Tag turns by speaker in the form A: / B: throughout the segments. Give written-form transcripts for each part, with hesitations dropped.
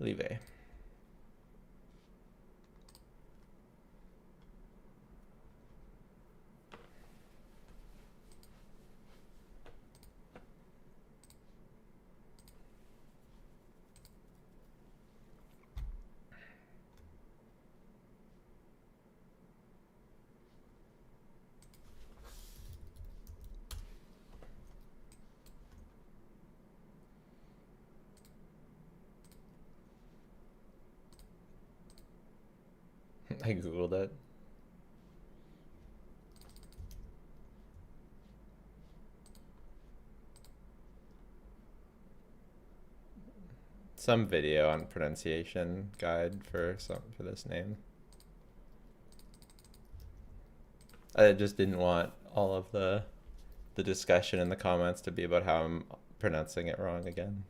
A: Live. I googled it. Some video on pronunciation guide for this name. I just didn't want all of the discussion in the comments to be about how I'm pronouncing it wrong again.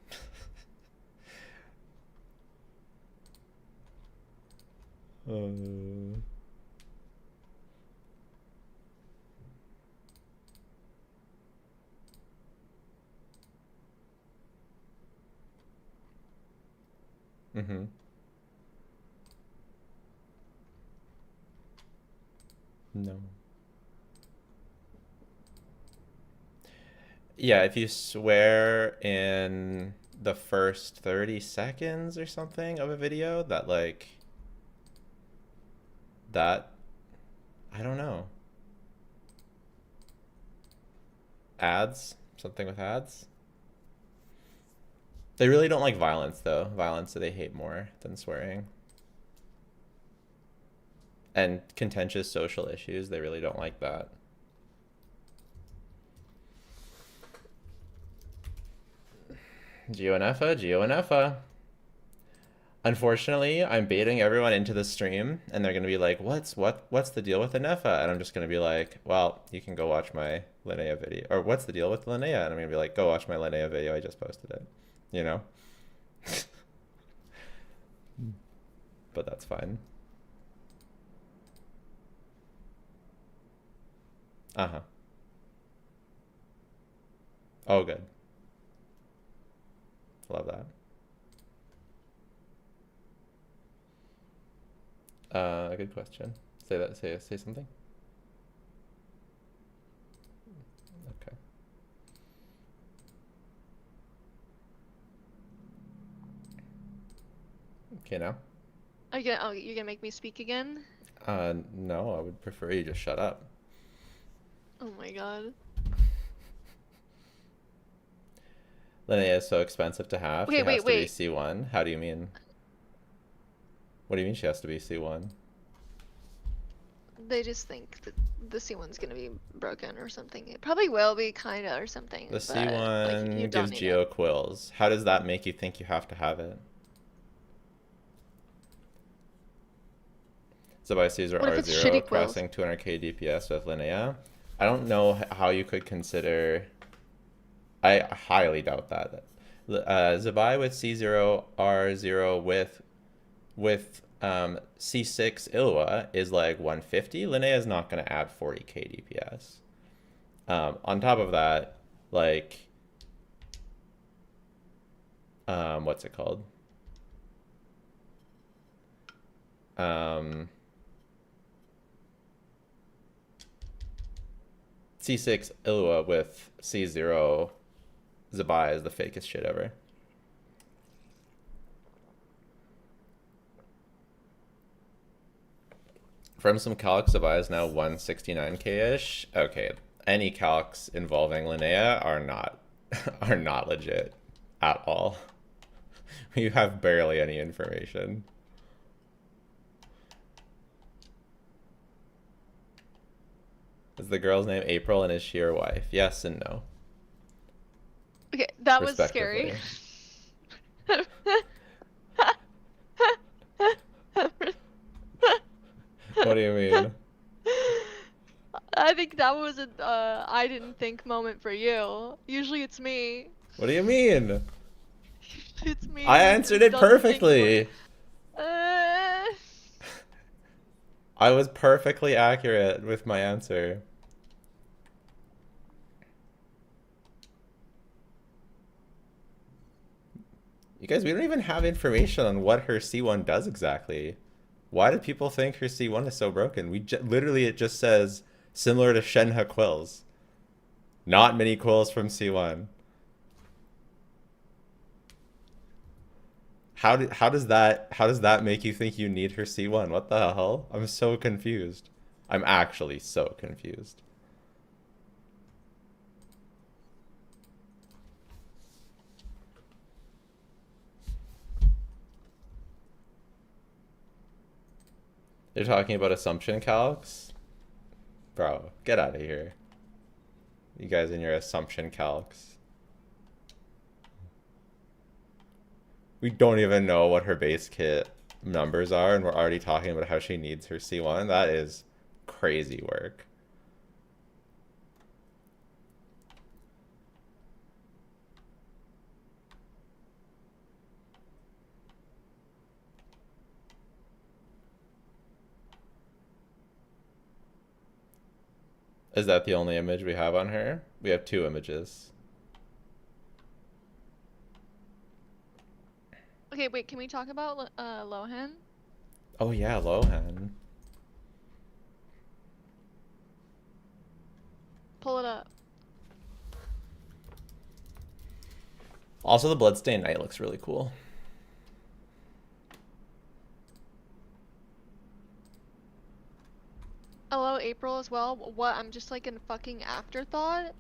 A: Mm-hmm. No. Yeah, if you swear in the first 30 seconds or something of a video, that like that, I don't know. Ads? Something with ads? They really don't like violence, though. Violence they hate more than swearing. And contentious social issues, they really don't like that. GEO INEFFA, GEO INEFFA. Unfortunately, I'm baiting everyone into the stream, and they're gonna be like, what's the deal with INEFFA? And I'm just gonna be like, well, you can go watch my Linnea video. Or what's the deal with Linnea? And I'm gonna be like, go watch my Linnea video, I just posted it. You know? But that's fine. Uh-huh. Oh, good. Love that. Good question. Say something. Okay. Okay, now?
B: You're gonna make me speak again?
A: No, I would prefer you just shut up.
B: Oh my god.
A: Linnea is so expensive to have. She
B: Okay,
A: has
B: wait,
A: to be
B: wait.
A: C1. How do you mean? What do you mean she has to be C1?
B: They just think that the C1's gonna be broken or something. It probably will be, kinda, or something,
A: The
B: but, like, you
A: C1
B: don't
A: gives
B: need
A: Geo
B: it.
A: quills. How does that make you think you have to have it? Zibai Caesar
B: What if it's
A: R0
B: shitty quills?
A: crossing 200k DPS with Linnea. I don't know how you could consider... I highly doubt that. Zibai with C0 R0 with C6 Ilwa is like 150. Linnea is not going to add 40k DPS. On top of that, like, what's it called? C6 Ilwa with C0 Zibai is the fakest shit ever. From some calcs, Zibai is now 169k-ish. Okay, any calcs involving Linnea are not are not legit at all. You have barely any information. Is the girl's name April and is she your wife? Yes and no.
B: Okay, that was
A: Respectively.
B: scary.
A: What do you mean?
B: I think that was a I didn't think moment for you. Usually it's me.
A: What do you mean?
B: It's me
A: I
B: who
A: answered
B: just
A: it
B: doesn't think about.
A: perfectly. I was perfectly accurate with my answer. You guys, we don't even have information on what her C1 does exactly. Why do people think her C1 is so broken? Literally, it just says similar to Shenhe quills. Not many quills from C1. How does that make you think you need her C1? What the hell? I'm so confused. I'm actually so confused. They're talking about assumption calcs? Bro, get out of here. You guys and your assumption calcs. We don't even know what her base kit numbers are, and we're already talking about how she needs her C1. That is crazy work. Is that the only image we have on her? We have 2 images.
B: Okay, wait, can we talk about Lohen?
A: Oh yeah, Lohen.
B: Pull it up.
A: Also, the Bloodstained Knight looks really cool.
B: Hello, April as well. What? I'm just like a fucking afterthought?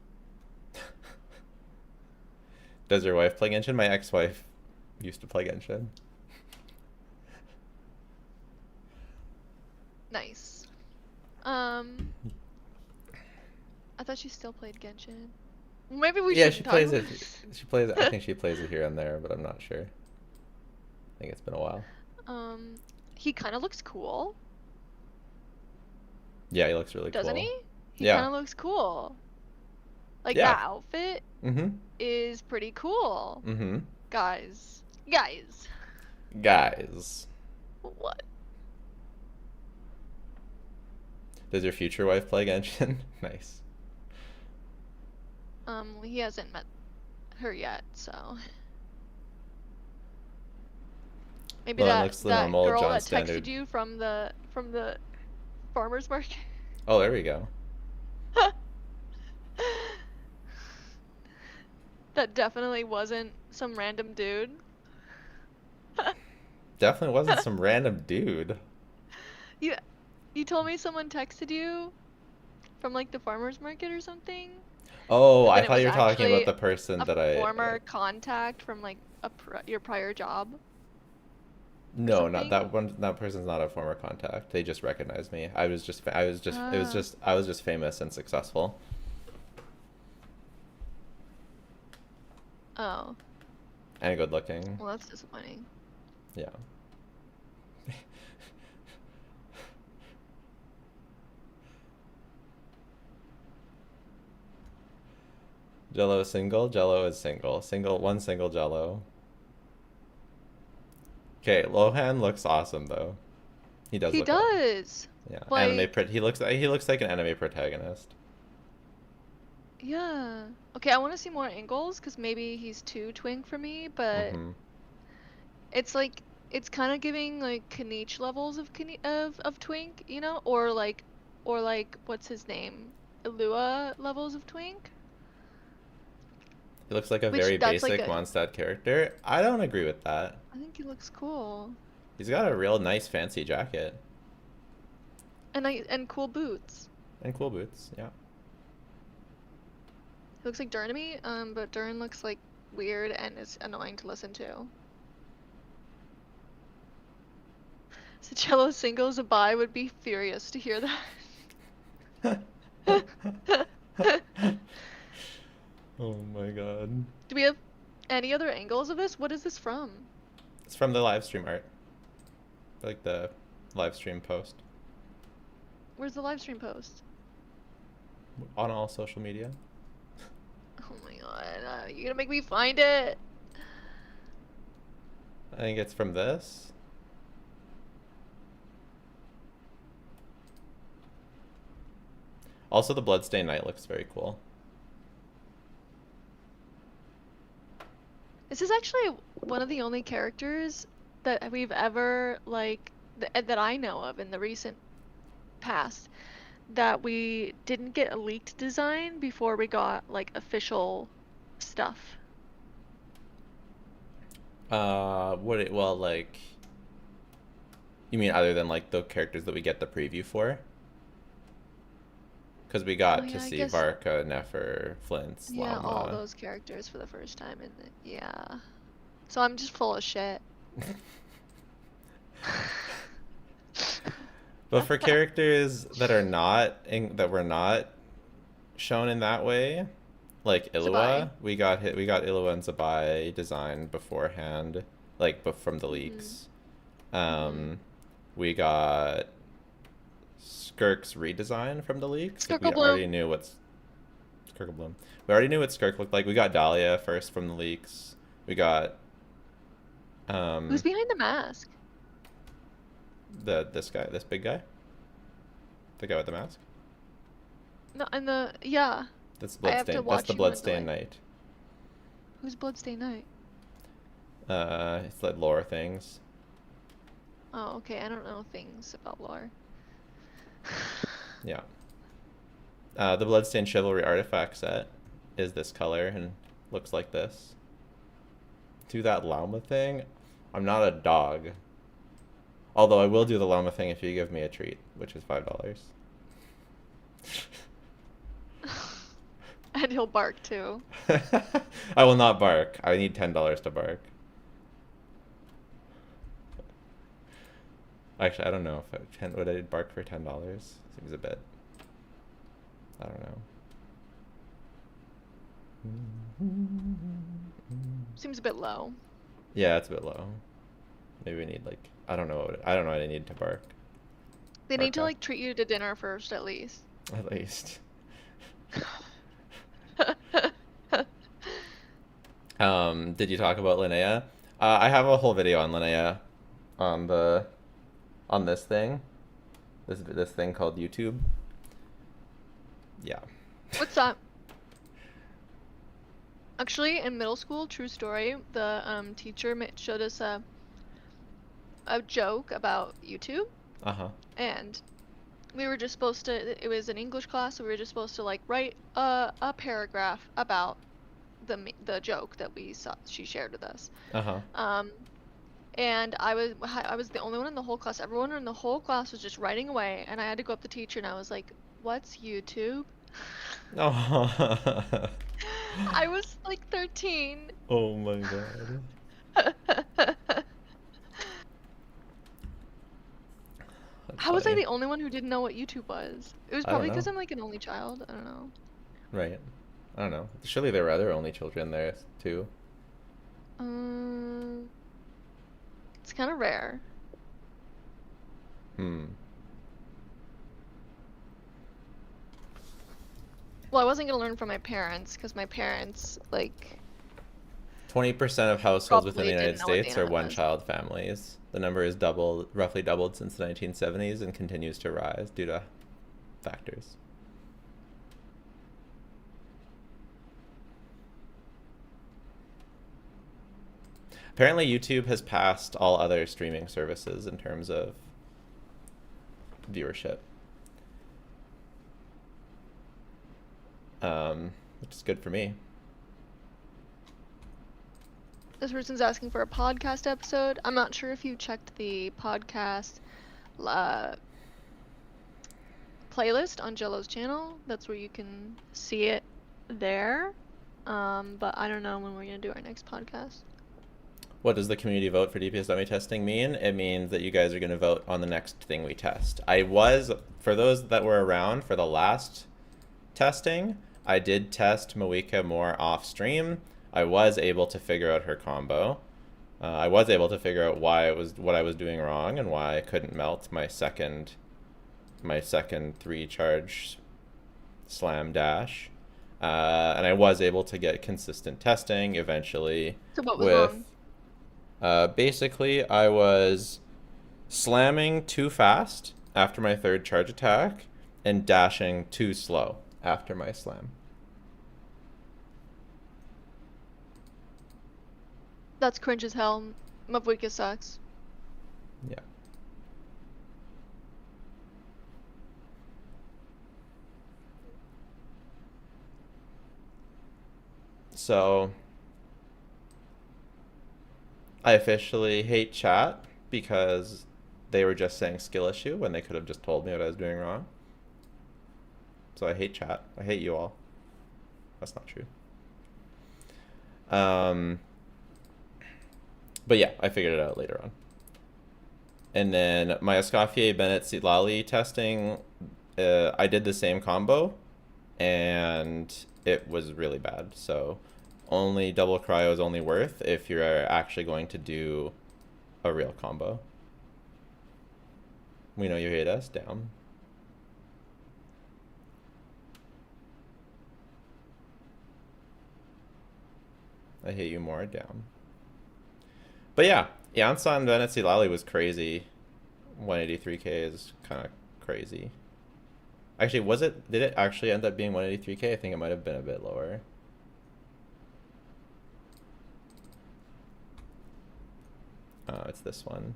A: Does your wife play Genshin? My ex-wife used to play Genshin.
B: Nice. I thought she still played Genshin. Maybe we
A: Yeah,
B: should
A: she
B: talk
A: plays
B: about
A: it. She plays it. I think she plays it here and there, but I'm not sure. I think it's been a while.
B: He kind of looks cool.
A: Yeah, he looks really cool.
B: Doesn't he? He
A: Yeah.
B: kind of looks cool. Like
A: Yeah.
B: that outfit
A: Mm-hmm.
B: is pretty cool.
A: Mm-hmm.
B: Guys.
A: Guys.
B: What?
A: Does your future wife play Genshin? Nice.
B: He hasn't met her yet, so maybe
A: Lohen
B: that
A: looks
B: that
A: normal,
B: girl
A: John
B: that
A: Standard.
B: texted you from the farmer's market.
A: Oh, there we go.
B: That definitely wasn't some random dude.
A: Definitely wasn't some random dude.
B: You told me someone texted you from like the farmer's market or something?
A: Oh,
B: And
A: I
B: then it
A: thought
B: was
A: you were talking about
B: actually
A: the person
B: a
A: that I...
B: former contact from like your prior job.
A: No, not
B: something?
A: that one. That person's not a former contact. They just recognized me. I was just famous and successful.
B: Oh.
A: And good looking.
B: Well, that's disappointing.
A: Yeah. Jello is single. Jello is single. One single Jello. Okay, Lohan looks awesome though. He does.
B: He does.
A: Yeah,
B: Like,
A: He looks like an anime protagonist.
B: yeah. Okay, I want to see more angles because maybe he's too twink for me, but it's like it's kind of giving like Kaniche levels of of twink, you know, or like what's his name, Ilua levels of twink.
A: He looks like a
B: Which
A: very
B: that's like
A: basic Mondstadt character. I don't agree with that.
B: I think he looks cool.
A: He's got a real nice fancy jacket.
B: And cool boots.
A: And cool boots, yeah.
B: He looks like Durin to me, but Durin looks like weird and is annoying to listen to. So Cello single Zibai would be furious to hear that.
A: Oh my god.
B: Do we have any other angles of this? What is this from?
A: It's from the live stream art. Like the live stream post.
B: Where's the live stream post?
A: On all social media.
B: Oh my god, you're gonna make me find it.
A: I think it's from this. Also, the Bloodstained Knight looks very cool.
B: This is actually one of the only characters that we've ever, like, that I know of in the recent past, that we didn't get a leaked design before we got, like, official stuff.
A: Well, like, you mean other than like the characters that we get the preview for? Because we
B: Oh
A: got to
B: yeah, I
A: see
B: guess,
A: Varka, Nefer, Flint,
B: yeah, all
A: Llama.
B: those characters for the first time in the, yeah. So I'm just full of shit.
A: But for characters that are not that were not shown in that way, like
B: Zibai.
A: Illua, we got Illua and Zibai designed beforehand, like from the
B: Mhm.
A: leaks.
B: Mhm.
A: We got Skirk's redesign from the leaks. Like we
B: Circle
A: already
B: Bloom.
A: knew what Skirk Bloom. We already knew what Skirk looked like. We got Dahlia first from the leaks. We got
B: Who's
A: um
B: behind the mask?
A: this big guy, the guy with the mask.
B: No, and the, yeah.
A: That's
B: I have to
A: Bloodstained. That's the
B: watch you, by the
A: Bloodstained
B: way.
A: Knight.
B: Who's Bloodstained Knight?
A: It's like lore things.
B: Oh, okay. I don't know things about lore.
A: Yeah. The Bloodstained Chivalry artifact set is this color and looks like this. Do that llama thing. I'm not a dog. Although I will do the llama thing if you give me a treat, which is $5.
B: And he'll bark too.
A: I will not bark. I need $10 to bark. Actually, I don't know if would I bark for $10. Seems a bit. I don't know.
B: Seems a bit low.
A: Yeah, it's a bit low. Maybe we need like I don't know. I don't know what I need to bark.
B: They need to
A: Bark
B: like treat you to dinner first, at least.
A: at least. Did you talk about Linnea? I have a whole video on Linnea, on the, on this thing, this thing called YouTube. Yeah.
B: What's that? Actually, in middle school, true story, the teacher showed us a joke about YouTube,
A: Uh-huh.
B: and we were just supposed to. It was an English class, so we were just supposed to like write a paragraph about the joke that we saw she shared with us.
A: Uh-huh.
B: And I was the only one in the whole class. Everyone in the whole class was just writing away, and I had to go up to the teacher and I was like, "What's YouTube?"
A: Oh.
B: I was like 13.
A: Oh my god. That's
B: How was I
A: funny.
B: the only one who didn't know what YouTube was? It was
A: I don't
B: probably
A: know.
B: because I'm like an only child. I don't know.
A: Right. I don't know. Surely there were other only children there too.
B: Um, it's kind of rare.
A: Hmm.
B: Well, I wasn't gonna learn from my parents because my parents like
A: 20% of households within the
B: probably
A: United
B: didn't know what the
A: States are
B: internet was.
A: one-child families. The number is doubled, roughly doubled since the 1970s and continues to rise due to factors. Apparently, YouTube has passed all other streaming services in terms of viewership, which is good for me.
B: This person's asking for a podcast episode. I'm not sure if you checked the podcast playlist on Jello's channel. That's where you can see it there. But I don't know when we're gonna do our next podcast.
A: What does the community vote for DPS dummy testing mean? It means that you guys are going to vote on the next thing we test. For those that were around for the last testing, I did test Moika more off stream. I was able to figure out her combo. I was able to figure out what I was doing wrong and why I couldn't melt my second 3-charge slam dash. And I was able to get consistent testing eventually
B: So what was
A: with
B: wrong?
A: basically, I was slamming too fast after my 3rd charge attack and dashing too slow after my slam.
B: That's cringe as hell. Mavuika sucks.
A: Yeah. So I officially hate chat because they were just saying skill issue when they could have just told me what I was doing wrong. So I hate chat. I hate you all. That's not true. But yeah, I figured it out later on. And then my Escoffier Bennett Lally testing, I did the same combo, and it was really bad. So only double cryo is only worth if you're actually going to do a real combo. We know you hate us. Down. I hate you more. Down. But yeah, Yansan Venetsi Lally was crazy. 183k is kind of crazy. Actually, did it actually end up being 183k? I think it might have been a bit lower. It's this one.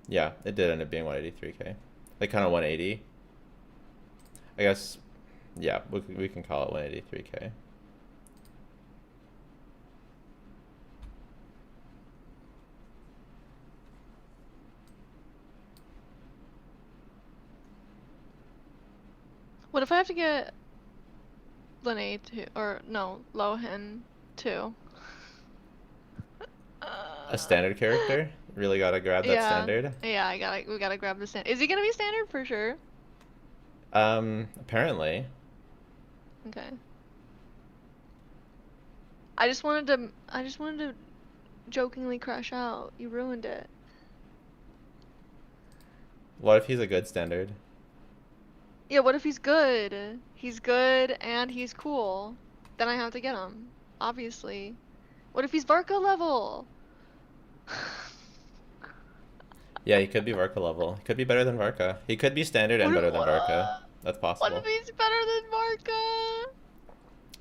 A: Yeah, it did end up being 183k. Like kind of 180. I guess, yeah, we can call it 183k.
B: What if I have to get Linnea to, or no, Lohen too?
A: A standard character? Really gotta grab that standard?
B: Yeah, we gotta grab the standard. Is he gonna be standard for sure?
A: Apparently.
B: Okay. I just wanted to jokingly crash out. You ruined it.
A: What if he's a good standard?
B: Yeah, what if he's good? He's good and he's cool. Then I have to get him. Obviously. What if he's Varka level?
A: Yeah, he could be Varka level. He could be better than Varka. He could be standard and better than Varka. That's
B: What
A: possible.
B: if he's better than Varka?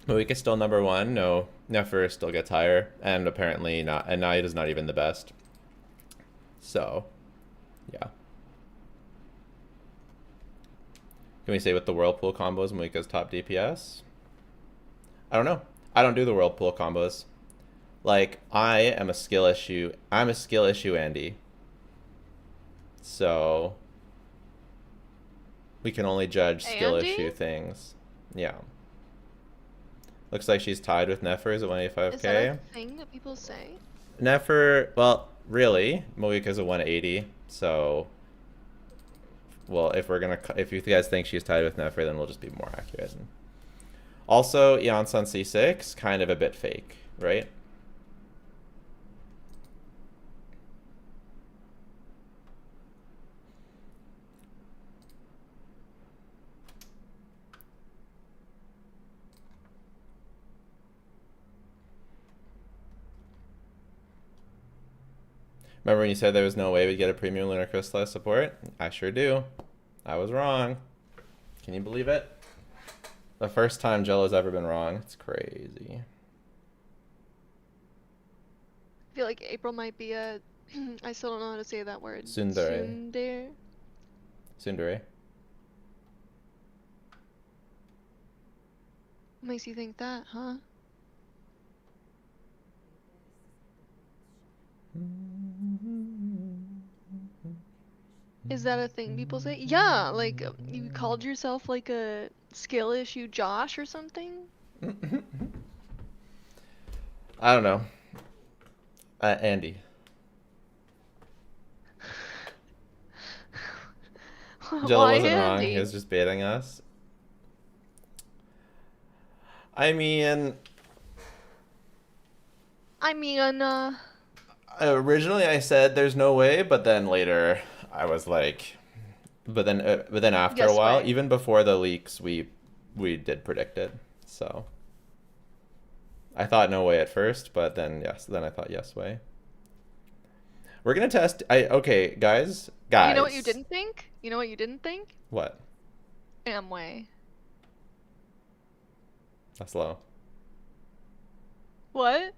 A: Moika's still number one. No, Nefer still gets higher, and apparently not. And Naya is not even the best. So, yeah. Can we say with the Whirlpool combos, Moika's top DPS? I don't know. I don't do the Whirlpool combos. Like, I am a skill issue. I'm a skill issue Andy. So, we can only judge skill issue things. Yeah. Looks like she's tied with Nefer at 185k.
B: Is that a thing that people say?
A: Nefer, well, really, Moika's a 180. So, well, if you guys think she's tied with Nefer, then we'll just be more accurate. Also, Yansan C6, kind of a bit fake, right? Remember when you said there was no way we'd get a premium lunar crystallized support? I sure do. I was wrong. Can you believe it? The first time Jello's ever been wrong. It's crazy.
B: I feel like April might be a... I still don't know how to say that word.
A: Tsundere. Tsundere.
B: Makes you think that, huh? Is that a thing people say? Yeah, like you called yourself like a skill issue Josh or something?
A: I don't know. Andy. Jello wasn't wrong. He was just baiting us. I mean, originally I said there's no way, but then later I was like, but then after a while, even before the leaks, we did predict it. So I thought no way at first, but then yes, then I thought yes way. We're gonna test. Okay, guys,
B: You know what you
A: guys.
B: didn't think? You know what you didn't think?
A: What?
B: Amway.
A: That's low.
B: What?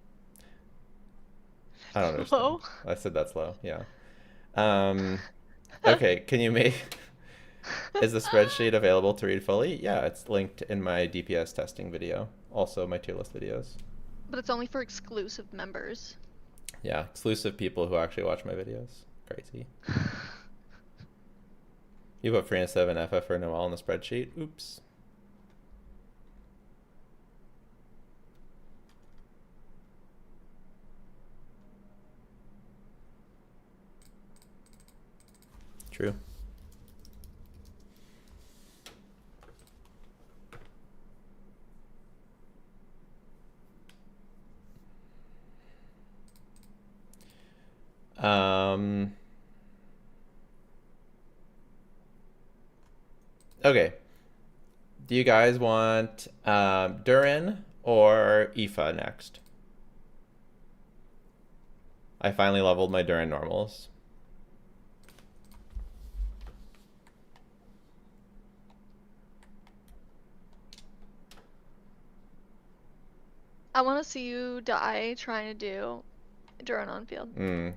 A: I don't understand.
B: Low?
A: I said that's low. Yeah. Okay. Can you make? Is the spreadsheet available to read fully? Yeah, it's linked in my DPS testing video. Also, my tier list videos.
B: But it's only for exclusive members.
A: Yeah, exclusive people who actually watch my videos. Crazy. You put free instead of INEFFA for Noel in the spreadsheet. Oops. True. Okay. Do you guys want Durin or Aoife next? I finally leveled my Durin normals.
B: I want to see you die trying to do Duran on field.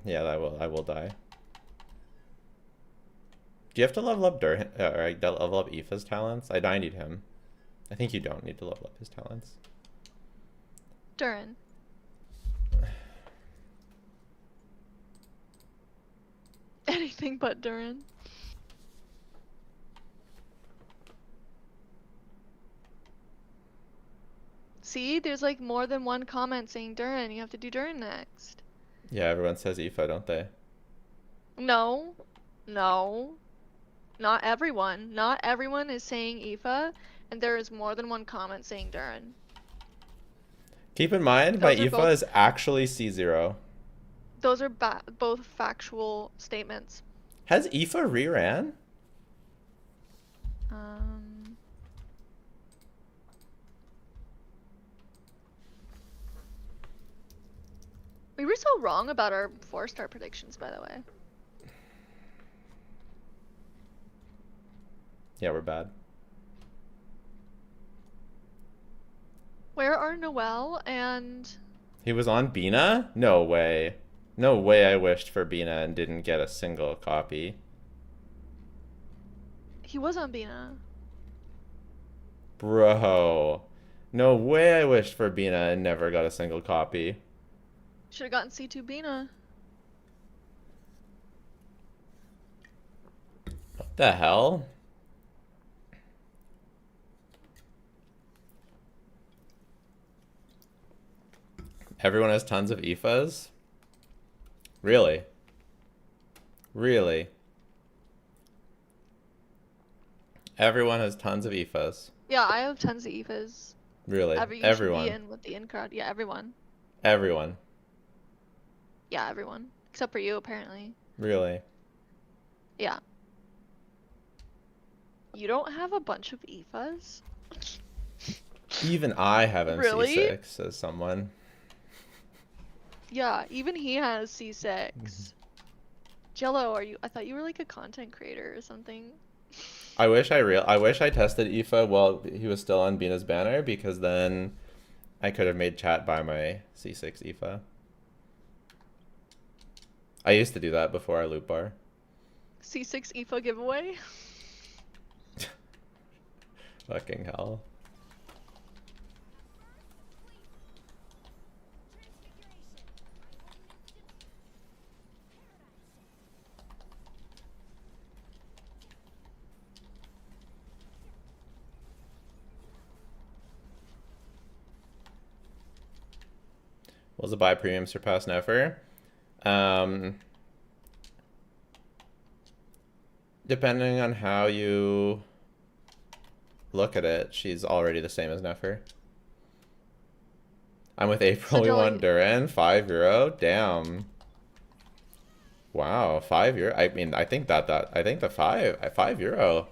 A: Yeah, I will die. Do you have to level up Durin or level up Aoife's talents? I need him. I think you don't need to level up his talents.
B: Duran. Anything but Duran. See, there's like more than one comment saying Duran. You have to do Duran next.
A: Yeah, everyone says Aoife, don't they?
B: No. No. Not everyone. Not everyone is saying Aoife, and there is more than one comment saying Duran.
A: Keep in mind, my
B: Those are
A: Aoife
B: both-
A: is actually C0.
B: Those are both factual statements.
A: Has Aoife reran?
B: We were so wrong about our 4-star predictions, by the way.
A: Yeah, we're bad.
B: Where are Noel and...
A: He was on Bina? No way. No way I wished for Bina and didn't get a single copy.
B: He was on Bina.
A: Bro. No way I wished for Bina and never got a single copy.
B: Should have gotten C2 Bina.
A: What the hell? Everyone has tons of Aoifes? Really? Really? Everyone has tons of Aoifes.
B: Yeah, I have tons of Aoifes.
A: Really?
B: You
A: Everyone.
B: should be in with the in crowd. Yeah, everyone.
A: Everyone.
B: Yeah, everyone. Except for you, apparently.
A: Really?
B: Yeah. You don't have a bunch of Aoifes?
A: Even I have MC6,
B: Really?
A: says someone.
B: Yeah, even he has C6. Jello, I thought you were like a content creator or something.
A: I wish I tested Aoife while he was still on Bina's banner, because then I could have made chat by my C6 Aoife. I used to do that before our loot bar.
B: C6 Aoife giveaway?
A: Fucking hell. Will Zibai premium surpass Nefer? Depending on how you look at it, she's already the same as Nefer. I'm with April. We want Duran. €5. Damn. Wow, €5. I mean, I think the €5.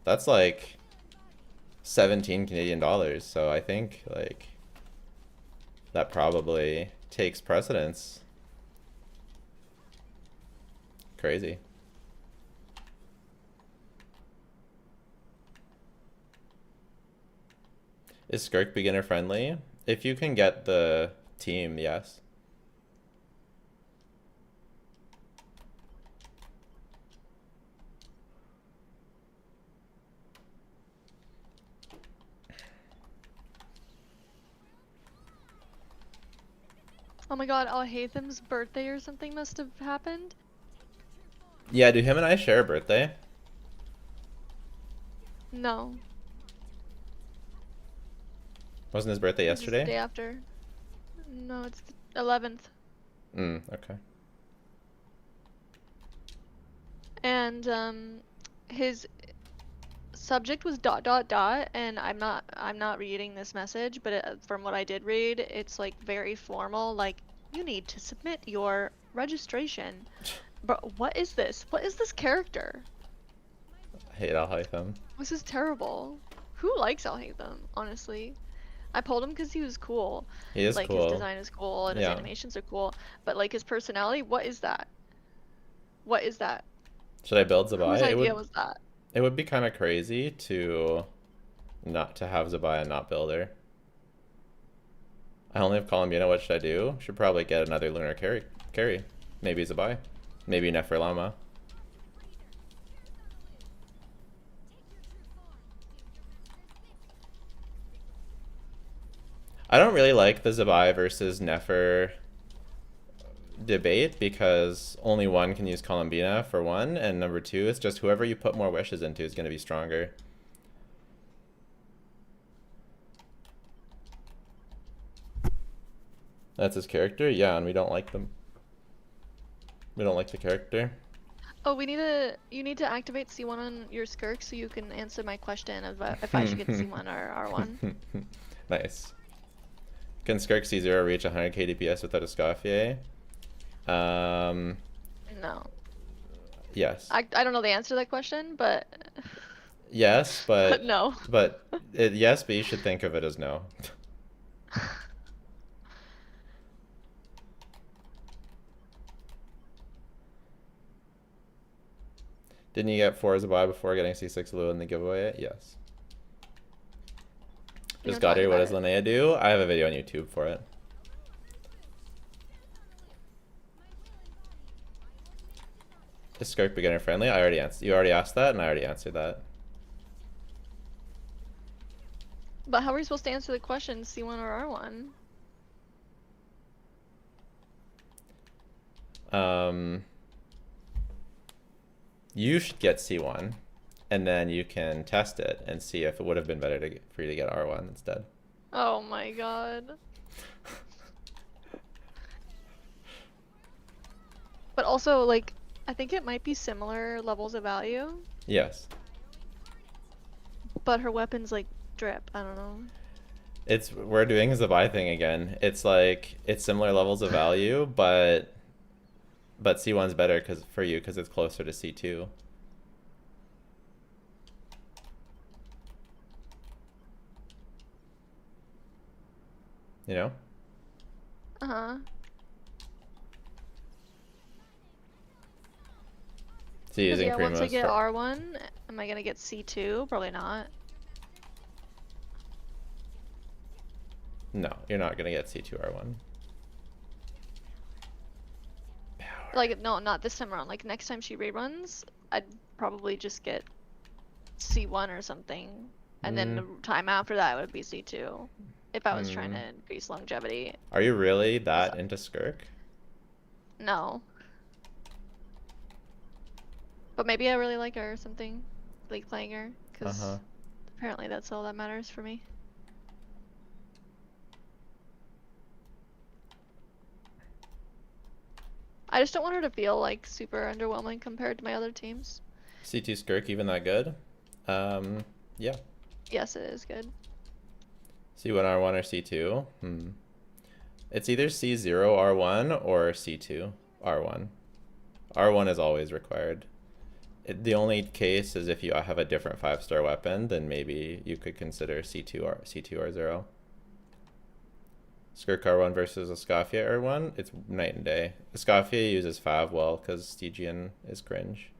A: That's like 17 Canadian dollars. So I think like that probably takes precedence. crazy. Is Skirk beginner friendly? If you can get the team, yes.
B: Oh my god, Alhatham's birthday or something must have happened.
A: Yeah, do him and I share a birthday?
B: No.
A: Wasn't his birthday
B: It's just the
A: yesterday?
B: day after. No, it's the 11th.
A: Okay.
B: And his subject was ... and I'm not reading this message, but from what I did read, it's like very formal, like you need to submit your registration. But what is this? What is this character?
A: I hate Alhaitham.
B: This is terrible. Who likes Alhaitham, honestly? I pulled him because he was cool.
A: He is
B: Like
A: cool.
B: his design is cool and his
A: Yeah.
B: animations are cool, but like his personality, what is that? What is that?
A: Should I build
B: Whose
A: Zibai?
B: idea was that?
A: It would be kind of crazy to not to have Zibai and not build her. I only have Columbina. What should I do? Should probably get another lunar carry. Maybe Zibai. Maybe Neferlama. I don't really like the Zibai versus Nefer debate because only one can use Columbina for one, and number two, it's just whoever you put more wishes into is going to be stronger. That's his character? Yeah, and we don't like them. We don't like the character.
B: Oh, you need to activate C1 on your Skirk so you can answer my question of if I should get C1 or R1.
A: Nice. Can Skirk C0 reach 100k DPS without a Scoffier?
B: No.
A: Yes.
B: I don't know the answer to that question, but
A: Yes, but
B: no.
A: Yes, but you should think of it as no. Didn't you get 4 as a buy before getting C6 Lua in the giveaway? Yes. Just got here. What does Linnea do? I have a video on YouTube for it. Is Skirk beginner friendly? I already answered. You already asked that, and I already answered that.
B: But how are we supposed to answer the question C1 or R1?
A: You should get C1, and then you can test it and see if it would have been better for you to get R1 instead.
B: Oh my god. But also, like, I think it might be similar levels of value.
A: Yes.
B: But her weapon's like drip. I don't know.
A: We're doing the buy thing again. It's like it's similar levels of value, but C1's better for you because it's closer to C2. You know?
B: Uh-huh.
A: So using
B: Yeah, once I
A: Primos
B: get
A: for
B: R1, am I gonna get C2? Probably not.
A: No, you're not gonna get C2 R1.
B: Like, no, not this time around. Like, next time she reruns, I'd probably just get C1 or something. And then the time after that would be C2. If I was trying to increase longevity.
A: Are you really that into Skirk?
B: No. But maybe I really like her or something. Like playing her. Because apparently that's all that matters for me. I just don't want her to feel like super underwhelming compared to my other teams.
A: C2 Skirk even that good? Yeah.
B: Yes, it is good.
A: C1 R1 or C2? It's either C0 R1 or C2 R1. R1 is always required. The only case is if you have a different 5-star weapon, then maybe you could consider C2 or 0. Skirk R1 versus Escafia R1, it's night and day. Escafia uses Fav well because Stygian is cringe.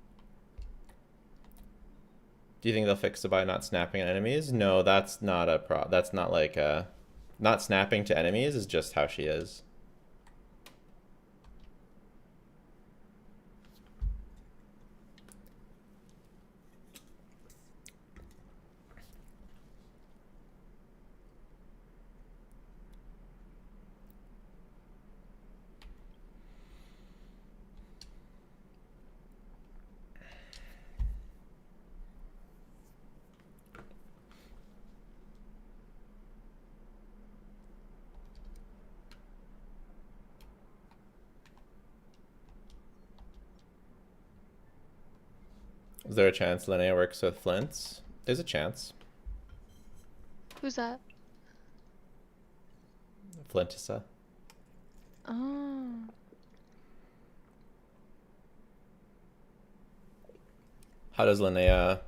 A: Do you think they'll fix Zibai not snapping at enemies? No, that's not a that's not like a... Not snapping to enemies is just how she is. Is there a chance Linnea works with Flints? There's a chance.
B: Who's that?
A: Flintissa.
B: Oh.
A: How does Linnea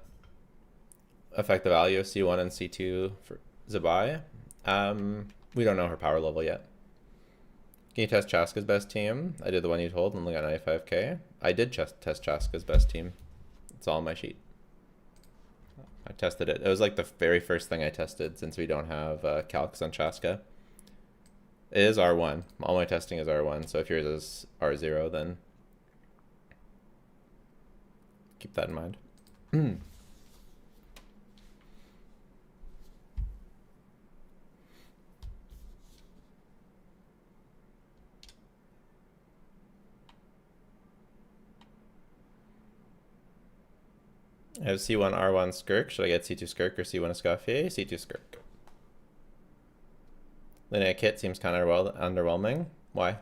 A: affect the value of C1 and C2 for Zibai? We don't know her power level yet. Can you test Chaska's best team? I did the one you told and only got 95k. I did test Chaska's best team. It's all on my sheet. I tested it. It was like the very first thing I tested since we don't have calcs on Chaska. It is R1. All my testing is R1, so if yours is R0, then keep that in mind. I have C1 R1 Skirk. Should I get C2 Skirk or C1 Escoffier? C2 Skirk. Linnea kit seems kind of underwhelming. Why?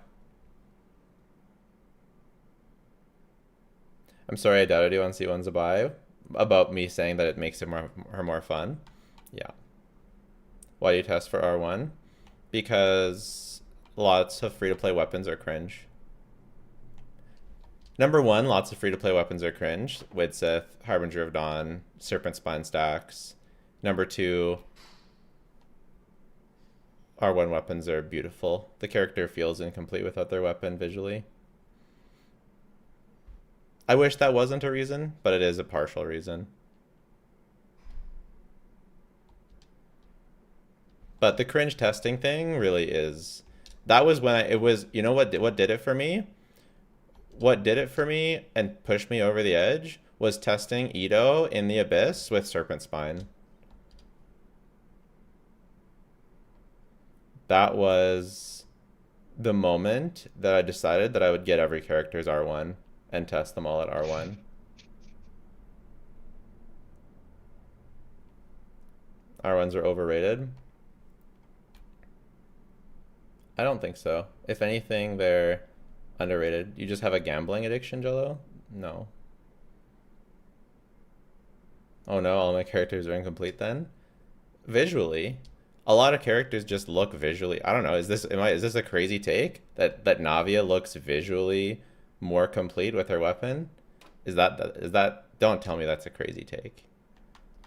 A: I'm sorry I doubted you on C1 Zibai about me saying that it makes her more fun. Yeah. Why do you test for R1? Because lots of free-to-play weapons are cringe. Number one, lots of free-to-play weapons are cringe. Widsith, Harbinger of Dawn, Serpent Spine stacks. Number two, R1 weapons are beautiful. The character feels incomplete without their weapon visually. I wish that wasn't a reason, but it is a partial reason. But the cringe testing thing really is... That was when it was... You know what did it for me? What did it for me and pushed me over the edge was testing Ito in the Abyss with Serpent Spine. That was the moment that I decided that I would get every character's R1 and test them all at R1. R1s are overrated. I don't think so. If anything, they're underrated. You just have a gambling addiction, Jello? No. Oh no, all my characters are incomplete then? Visually, a lot of characters just look visually. I don't know, is this a crazy take? That Navia looks visually more complete with her weapon? Is that don't tell me that's a crazy take.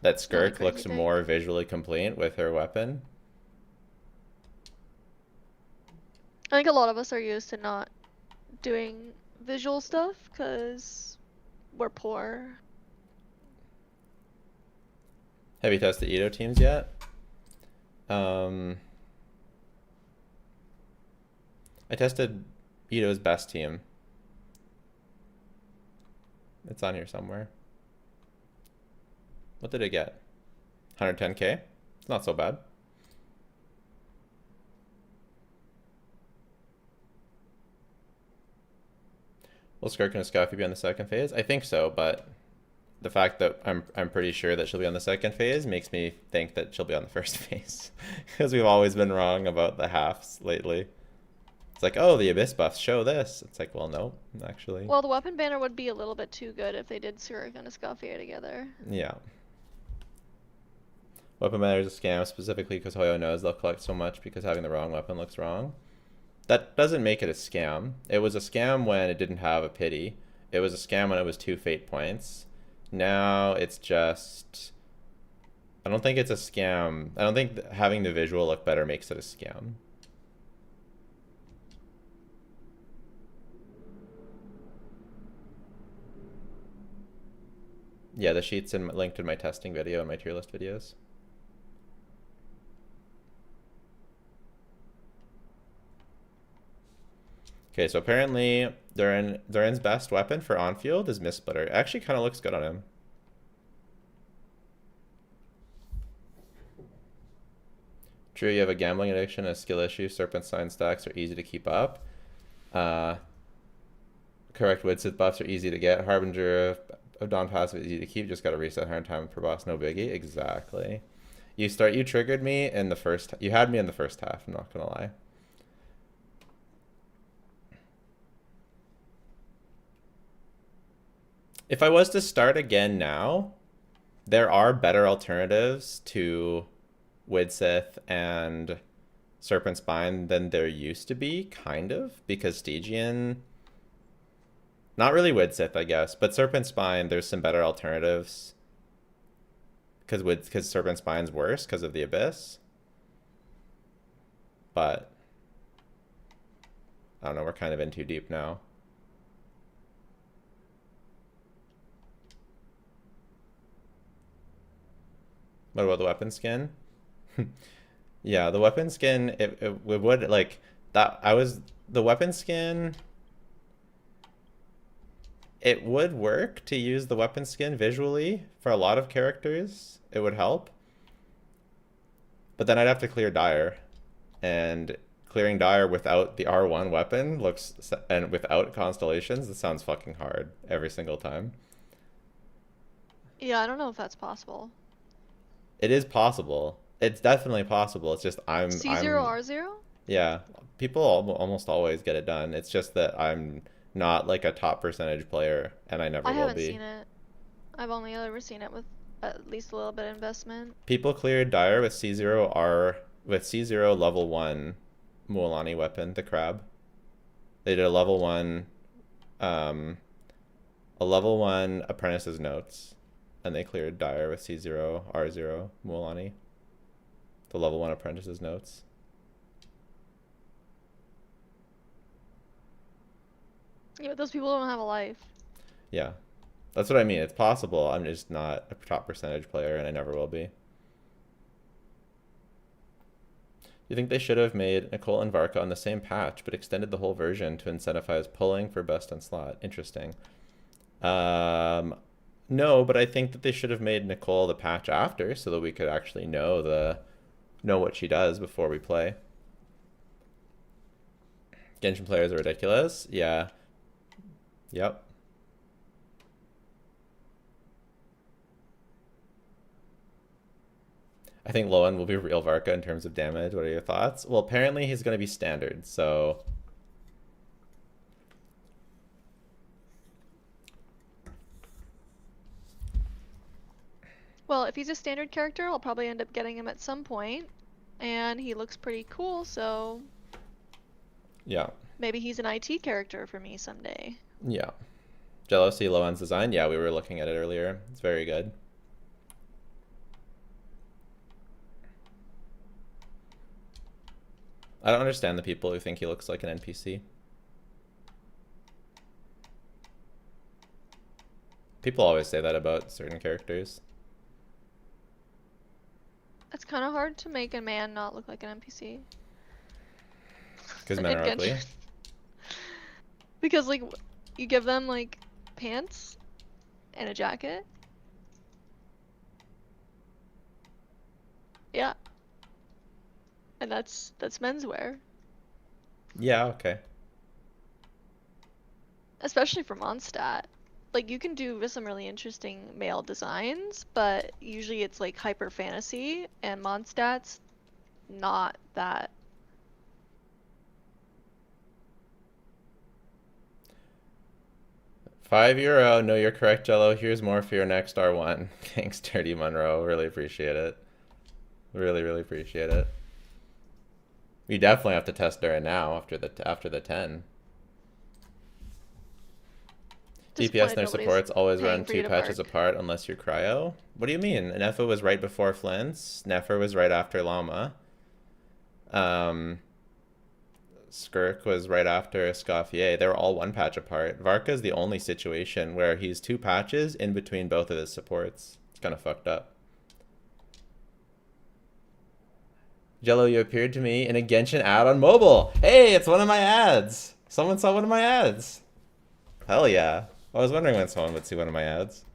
A: That Skirk looks more visually complete with her weapon?
B: I think a lot of us are used to not doing visual stuff because we're poor.
A: Have you tested Ito teams yet? I tested Ito's best team. It's on here somewhere. What did it get? 110k? It's not so bad. Will Skirk and Escaffi be on the second phase? I think so, but the fact that I'm pretty sure that she'll be on the second phase makes me think that she'll be on the first phase. Because we've always been wrong about the halves lately. It's like, oh, the Abyss buffs show this. It's like, well, no, actually.
B: Well, the weapon banner would be a little bit too good if they did Skirk and Escoffier together.
A: Yeah. Weapon banner is a scam specifically because Hoyo knows they'll collect so much because having the wrong weapon looks wrong. That doesn't make it a scam. It was a scam when it didn't have a pity. It was a scam when it was 2 fate points. Now it's just... I don't think it's a scam. I don't think having the visual look better makes it a scam. Yeah, the sheet's linked in my testing video and my tier list videos. Okay, so apparently Durin's best weapon for on-field is Mist Splitter. It actually kind of looks good on him. True, you have a gambling addiction, a skill issue. Serpent Sign stacks are easy to keep up. Correct Widsith buffs are easy to get. Harbinger of Dawn passive is easy to keep. Just got to reset 100 time per boss. No biggie. Exactly. You triggered me in the first. You had me in the first half. I'm not gonna lie. If I was to start again now, there are better alternatives to Widsith and Serpent Spine than there used to be, kind of, because Stygian, not really Widsith, I guess, but Serpent Spine, there's some better alternatives because Serpent Spine's worse because of the Abyss. But I don't know, we're kind of in too deep now. What about the weapon skin? Yeah, the weapon skin, it would, like, that, the weapon skin, it would work to use the weapon skin visually for a lot of characters. It would help. But then I'd have to clear Dire. And clearing Dire without the R1 weapon and without constellations, that sounds fucking hard every single time.
B: Yeah, I don't know if that's possible.
A: It is possible. It's definitely possible. It's just
B: C0R0?
A: Yeah, people almost always get it done. It's just that I'm not like a top percentage player, and I never will be.
B: I haven't seen it. I've only ever seen it with at least a little bit of investment.
A: People cleared Dire with C0 level 1 Mualani weapon, the crab. They did a level 1 apprentice's notes, and they cleared Dire with C0R0 Mualani. The level 1 apprentice's notes.
B: Yeah, but those people don't have a life.
A: Yeah. That's what I mean. It's possible. I'm just not a top percentage player, and I never will be. You think they should have made Nicole and Varka on the same patch, but extended the whole version to incentivize pulling for best on slot? Interesting. No, but I think that they should have made Nicole the patch after, so that we could actually know what she does before we play. Genshin players are ridiculous. Yeah. Yep. I think Lohen will be real Varka in terms of damage. What are your thoughts? Well, apparently he's going to be standard, so...
B: Well, if he's a standard character, I'll probably end up getting him at some point. And he looks pretty cool, so...
A: Yeah.
B: Maybe he's an IT character for me someday.
A: Yeah. Jealousy, Lohen's design? Yeah, we were looking at it earlier. It's very good. I don't understand the people who think he looks like an NPC. People always say that about certain characters.
B: It's kind of hard to make a man not look like an NPC.
A: Because men are ugly.
B: Because, like, you give them, like, pants and a jacket. Yeah. And that's menswear.
A: Yeah, okay.
B: Especially for Mondstadt. Like, you can do some really interesting male designs, but usually it's, like, hyper fantasy, and Mondstadt's not that.
A: €5. No, you're correct, Jello. Here's more for your next R1. Thanks, Dirty Monroe. Really appreciate it. Really, really appreciate it. We definitely have to test Durin now after the 10. DPS and their supports always run 2 patches apart unless you're cryo. What do you mean? INEFFA was right before Flint's. Nefer was right after Llama. Skirk was right after Escoffier. They were all one patch apart. Varka's the only situation where he's two patches in between both of his supports. It's kind of fucked up. Jello, you appeared to me in a Genshin ad on mobile. Hey, it's one of my ads. Someone saw one of my ads. Hell yeah. I was wondering when someone would see one of my ads.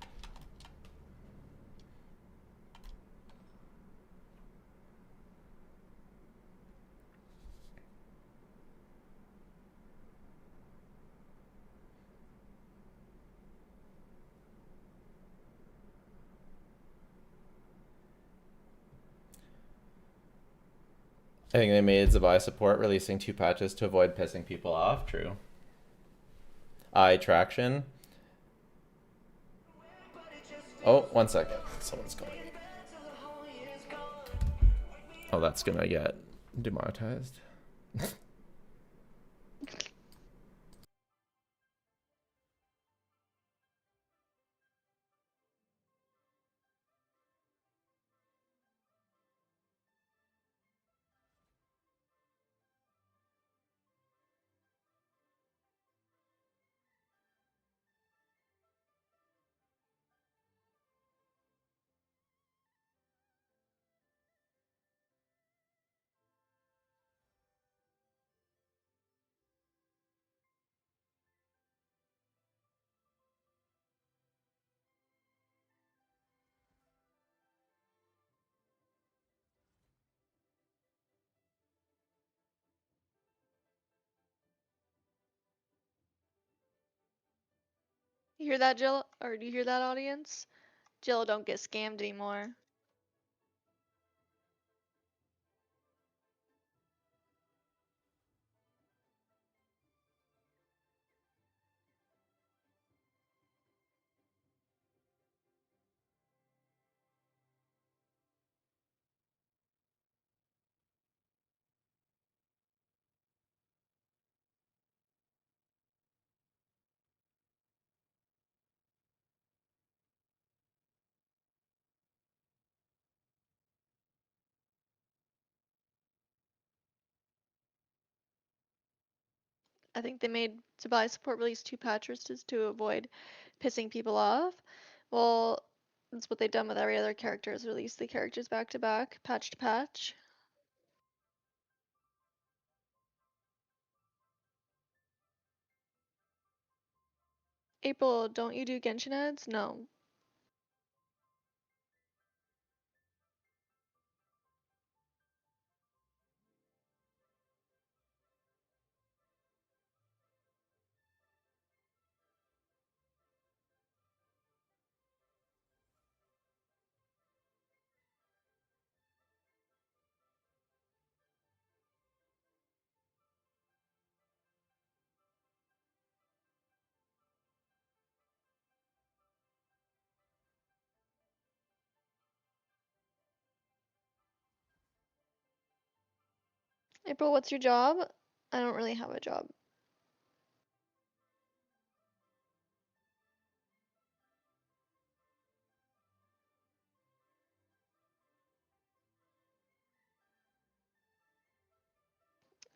A: I think they made Zibai support releasing two patches to avoid pissing people off. True. Eye traction. Oh, 1 second. Someone's calling. Oh, that's gonna get demonetized.
B: You hear that, Jill? Or do you hear that, audience? Jill, don't get scammed anymore. I think they made Zibai support release two patches just to avoid pissing people off. Well, that's what they've done with every other character, is release the characters back to back, patch to patch. April, don't you do Genshin ads? No. April, what's your job? I don't really have a job.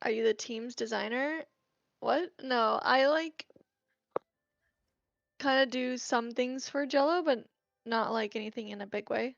B: Are you the team's designer? What? No, I like kind of do some things for Jello, but not like anything in a big way.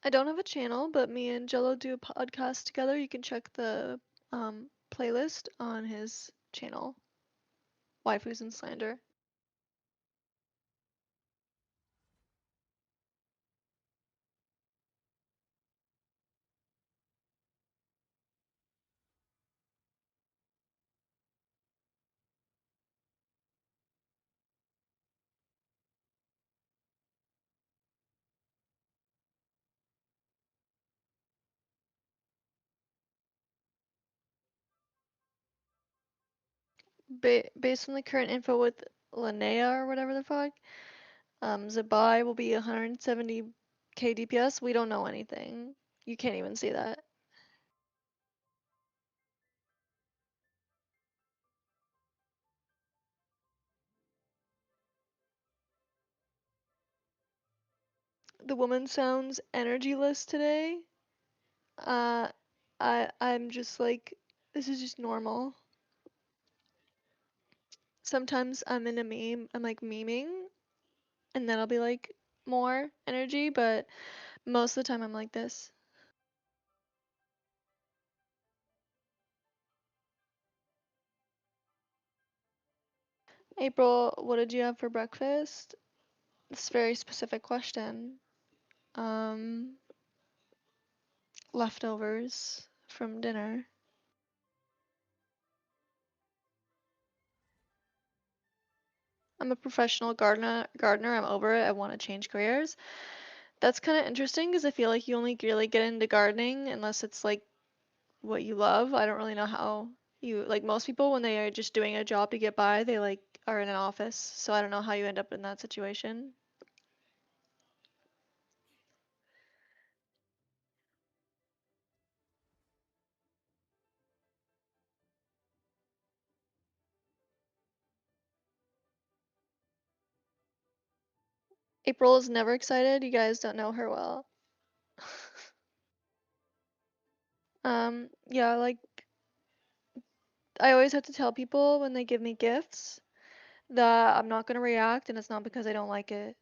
B: I don't have a channel, but me and Jello do a podcast together. You can check the playlist on his channel, Waifus and Slander. Based on the current info with Linnea or whatever the fuck, Zibai will be 170k DPS. We don't know anything. You can't even see that. The woman sounds energyless today. Uh, I'm just like, this is just normal. Sometimes I'm in a meme, I'm like memeing, and then I'll be like more energy, but most of the time I'm like this. April, what did you have for breakfast? It's a very specific question. Um, Leftovers from dinner. I'm a professional gardener. I'm over it. I want to change careers. That's kind of interesting because I feel like you only really get into gardening unless it's like what you love. I don't really know how you like most people when they are just doing a job to get by, they like are in an office. So I don't know how you end up in that situation. April is never excited. You guys don't know her well. Yeah, like I always have to tell people when they give me gifts that I'm not gonna react and it's not because I don't like it.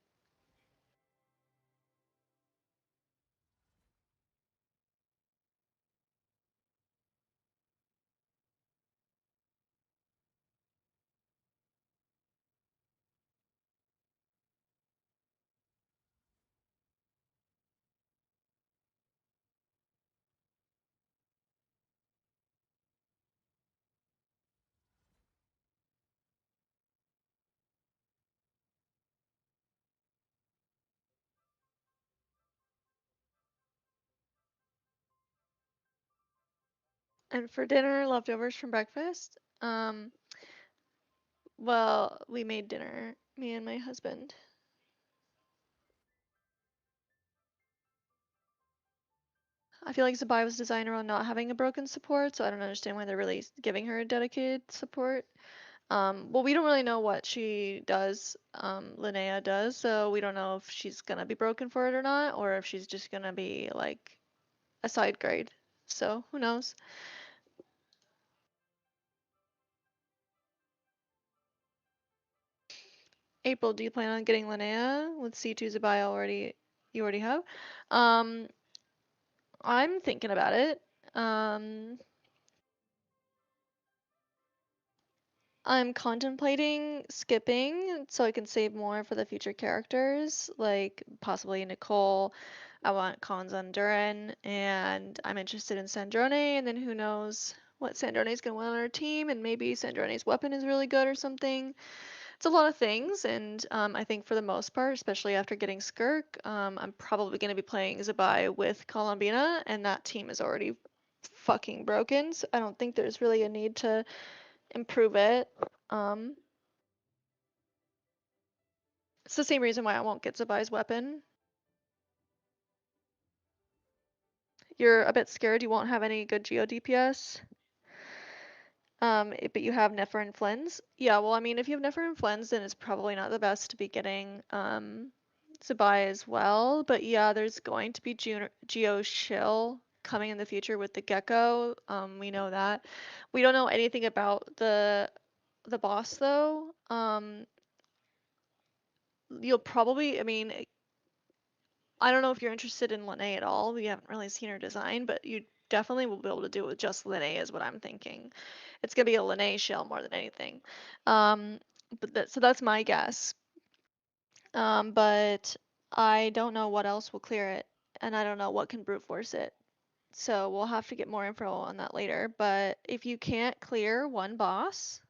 B: And for dinner, leftovers from breakfast. Well, we made dinner, me and my husband. I feel like Zabai was designed around not having a broken support, so I don't understand why they're really giving her a dedicated support. Well, we don't really know what she does, Linnea does, so we don't know if she's gonna be broken for it or not, or if she's just gonna be like a side grade. So who knows? April, do you plan on getting Linnea with C2 Zabai already? You already have? Um, I'm thinking about it. Um, I'm contemplating skipping so I can save more for the future characters, like possibly Nicole. I want Cons on Duran, and I'm interested in Sandrone, and then who knows what Sandrone's gonna want on our team, and maybe Sandrone's weapon is really good or something. It's a lot of things, and I think for the most part, especially after getting Skirk, I'm probably gonna be playing Zabai with Columbina, and that team is already fucking broken, so I don't think there's really a need to improve it. Um, it's the same reason why I won't get Zabai's weapon. You're a bit scared you won't have any good Geo DPS. But you have Nefer and Flens. Yeah, well, I mean, if you have Nefer and Flens, then it's probably not the best to be getting Zibai as well. But yeah, there's going to be Geo Shill coming in the future with the Gecko. We know that. We don't know anything about the boss though. You'll probably, I mean, I don't know if you're interested in Linnea at all. We haven't really seen her design, but you definitely will be able to do it with just Linnea is what I'm thinking. It's gonna be a Linnea shell more than anything. Um, so that's my guess. But I don't know what else will clear it, and I don't know what can brute force it. So we'll have to get more info on that later. But if you can't clear one boss,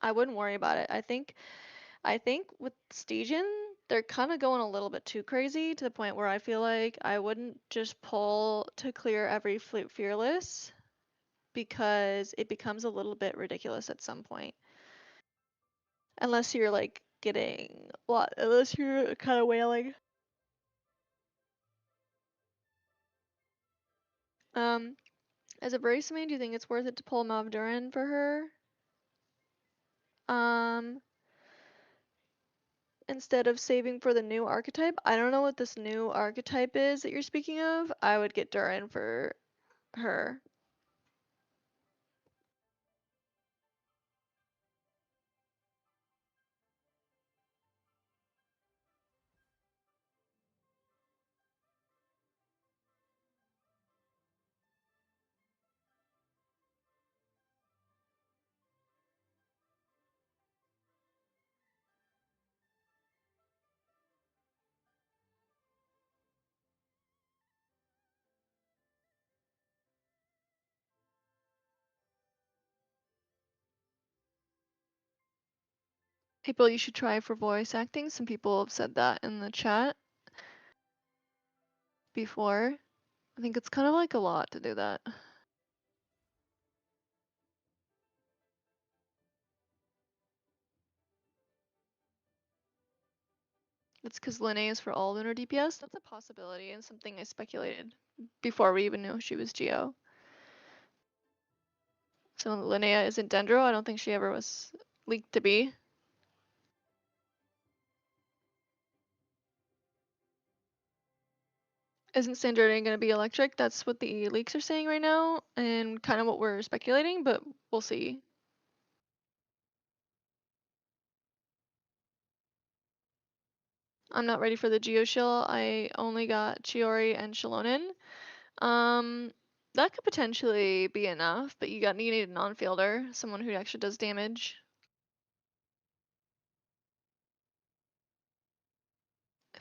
B: I wouldn't worry about it. I think with Stygian, they're kind of going a little bit too crazy to the point where I feel like I wouldn't just pull to clear every Flute Fearless because it becomes a little bit ridiculous at some point. Unless you're like getting what? Unless you're kind of wailing. As a Brace main, do you think it's worth it to pull Mavdurin for her? Instead of saving for the new archetype? I don't know what this new archetype is that you're speaking of. I would get Durin for her. People, you should try for voice acting. Some people have said that in the chat before. I think it's kind of like a lot to do that. It's because Linnea is for all lunar DPS. That's a possibility and something I speculated before we even knew she was GEO. So Linnea isn't Dendro. I don't think she ever was leaked to be. Isn't Sandrine going to be electric? That's what the leaks are saying right now, and kind of what we're speculating, but we'll see. I'm not ready for the Geo Shill. I only got Chiori and Shalonen. That could potentially be enough, but you need a non-fielder, someone who actually does damage.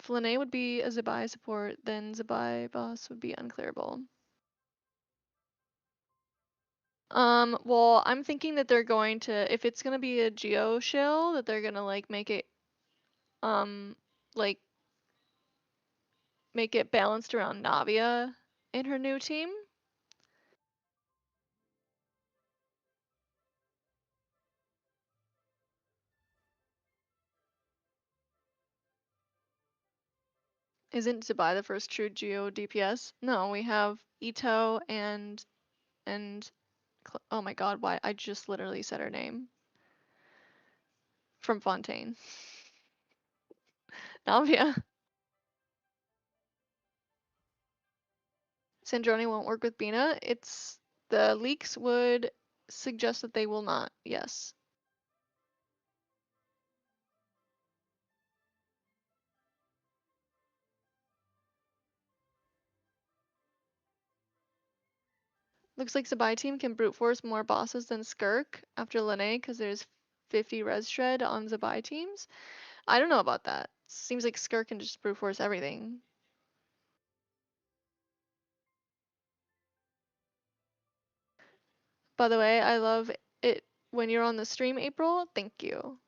B: If Linnea would be a Zibai support, then Zibai boss would be unclearable. Well, I'm thinking that they're going to, if it's gonna be a Geo Shill, that they're gonna like make it, like make it balanced around Navia in her new team. Isn't Zibai the first true Geo DPS? No, we have Ito and oh my god, why I just literally said her name. From Fontaine. Navia. Sandroni won't work with Bina. The leaks would suggest that they will not, yes. Looks like Zibai team can brute force more bosses than Skirk after Linnea because there's 50 res shred on Zibai teams. I don't know about that. Seems like Skirk can just brute force everything. By the way, I love it when you're on the stream, April. Thank you.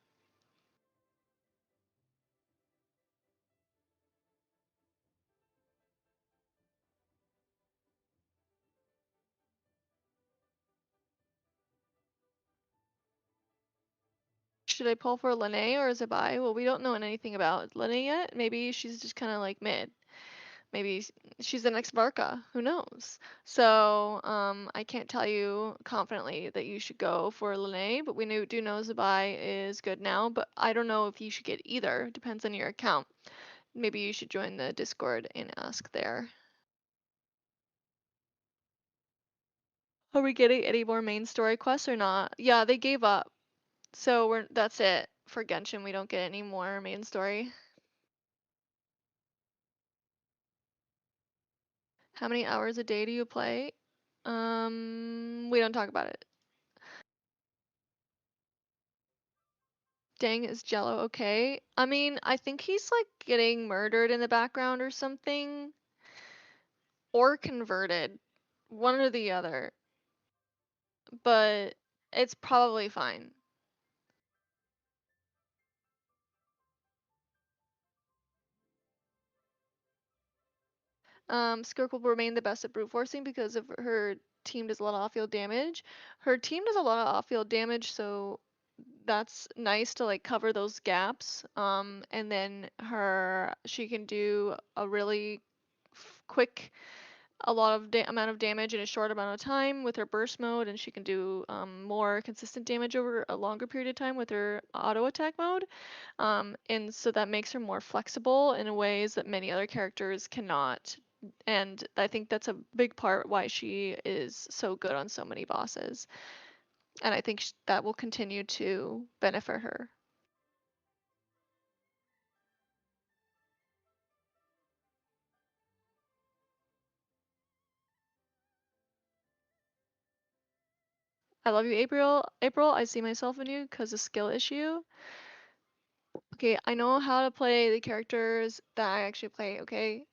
B: Should I pull for Linnea or Zibai? Well, we don't know anything about Linnea yet. Maybe she's just kind of like mid. Maybe she's the next Barca. Who knows? So I can't tell you confidently that you should go for Linnea, but we do know Zibai is good now. But I don't know if you should get either. Depends on your account. Maybe you should join the Discord and ask there. Are we getting any more main story quests or not? Yeah, they gave up. So that's it for Genshin. We don't get any more main story. How many hours a day do you play? We don't talk about it. Dang, is Jello okay? I mean, I think he's like getting murdered in the background or something. Or converted. One or the other. But it's probably fine. Skirk will remain the best at brute forcing because of her team does a lot of off-field damage. Her team does a lot of off-field damage, so that's nice to like cover those gaps. And then she can do a really quick, a lot of amount of damage in a short amount of time with her burst mode, and she can do more consistent damage over a longer period of time with her auto attack mode. And so that makes her more flexible in ways that many other characters cannot. And I think that's a big part why she is so good on so many bosses. And I think that will continue to benefit her. I love you, April. April, I see myself in you because of skill issue. Okay, I know how to play the characters that I actually play, okay?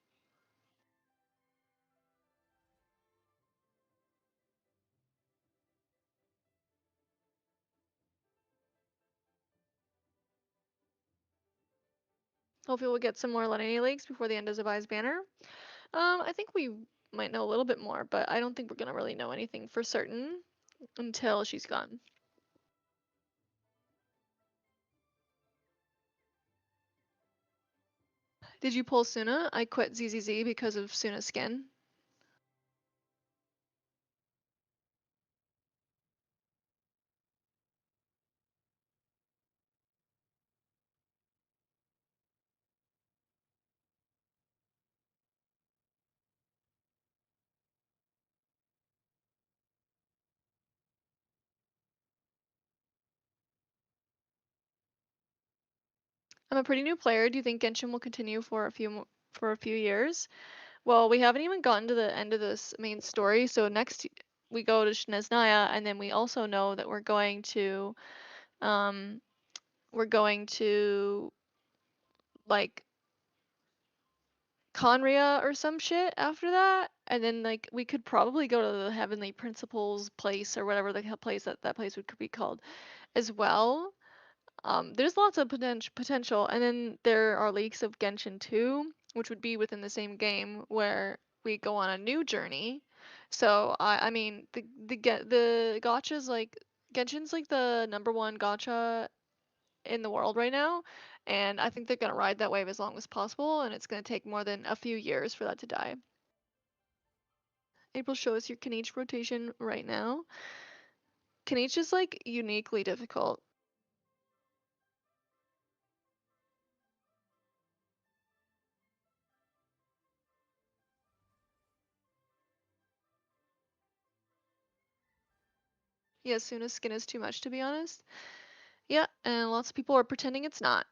B: Hopefully we'll get some more Linnea leaks before the end of Zibai's banner. I think we might know a little bit more, but I don't think we're gonna really know anything for certain until she's gone. Did you pull Suna? I quit ZZZ because of Suna's skin. I'm a pretty new player. Do you think Genshin will continue for a few years? Well, we haven't even gotten to the end of this main story, so next we go to Snezhnaya, and then we also know that um we're going to like Conria or some shit after that, and then like we could probably go to the Heavenly Principles place or whatever the place that place would be called as well. There's lots of potential, and then there are leaks of Genshin 2, which would be within the same game where we go on a new journey. So I mean the gotchas like Genshin's like the number one gotcha in the world right now, and I think they're gonna ride that wave as long as possible, and it's gonna take more than a few years for that to die. April, show us your Kaniche rotation right now. Kaniche is like uniquely difficult. Yeah, Suna's skin is too much to be honest. Yeah, and lots of people are pretending it's not.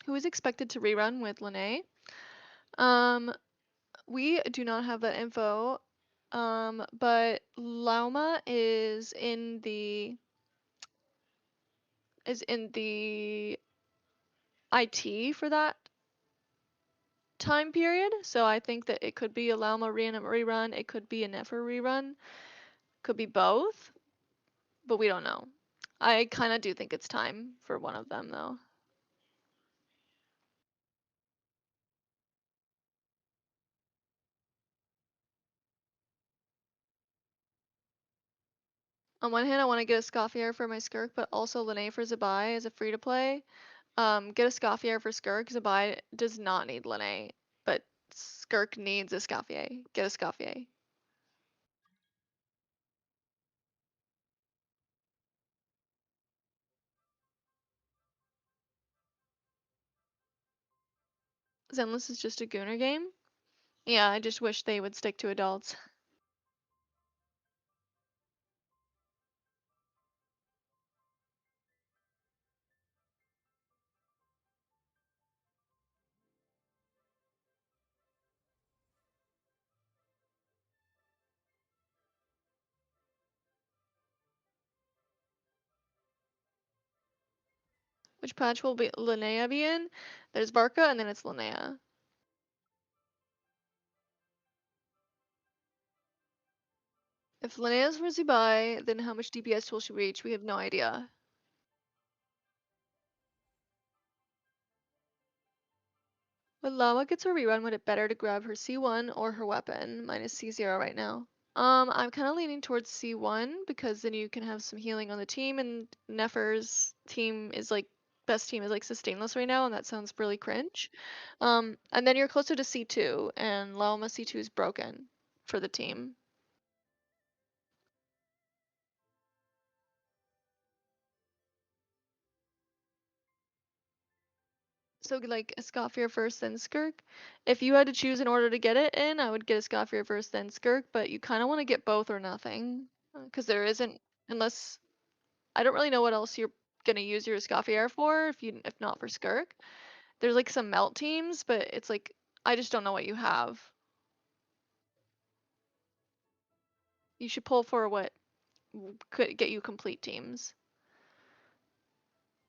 B: Who is expected to rerun with Linnea? Um, we do not have that info. But Lauma is in the IT for that time period. So I think that it could be a Lauma rerun, it could be a INEFFA rerun, could be both, but we don't know. I kind of do think it's time for one of them though. On one hand, I want to get a Scoffier for my Skirk, but also Linnea for Zibai as a free to play. Get a Scoffier for Skirk. Zibai does not need Linnea, but Skirk needs a Scoffier. Get a Scoffier. Zenless is just a Gooner game. Yeah, I just wish they would stick to adults. Which patch will be Linnea be in? There's Barca and then it's Linnea. If Linnea's for Zibai, then how much DPS will she reach? We have no idea. When Llama gets her rerun, would it better to grab her C1 or her weapon? Mine is C0 right now. I'm kind of leaning towards C1 because then you can have some healing on the team, and Neffer's team is like best team is like sustainless right now, and that sounds really cringe. And then you're closer to C2, and Llama C2 is broken for the team. So like a Scoffier first, then Skirk. If you had to choose in order to get it in, I would get a Scoffier first, then Skirk, but you kind of want to get both or nothing. Because there isn't, unless, I don't really know what else you're gonna use your Scoffier for, if not for Skirk. There's like some melt teams, but it's like, I just don't know what you have. You should pull for what could get you complete teams.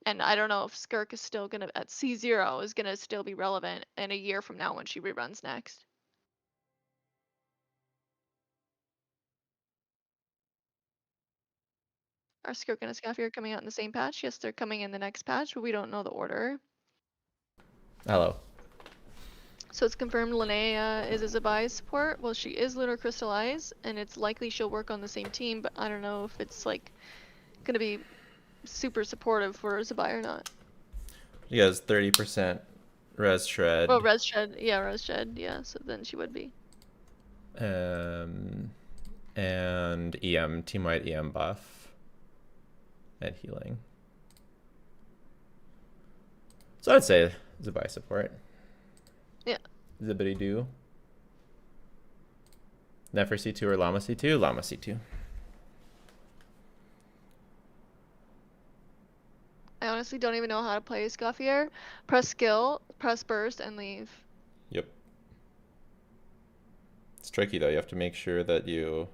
B: And I don't know if Skirk is still gonna, at C0, is gonna still be relevant in a year from now when she reruns next. Are Skirk and Escaffier coming out in the same patch? Yes, they're coming in the next patch, but we don't know the order.
A: Hello.
B: So it's confirmed Linnea is a Zibai support. Well, she is Lunar Crystallize, and it's likely she'll work on the same team, but I don't know if it's like gonna be super supportive for Zibai or not.
A: She has 30% res shred.
B: Well, Res Shed, yeah, so then she would be.
A: And EM, team-wide EM buff. And healing. So I'd say Zibai support.
B: Yeah.
A: Zibbity doo. Nefer C2 or Llama C2? Llama C2.
B: I honestly don't even know how to play Escaffier. Press skill, press burst, and leave.
A: Yep. It's tricky though. You have to make sure that you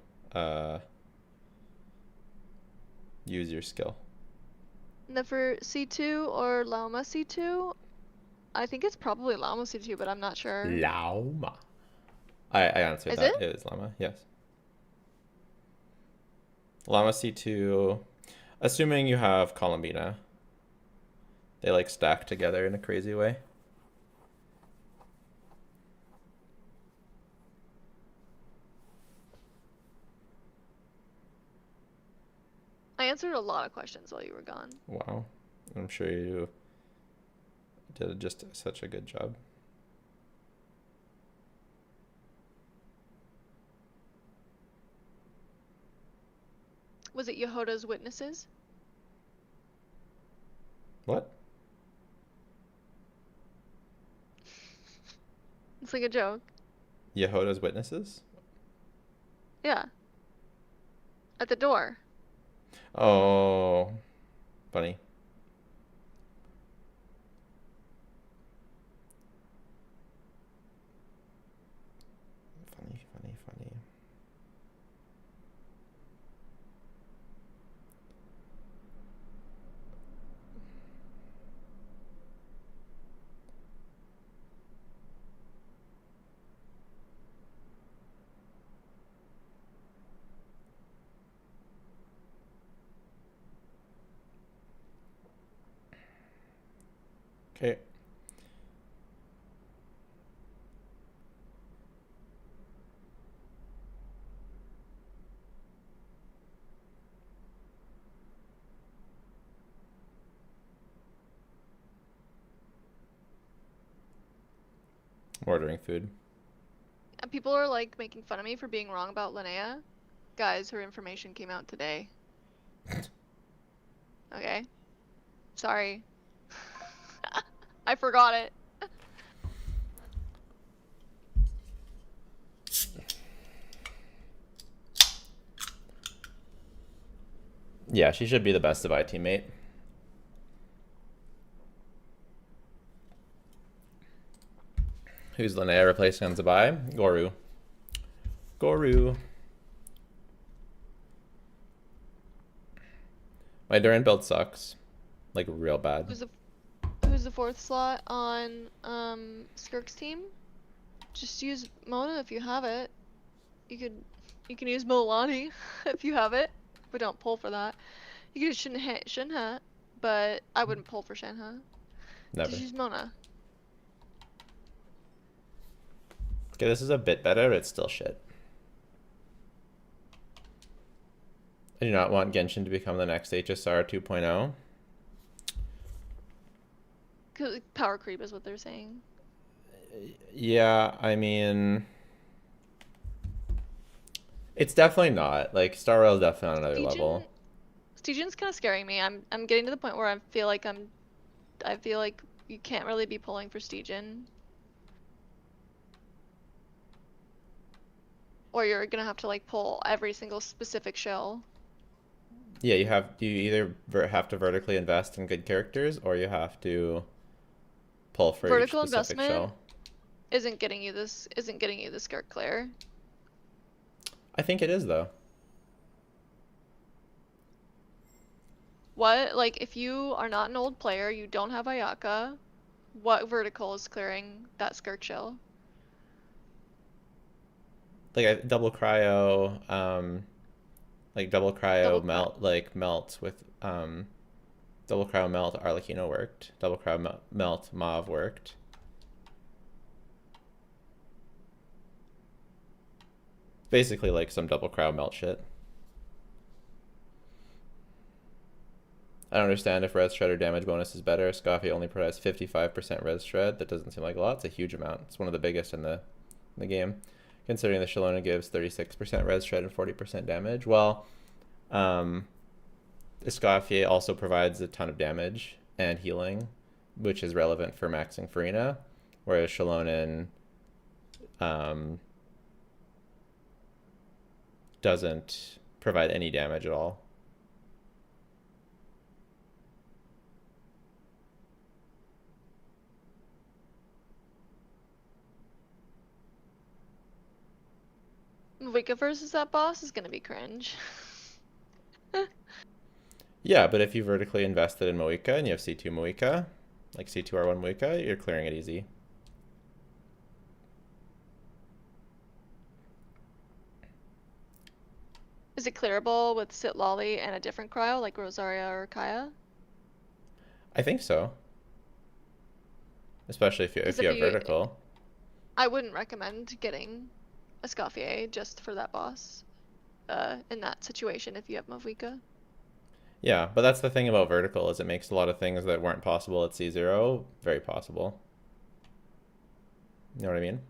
A: use your skill.
B: Nefer C2 or Llama C2? I think it's probably Llama C2, but I'm not sure.
A: Llama. I answered
B: Is
A: that.
B: it?
A: It is Llama, yes. Llama C2, assuming you have Columbina. They like stack together in a crazy way.
B: I answered a lot of questions while you were gone.
A: Wow. I'm sure you did just such a good job.
B: Was it Yehoda's witnesses?
A: What?
B: It's like a joke.
A: Yehoda's witnesses?
B: Yeah. At the door.
A: Oh, funny. Funny. Okay. Ordering food.
B: And people are like making fun of me for being wrong about Linnea. Guys, her information came out today. Okay. Sorry. I forgot it.
A: Yeah, she should be the best Zibai teammate. Who's Linnea replacing on Zibai? Goru. My Duran build sucks. Like, real bad.
B: Who's the fourth slot on Skirk's team? Just use Mona if you have it. You could You can use Milani if you have it, but don't pull for that. You can use Shinha, but I wouldn't pull for Shinha.
A: Never.
B: Just use Mona.
A: Okay, this is a bit better, but it's still shit. I do not want Genshin to become the next HSR 2.0.
B: Power creep is what they're saying.
A: Yeah, I mean, it's definitely not. Like, Star Rail is definitely on another level.
B: Stygian's kind of scaring me. I'm getting to the point where I feel like you can't really be pulling for Stygian. Or you're gonna have to like pull every single specific shell.
A: Yeah, you either have to vertically invest in good characters, or you have to pull for each
B: Vertical
A: specific
B: investment
A: shell.
B: isn't getting you this Skirt Claire.
A: I think it is though.
B: What, like, if you are not an old player, you don't have Ayaka, what vertical is clearing that Skirt shell?
A: Like a double cryo,
B: Double
A: melt, like melt with double cryo melt Arlecchino worked. Double cryo melt Mauve worked. Basically like some double cryo melt shit. I don't understand if res shred or damage bonus is better. Scoffy only provides 55% res shred. That doesn't seem like a lot. It's a huge amount. It's one of the biggest in the game. Considering the Shalona gives 36% res shred and 40% damage. Well, Escoffier also provides a ton of damage and healing, which is relevant for maxing Farina, whereas Shalonen doesn't provide any damage at all.
B: Vika versus that boss is gonna be cringe.
A: Yeah, but if you vertically invested in Moika and you have C2 Moika, like C2R1 Moika, you're clearing it easy.
B: Is it clearable with Sit Lolly and a different cryo, like Rosaria or Kaya?
A: I think so. Especially if you have vertical.
B: I wouldn't recommend getting a Escoffier just for that boss in that situation if you have Mavika.
A: Yeah, but that's the thing about vertical is it makes a lot of things that weren't possible at C0 very possible. You know what I mean?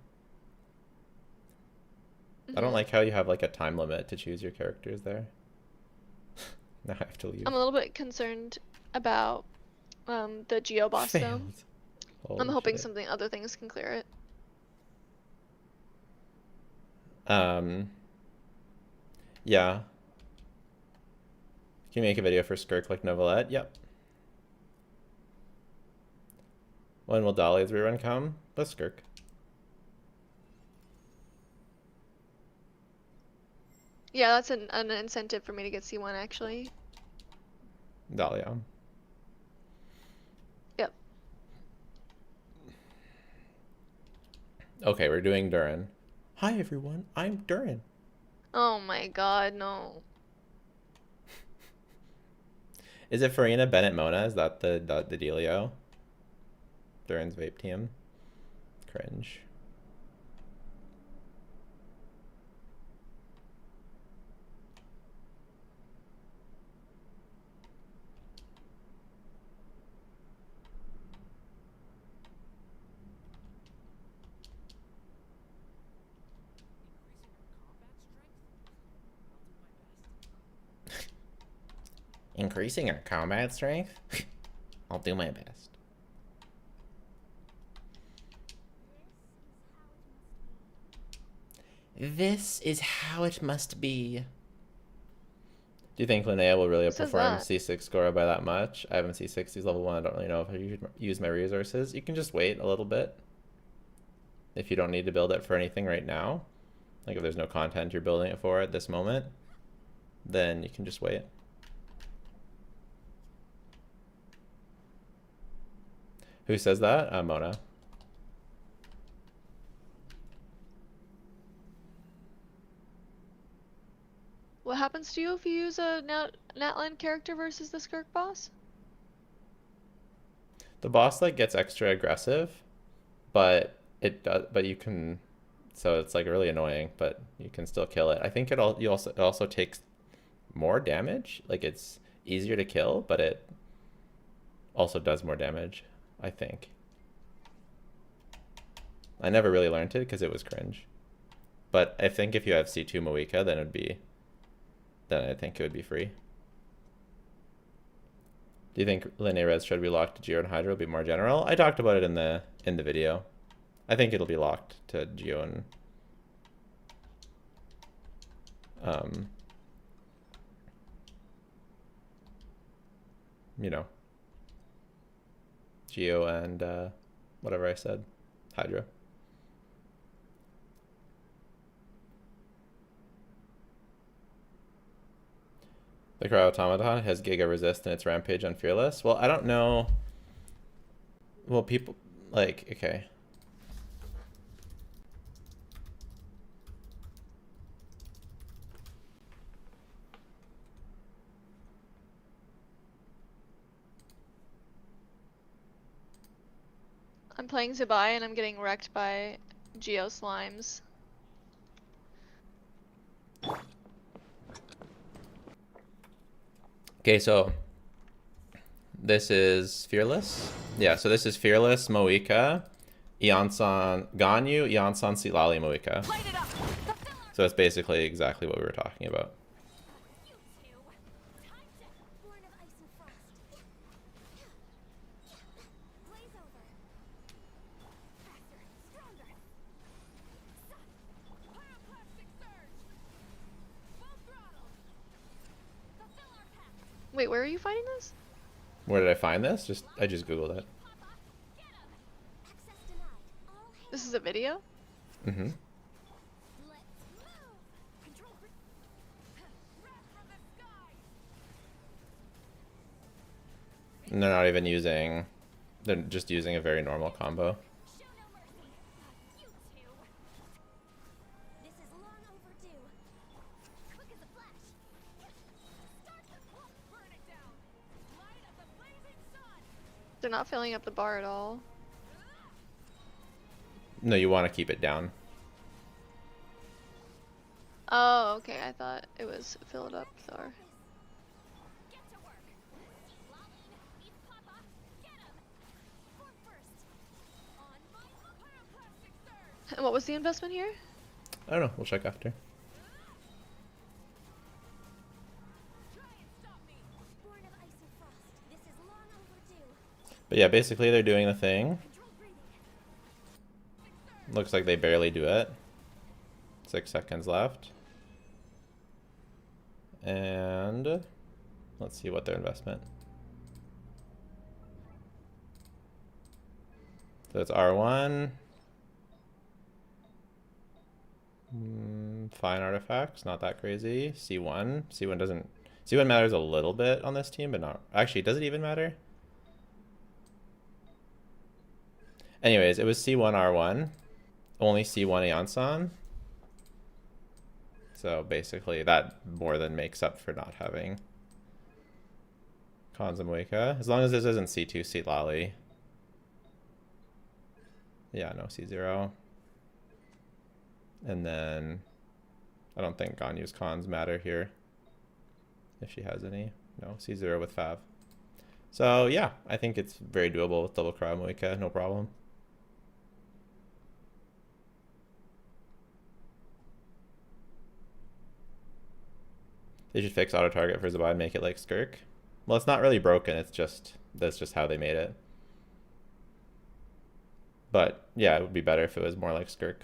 A: I don't like how you have like a time limit to choose your characters there. Now I have to leave.
B: I'm a little bit concerned about the GEO boss though. I'm hoping other things can clear it.
A: Yeah. Can you make a video for Skirk like Novelette? Yep. When will Dahlia's rerun come? With Skirk.
B: Yeah, that's an incentive for me to get C1 actually.
A: Dahlia.
B: Yep.
A: Okay, we're doing Durin. Hi everyone, I'm Durin.
B: Oh my god, no.
A: Is it Farina Bennett Mona? Is that the dealio? Durin's vape team. Cringe. Increasing our combat strength? I'll do my best. This is how it must be. Do you think Linnea will really outperform C6 Gora by that much? I haven't C6, he's level 1. I don't really know if I should use my resources. You can just wait a little bit. If you don't need to build it for anything right now. Like if there's no content you're building it for at this moment, then you can just wait. Who says that? Mona.
B: happens to you if you use a Natland character versus the Skirk boss?
A: The boss like gets extra aggressive, but it does. But you can, so it's like really annoying. But you can still kill it. I think it also takes more damage. Like it's easier to kill, but it also does more damage. I think. I never really learned it because it was cringe. But I think if you have C2 Moika, then I think it would be free. Do you think Linnea Res should be locked to Geo and Hydro will be more general? I talked about it in the video. I think it'll be locked to Geo and you know, Geo and whatever I said, Hydro. The Cryo Automaton has Giga Resist in its Rampage on Fearless. Well, I don't know. Well, people, like, okay.
B: I'm playing Zibai and I'm getting wrecked by Geo slimes.
A: Okay, so this is Fearless. Yeah, so this is Fearless, Moika, Eonsan, Ganyu, Eonsan, Silali, Moika. So it's basically exactly what we were talking about.
B: Wait, where are you finding this?
A: Where did I find this? I just Googled it.
B: This is a video?
A: Mm-hmm. And they're not even using, they're just using a very normal combo.
B: They're not filling up the bar at all.
A: No, you want to keep it down.
B: Oh, okay. I thought it was filled up, Thor. And what was the investment here?
A: I don't know. We'll check after. But yeah, basically they're doing the thing. Looks like they barely do it. 6 seconds left. And let's see what their investment. So it's R1. Fine artifacts, not that crazy. C1. C1 doesn't. C1 matters a little bit on this team, but not. Actually, does it even matter? Anyways, it was C1 R1. Only C1 Eonsan. So basically that more than makes up for not having Kanzamuika. As long as this isn't C2 Silali. Yeah, no, C0. And then I don't think Ganyu's cons matter here. If she has any. No, C0 with Fav. So yeah, I think it's very doable with double Cryo Moika, no problem. They should fix auto target for Zibai and make it like Skirk. Well, it's not really broken, it's just that's just how they made it. But yeah, it would be better if it was more like Skirk.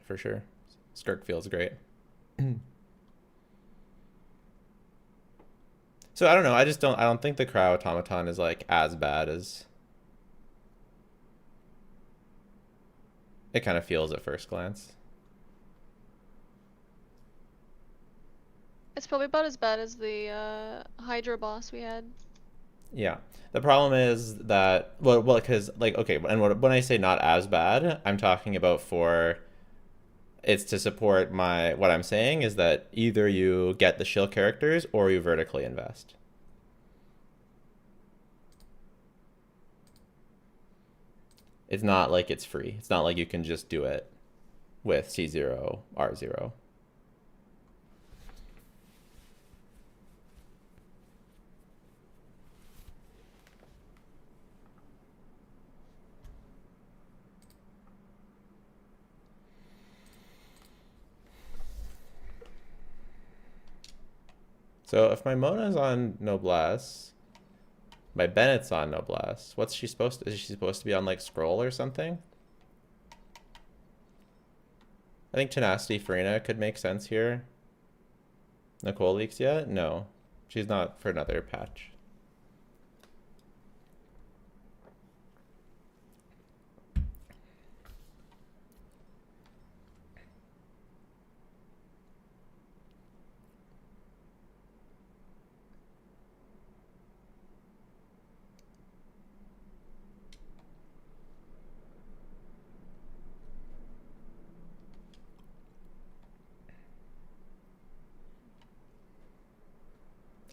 A: For sure. Skirk feels great. So I don't know, I don't think the Cryo Automaton is like as bad as it kind of feels at first glance.
B: It's probably about as bad as the Hydra boss we had.
A: Yeah. The problem is that, well, because, like, okay, and when I say not as bad, I'm talking about for It's to support what I'm saying is that either you get the shill characters or you vertically invest. It's not like it's free. It's not like you can just do it with C0, R0. So if my Mona's on Noblesse, my Bennett's on Noblesse, what's she supposed to, is she supposed to be on like Scroll or something? I think Tenacity Farina could make sense here. Nicole leaks yet? No. She's not for another patch.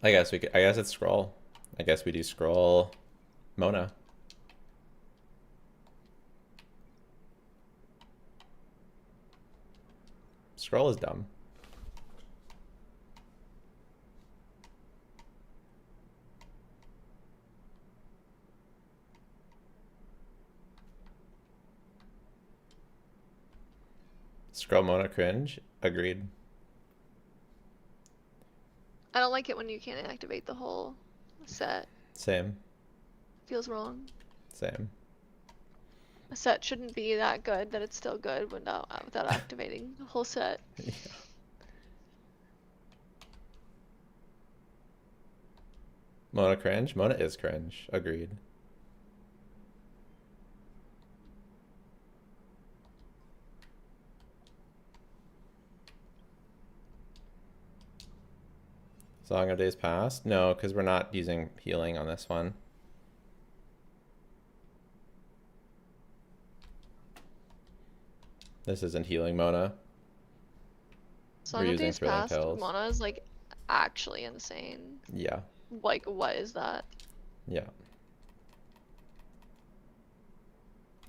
A: I guess we could, I guess it's Scroll. I guess we do Scroll Mona. Scroll is dumb. Scroll Mona cringe. Agreed.
B: I don't like it when you can't activate the whole set.
A: Same.
B: Feels wrong.
A: Same.
B: A set shouldn't be that good that it's still good without activating the whole set.
A: Yeah. Mona cringe? Mona is cringe. Agreed. Song of Days Past? No, because we're not using healing on this one. This isn't healing Mona.
B: Song of Days Past Mona is like actually insane.
A: Yeah.
B: Like, what is that?
A: Yeah.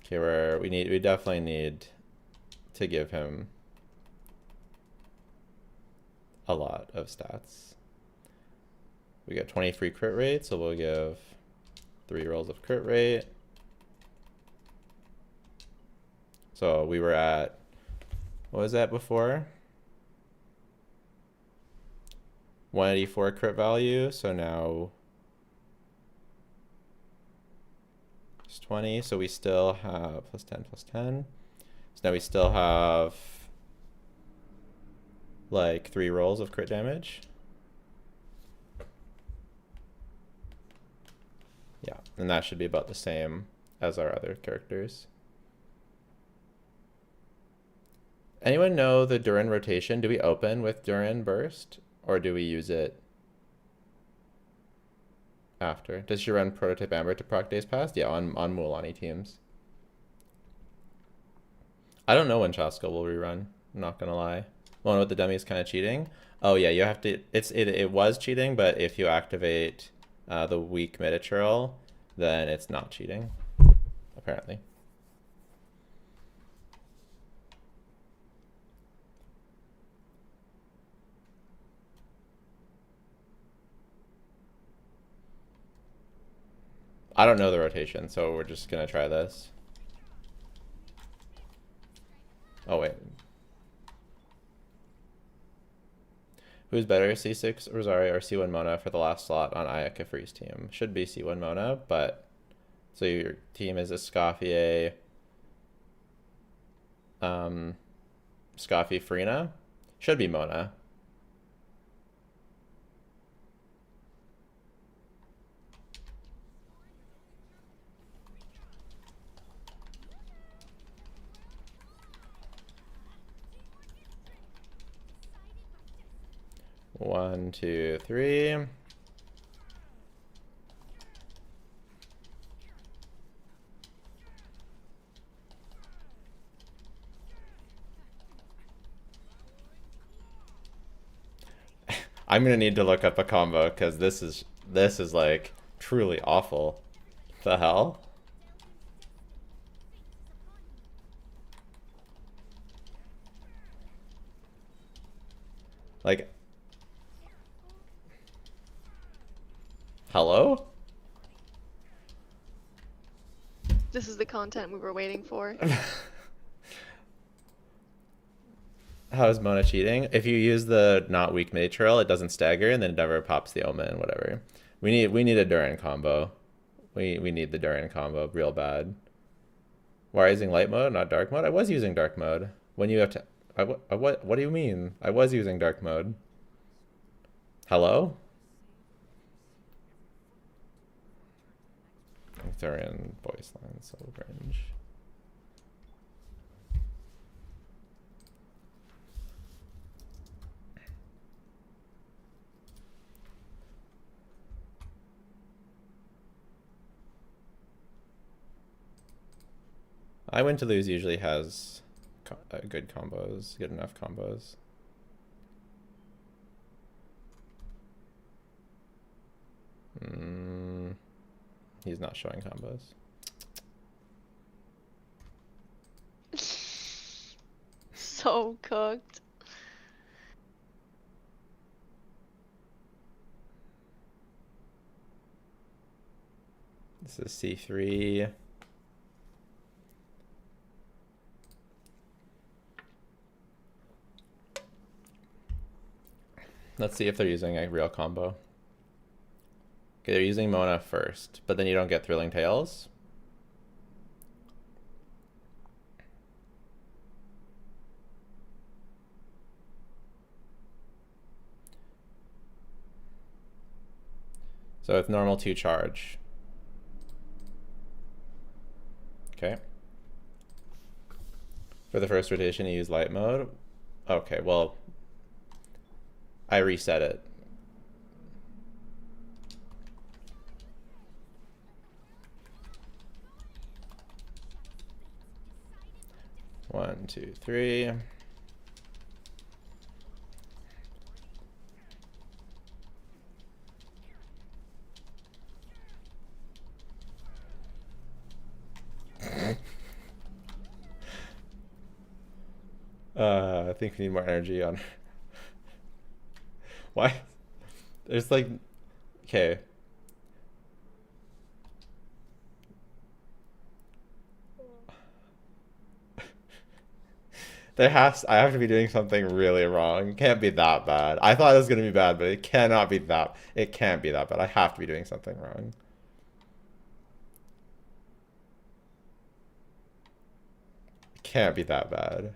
A: Okay, we definitely need to give him a lot of stats. We got 23 crit rate, so we'll give 3 rolls of crit rate. So we were at, what was that before? 184 crit value, so now it's 20, so we still have plus 10, plus 10. So now we still have like 3 rolls of crit damage. Yeah, and that should be about the same as our other characters. Anyone know the Durin rotation? Do we open with Durin burst, or do we use it after? Does she run Prototype Amber to proc Days Past? Yeah, on Mualani teams. I don't know when Chaska will rerun. I'm not gonna lie. One with the dummy is kind of cheating. Oh yeah, you have to. It was cheating, but if you activate the weak Mediterral, then it's not cheating, apparently. I don't know the rotation, so we're just gonna try this. Oh wait. Who's better, C6 Rosario or C1 Mona for the last slot on Ayaka Freeze team? Should be C1 Mona, but so your team is a Scoffy, Scoffy Farina. Should be Mona. One, two, three. I'm gonna need to look up a combo because this is like truly awful. The hell? Like, hello?
B: This is the content we were waiting for.
A: How is Mona cheating? If you use the not weak material, it doesn't stagger and then it never pops the omen, whatever. We need a Durin combo. We need the Durin combo real bad. Why are you using light mode, not dark mode? I was using dark mode. When you have to what do you mean? I was using dark mode. Hello? Victorian voice line, so cringe. I Win to Lose usually has good combos, good enough combos. He's not showing combos.
B: So cooked.
A: This is C3. Let's see if they're using a real combo. Okay, they're using Mona first, but then you don't get Thrilling Tales. So it's normal 2 charge. Okay. For the first rotation, you use light mode. Okay, well, I reset it. One, two, three. I think we need more energy on. Why? There's like, okay. I have to be doing something really wrong. It can't be that bad. I thought it was gonna be bad, but it cannot be that. It can't be that bad. I have to be doing something wrong. It can't be that bad.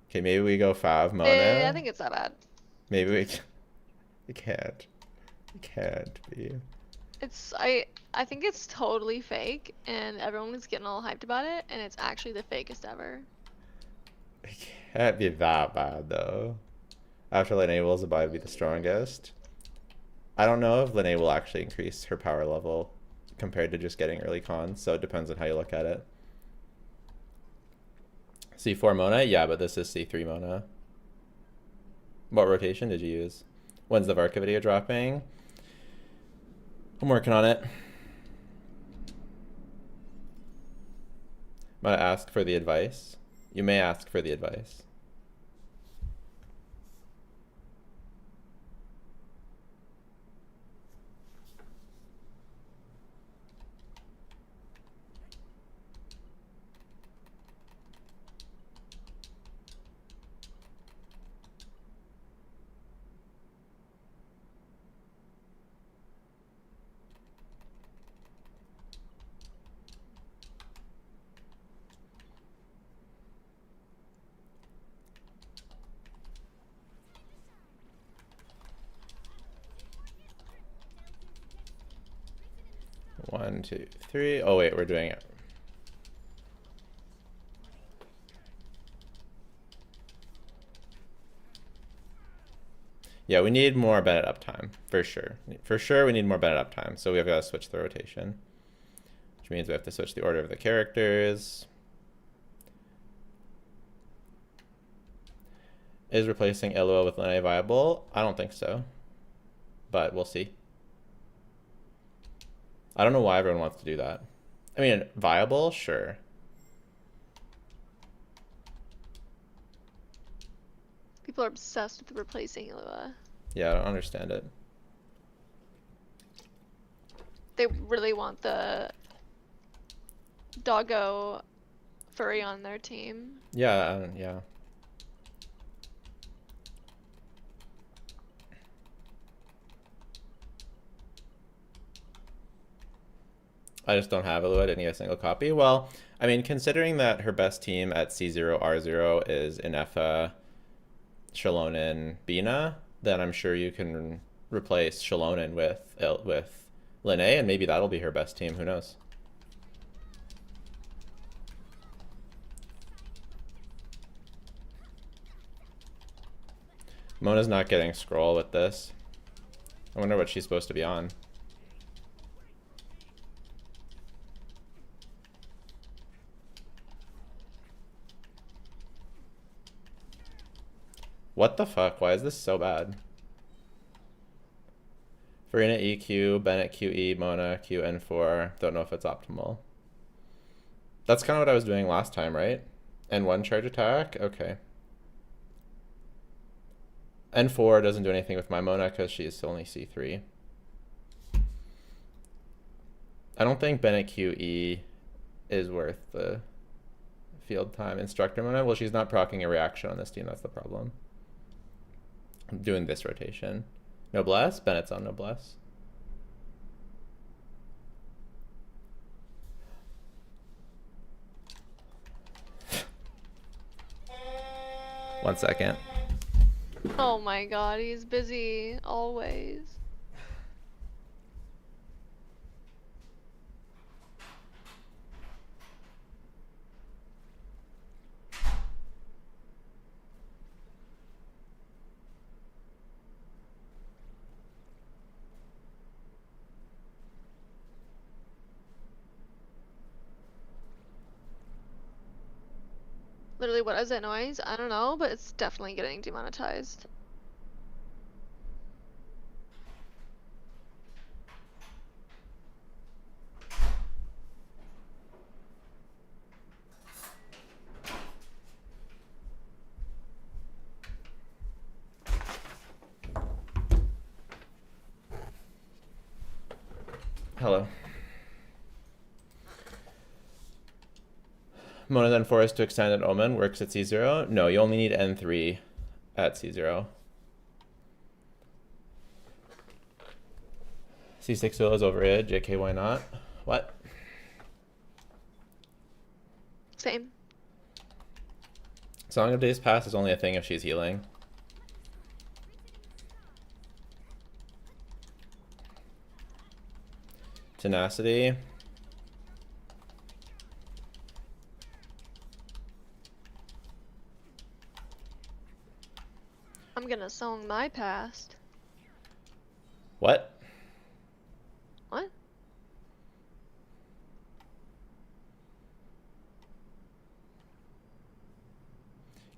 A: Okay, maybe we go Fav Mona.
B: I think it's that bad.
A: Maybe we. It can't. It can't be.
B: I think it's totally fake, and everyone's getting all hyped about it, and it's actually the fakest ever.
A: It can't be that bad though. After Linnea will Zibai be the strongest. I don't know if Linnea will actually increase her power level compared to just getting early cons, so it depends on how you look at it. C4 Mona? Yeah, but this is C3 Mona. What rotation did you use? When's the Varka video dropping? I'm working on it. Might ask for the advice. You may ask for the advice. One, two, three. Oh wait, we're doing it. Yeah, we need more Bennett uptime, for sure. For sure, we need more Bennett uptime, so we have got to switch the rotation. Which means we have to switch the order of the characters. Is replacing Illua with Linnea viable? I don't think so, but we'll see. I don't know why everyone wants to do that. I mean, viable, sure.
B: People are obsessed with replacing Illua.
A: Yeah, I don't understand it.
B: They really want the doggo furry on their team.
A: Yeah, yeah. I just don't have Illua. I didn't get a single copy. Well, I mean, considering that her best team at C0, R0 is INEFFA, Shalonen, Bina, then I'm sure you can replace Shalonen with Linnea, and maybe that'll be her best team. Who knows? Mona's not getting scroll with this. I wonder what she's supposed to be on. What the fuck? Why is this so bad? Farina EQ, Bennett QE, Mona QN4. Don't know if it's optimal. That's kind of what I was doing last time, right? N1 charge attack? Okay. N4 doesn't do anything with my Mona because she's only C3. I don't think Bennett QE is worth the field time. Instructor Mona? Well, she's not proccing a reaction on this team. That's the problem. I'm doing this rotation. Noblesse? Bennett's on Noblesse. One second.
B: Oh my god, he's busy always. Literally, what is that noise? I don't know, but it's definitely getting demonetized.
A: Hello. Mona then forced to extend at Omen works at C0. No, you only need N3 at C0. C6 Will is overrated. JK, why not? What?
B: Same.
A: Song of Days Past is only a thing if she's healing. Tenacity.
B: I'm gonna song my past.
A: What?
B: What?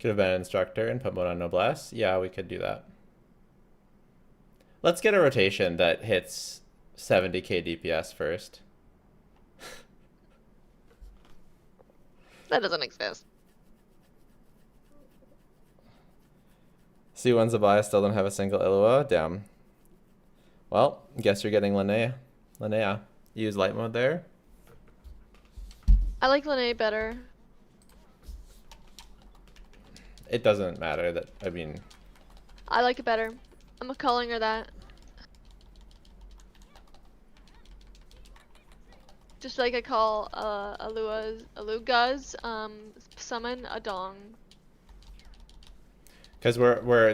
A: Could have been an instructor and put Mona on Noblesse. Yeah, we could do that. Let's get a rotation that hits 70k DPS first.
B: That doesn't exist.
A: C1 Zibai still don't have a single Illua. Damn. Well, guess you're getting Linnea. Linnea. Use light mode there.
B: I like Linnea better.
A: It doesn't matter that, I mean...
B: I like it better. I'm calling her that. Just like I call Aluga's summon a dong.
A: Because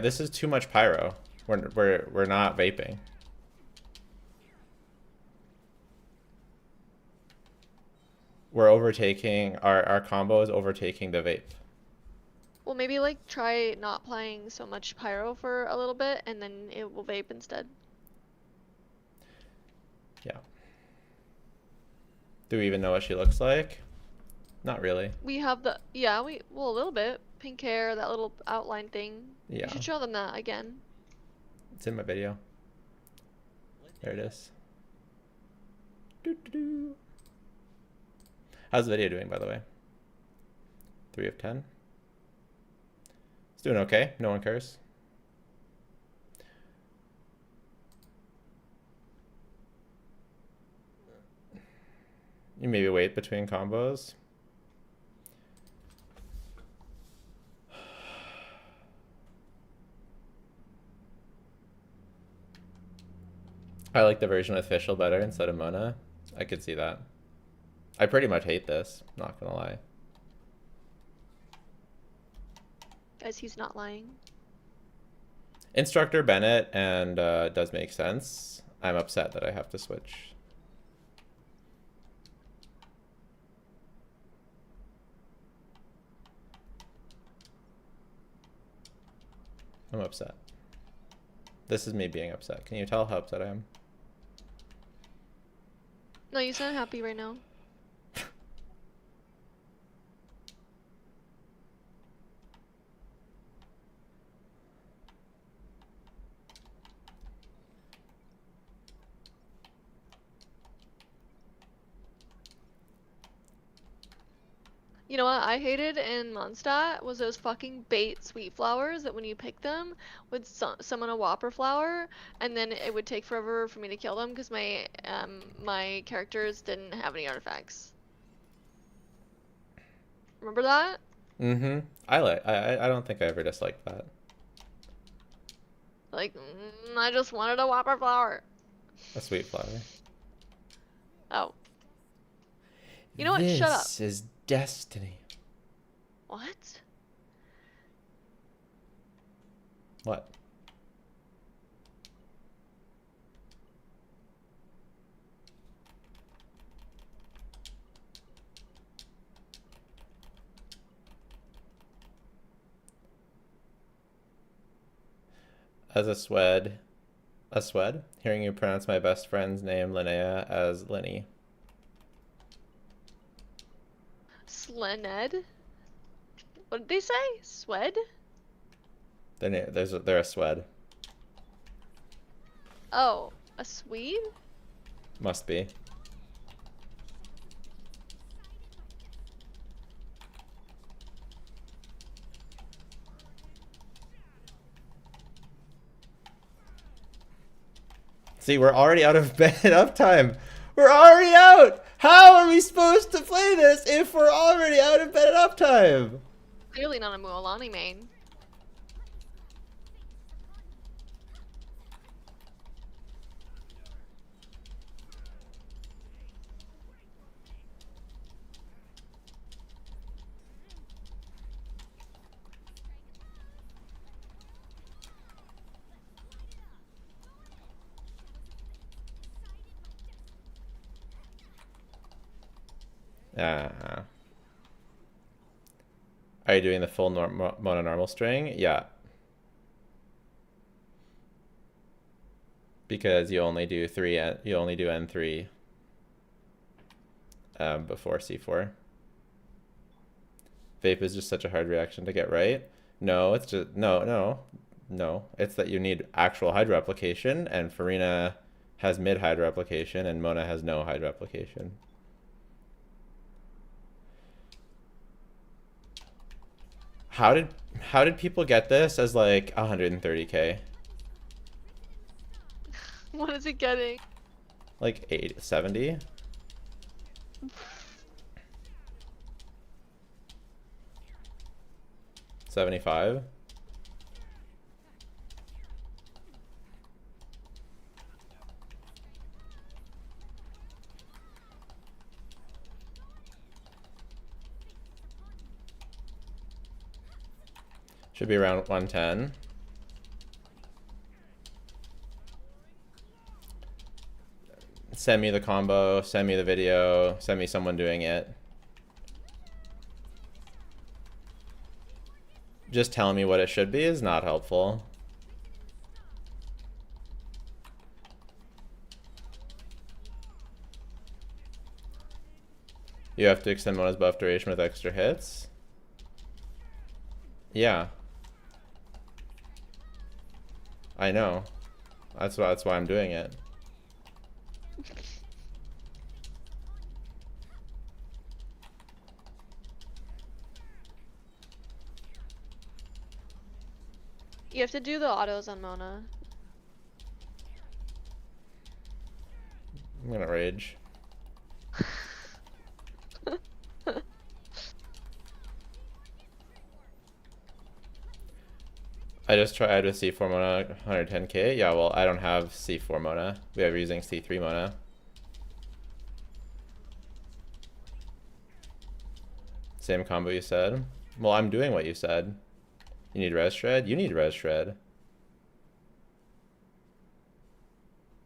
A: this is too much pyro. We're not vaping. We're overtaking our combo is overtaking the vape.
B: Well, maybe like try not playing so much pyro for a little bit, and then it will vape instead.
A: Yeah. Do we even know what she looks like? Not really.
B: We have the well, a little bit. pink hair, that little outline thing.
A: Yeah.
B: You should show them that again.
A: It's in my video. There it is. Doo-doo-doo. How's the video doing, by the way? 3 of 10. It's doing okay. No one cares. You maybe wait between combos. I like the version with Fischl better instead of Mona. I could see that. I pretty much hate this, not gonna lie.
B: Guys, he's not lying.
A: Instructor Bennett and does make sense. I'm upset that I have to switch. I'm upset. This is me being upset. Can you tell how upset I am?
B: No, you sound happy right now. You know what I hated in Mondstadt was those fucking bait sweet flowers that when you pick them would summon a whopper flower, and then it would take forever for me to kill them because my characters didn't have any artifacts. Remember that?
A: Mm-hmm. I don't think I ever disliked that.
B: Like, I just wanted a whopper flower.
A: A sweet flower.
B: Oh. You know what? Shut up.
A: This is destiny.
B: What?
A: What? As a swed. A swed? Hearing you pronounce my best friend's name, Linnea, as Linny.
B: Slened? What did they say? Swed?
A: They're a swed.
B: Oh, a Swede?
A: Must be. See, we're already out of bed uptime. We're already out! How are we supposed to play this if we're already out of bed uptime?
B: Clearly not a Mualani main.
A: Are you doing the full mono normal string? Yeah. Because you only do N3 before C4. Vape is just such a hard reaction to get right. No, it's just no. It's that you need actual hydro application, and Farina has mid hydro application, and Mona has no hydro application. How did people get this as like 130k?
B: What is it getting?
A: Like 70? $75? Should be around 110. Send me the combo, send me the video, send me someone doing it. Just telling me what it should be is not helpful. You have to extend Mona's buff duration with extra hits. Yeah, I know. That's why I'm doing it.
B: You have to do the autos on Mona.
A: I'm gonna rage. I just tried with C4 Mona 110k. Yeah, well, I don't have C4 Mona. We are using C3 Mona. Same combo you said. Well, I'm doing what you said. You need res shred? You need res shred.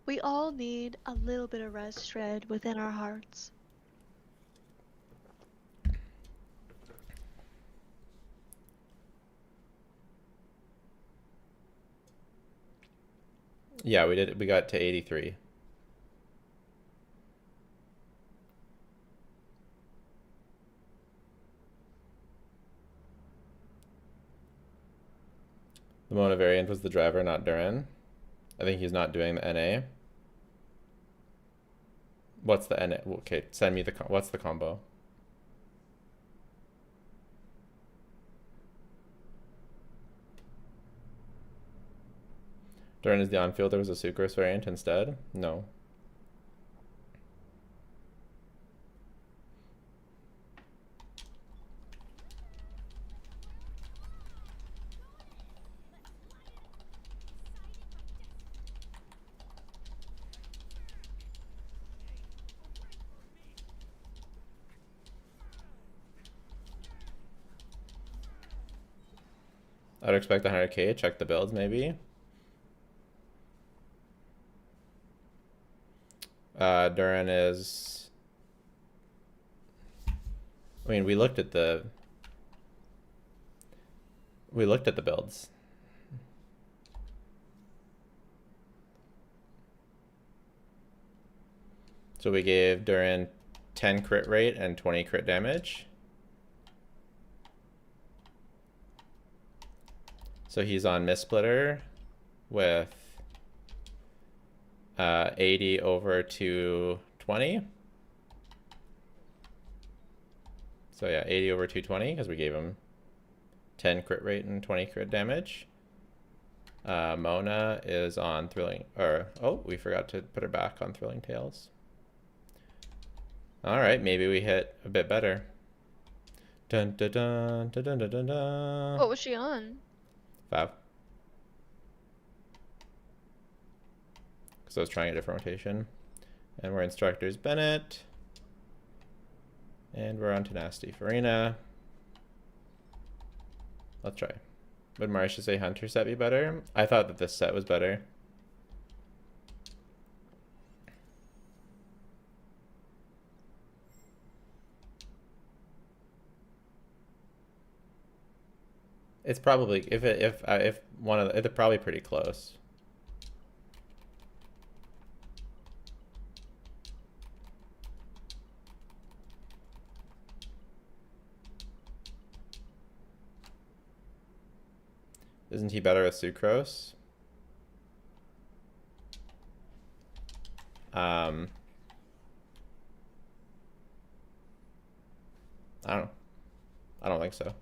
B: We all need a little bit of res shred within our hearts.
A: Yeah, we did. We got to 83. The Mona variant was the driver, not Duran. I think he's not doing the NA. What's the NA? Okay, send me the what's the combo? Duran is the on-field. There was a Sucrose variant instead. No. I'd expect 100k. Check the builds, maybe. Duran is. I mean, we looked at the builds. So we gave Duran 10 crit rate and 20 crit damage. So he's on Mistsplitter with 80 over 220. So yeah, 80 over 220 because we gave him 10 crit rate and 20 crit damage. Mona is on Thrilling, or oh, we forgot to put her back on Thrilling Tales. All right, maybe we hit a bit better. Dun dun dun dun dun dun dun. Dun.
B: What was she on?
A: 5. Because I was trying a different rotation. And we're instructors Bennett. And we're on to Nasty Farina. Let's try. Would Marisha say Hunter set be better? I thought that this set was better. It's probably if one of the, it's probably pretty close. Isn't he better with Sucrose? I don't know. I don't think so.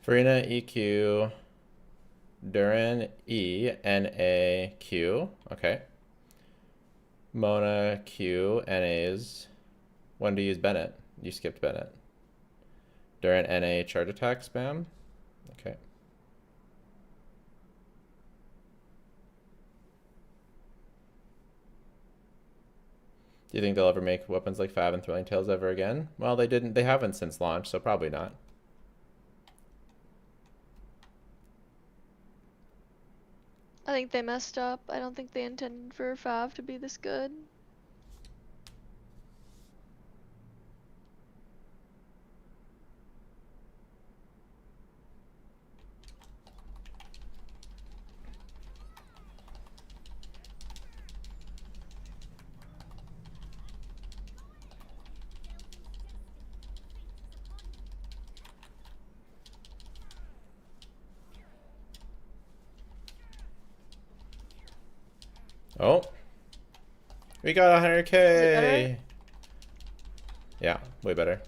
A: Farina EQ, Duran E, NA Q. Okay. Mona Q, NA's. When do you use Bennett? You skipped Bennett. Duran NA charge attack spam. Okay. Do you think they'll ever make weapons like Fab and Thrilling Tales ever again? Well, they didn't. They haven't since launch, so probably not.
B: I think they messed up. I don't think they intended for Fav to be this good.
A: Oh. We got
B: Is it better?
A: 100k! Yeah, way better.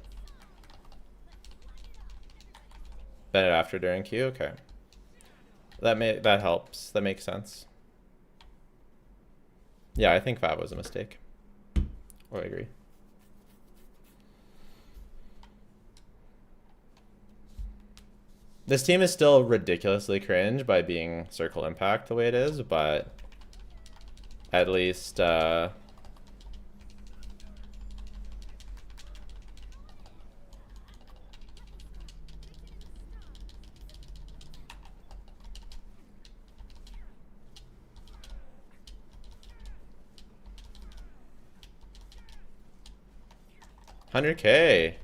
A: Better after during Q? Okay. That helps. That makes sense. Yeah, I think that was a mistake. I agree. This team is still ridiculously cringe by being Circle Impact the way it is, but at least 100k.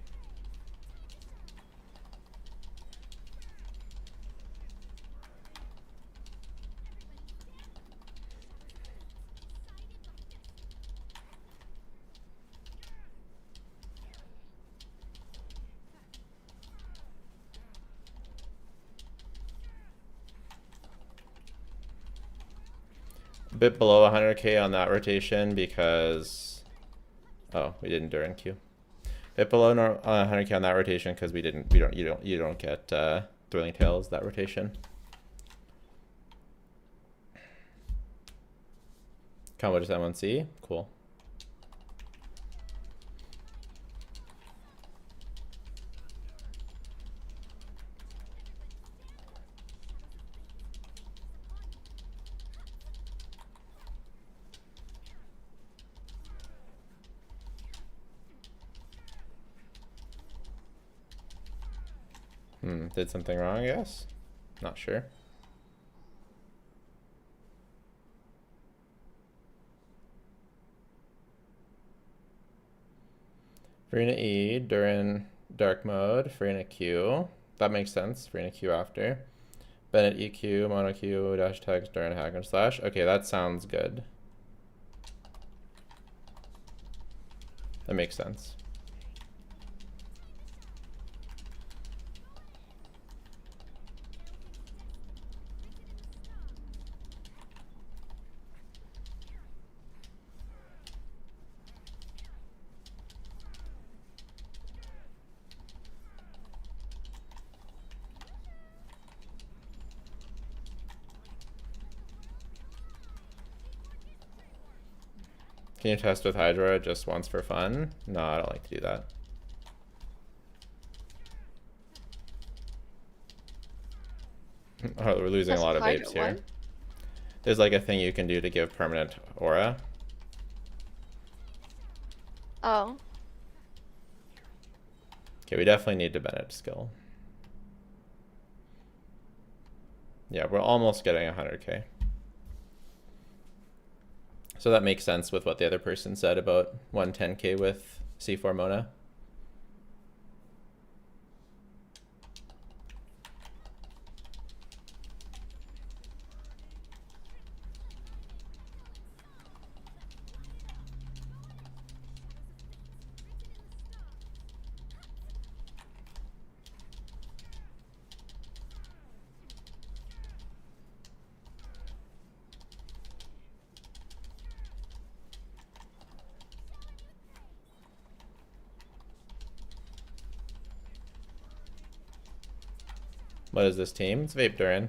A: A bit below 100k on that rotation because we didn't during Q. Bit below 100k on that rotation because you don't get Thrilling Tales that rotation. Combo just M1C, cool. Did something wrong, I guess? Not sure. Farina E during dark mode, Farina Q. That makes sense, Farina Q after. Bennett EQ, Mono Q, dash text during hack and slash. Okay, that sounds good. That makes sense. Can you test with Hydra just once for fun? No, I don't like to do that. Oh, we're losing a lot of vapes here.
B: What?
A: There's like a thing you can do to give permanent aura.
B: Oh.
A: Okay, we definitely need to Bennett skill. Yeah, we're almost getting 100k. So that makes sense with what the other person said about 110k with C4 Mona. What is this team? It's Vape Durin.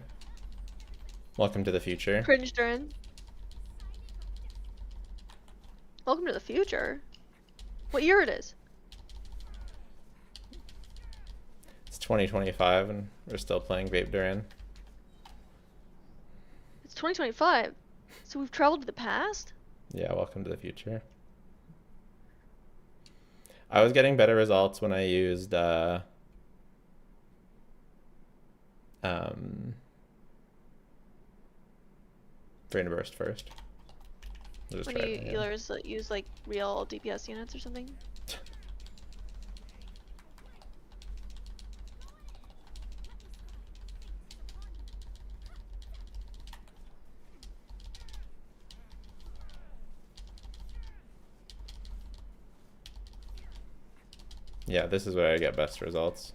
A: Welcome to the future.
B: Cringe Durin. Welcome to the future. What year it is?
A: It's 2025 and we're still playing Vape Durin.
B: It's 2025. So we've traveled to the past?
A: Yeah, welcome to the future. I was getting better results when I used Brain Burst first.
B: When you healers use like real DPS units or something?
A: Yeah, this is where I get best results.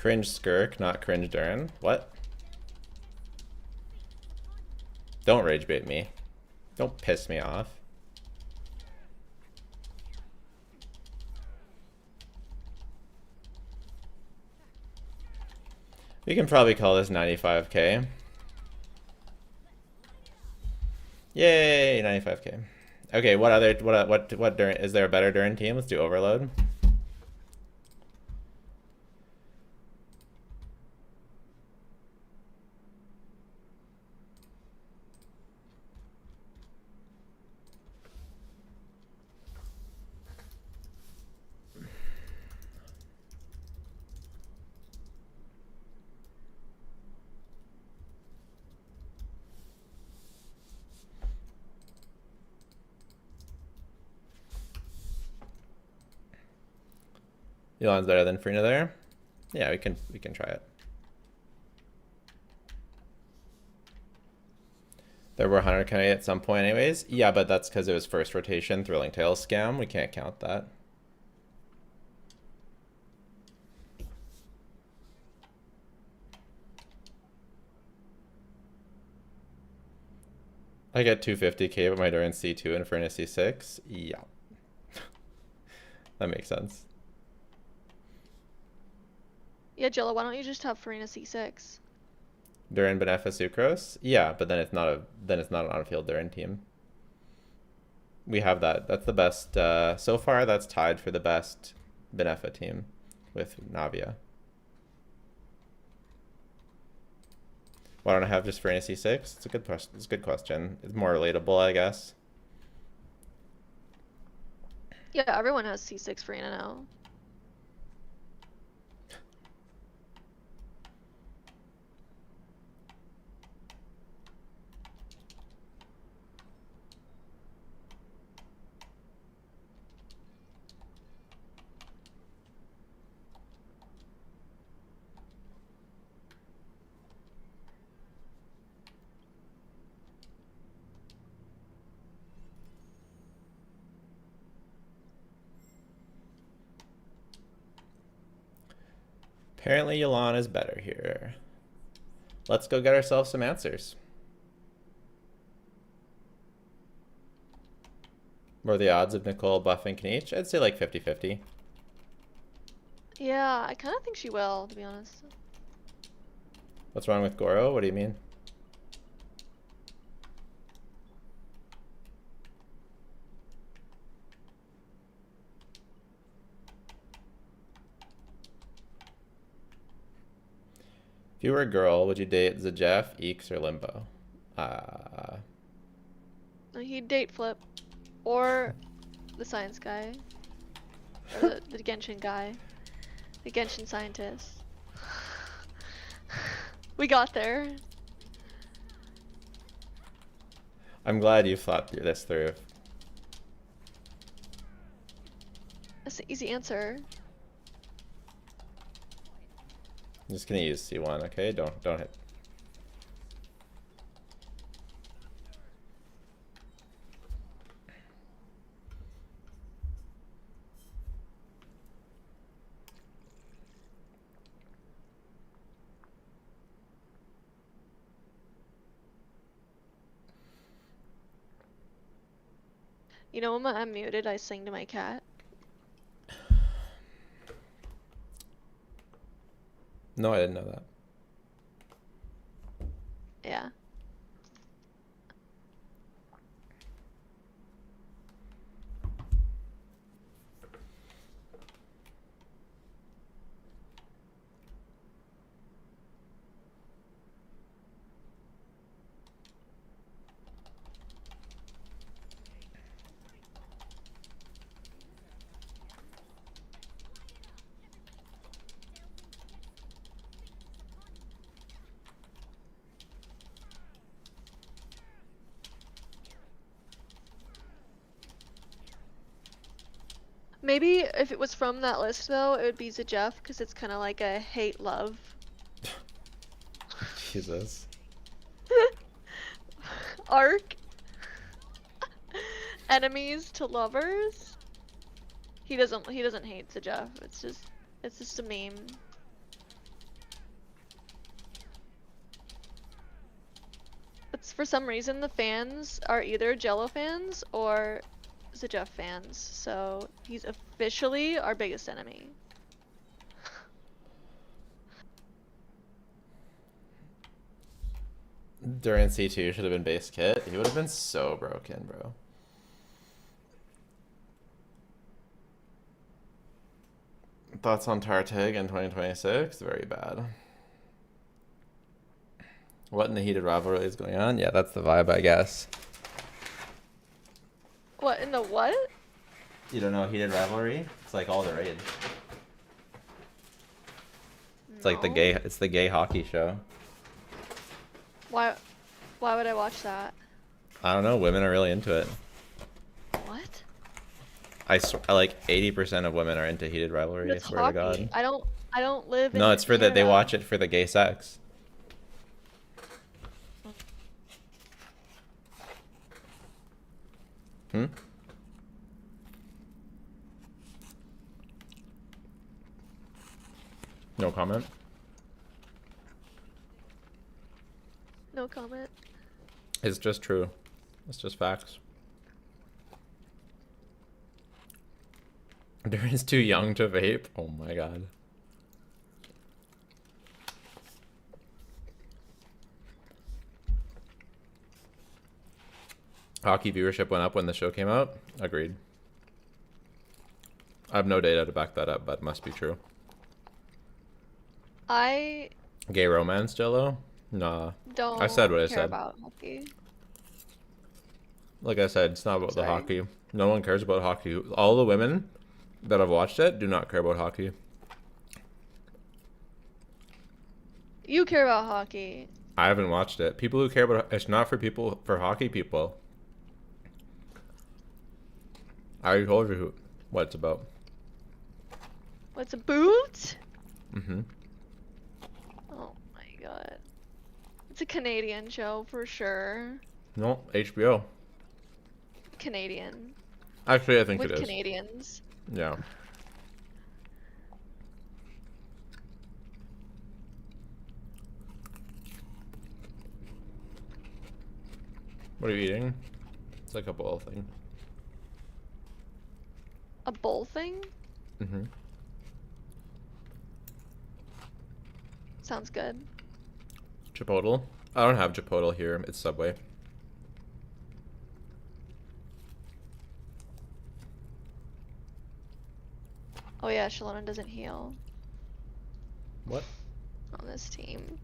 A: Cringe Skirk, not cringe Durin. What? Don't rage bait me. Don't piss me off. We can probably call this 95k. Yay, 95k. Okay, what Durin, is there a better Durin team? Let's do Overload. Elon's better than Frina there. Yeah, we can try it. There were 100k at some point anyways. Yeah, but that's because it was first rotation Thrilling Tales scam. We can't count that. I get 250k, but my Durin C2 and Furnace C6. Yeah. That makes sense.
B: Yeah, Jilla, why don't you just have Farina C6?
A: Durin, Benefa, Sucrose? Yeah, but then it's not an on-field Durin team. We have that. That's the best. So far, that's tied for the best Benefa team with Navia. Why don't I have just Farina C6? It's a good question. It's a good question. It's more relatable, I guess.
B: Yeah, everyone has C6 Farina now.
A: Apparently, Yelan is better here. Let's go get ourselves some answers. What are the odds of Nicole buffing Kniech? I'd say like 50-50.
B: Yeah, I kind of think she will, to be honest.
A: What's wrong with Goro? What do you mean? If you were a girl, would you date Zajef, Eeks, or Limbo?
B: He'd date Flip. Or the science guy. Or the Genshin guy. The Genshin scientist. We got there.
A: I'm glad you thought this through.
B: That's the easy answer.
A: I'm just gonna use C1, okay? Don't hit.
B: You know, when I'm muted, I sing to my cat.
A: No, I didn't know that.
B: Yeah. Maybe if it was from that list though, it would be Zajef, because it's kind of like a hate-love.
A: Jesus.
B: Arc. Enemies to lovers. He doesn't hate Zajef. It's just a meme. For some reason, the fans are either Jello fans or Zajef fans, so he's officially our biggest enemy.
A: During C2 should have been base kit. He would have been so broken, bro. Thoughts on Tartig in 2026? Very bad. What in the heated rivalry is going on? Yeah, that's the vibe, I guess.
B: What in the what?
A: You don't know heated rivalry? It's like all the rage. It's like the gay. It's the gay hockey show.
B: Why would I watch that?
A: I don't know. Women are really into it.
B: What?
A: Like 80% of women are into heated rivalry.
B: That's
A: I swear
B: hockey.
A: to God.
B: I don't live in
A: No, it's for
B: Canada.
A: they watch it for the gay sex. Hmm? No comment?
B: No comment.
A: It's just true. It's just facts. Darren's too young to vape. Oh my god. Hockey viewership went up when the show came out. Agreed. I have no data to back that up, but it must be true. Gay romance, Jello? Nah.
B: Don't
A: I said what I
B: care
A: said.
B: about hockey.
A: Like I said, it's not about
B: Sorry.
A: the hockey. No one cares about hockey. All the women that have watched it do not care about hockey.
B: You care about hockey.
A: I haven't watched it. People who care about it's not for hockey people. I already told you what it's about.
B: What's a boot?
A: Mm-hmm.
B: Oh my god. It's a Canadian show for sure.
A: No, HBO.
B: Canadian.
A: Actually, I think
B: With
A: it is.
B: Canadians.
A: Yeah. What are you eating? It's like a bowl thing.
B: A bowl thing?
A: Mm-hmm.
B: Sounds good.
A: Chipotle? I don't have Chipotle here. It's Subway.
B: Oh yeah, Shalona doesn't heal
A: What?
B: on this team.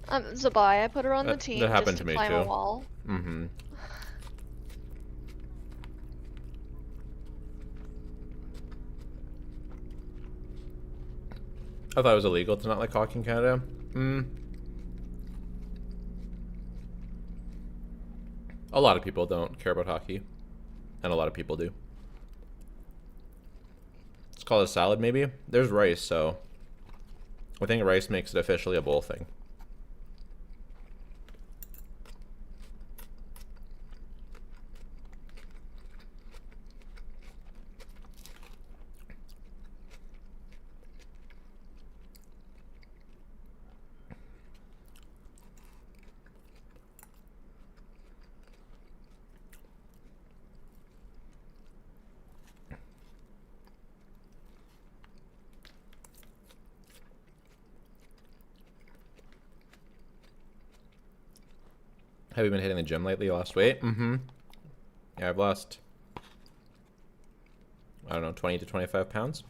A: Mm.
B: Zibai, I put her on the
A: That
B: team
A: happened
B: just
A: to
B: to
A: me
B: climb
A: too.
B: a wall.
A: Mm-hmm. I thought it was illegal to not like hockey in Canada. A lot of people don't care about hockey. And a lot of people do. It's called a salad, maybe? There's rice, so I think rice makes it officially a bowl thing. Have you been hitting the gym lately? You lost weight? Mm-hmm. Yeah, I've lost, I don't know, 20 to 25 pounds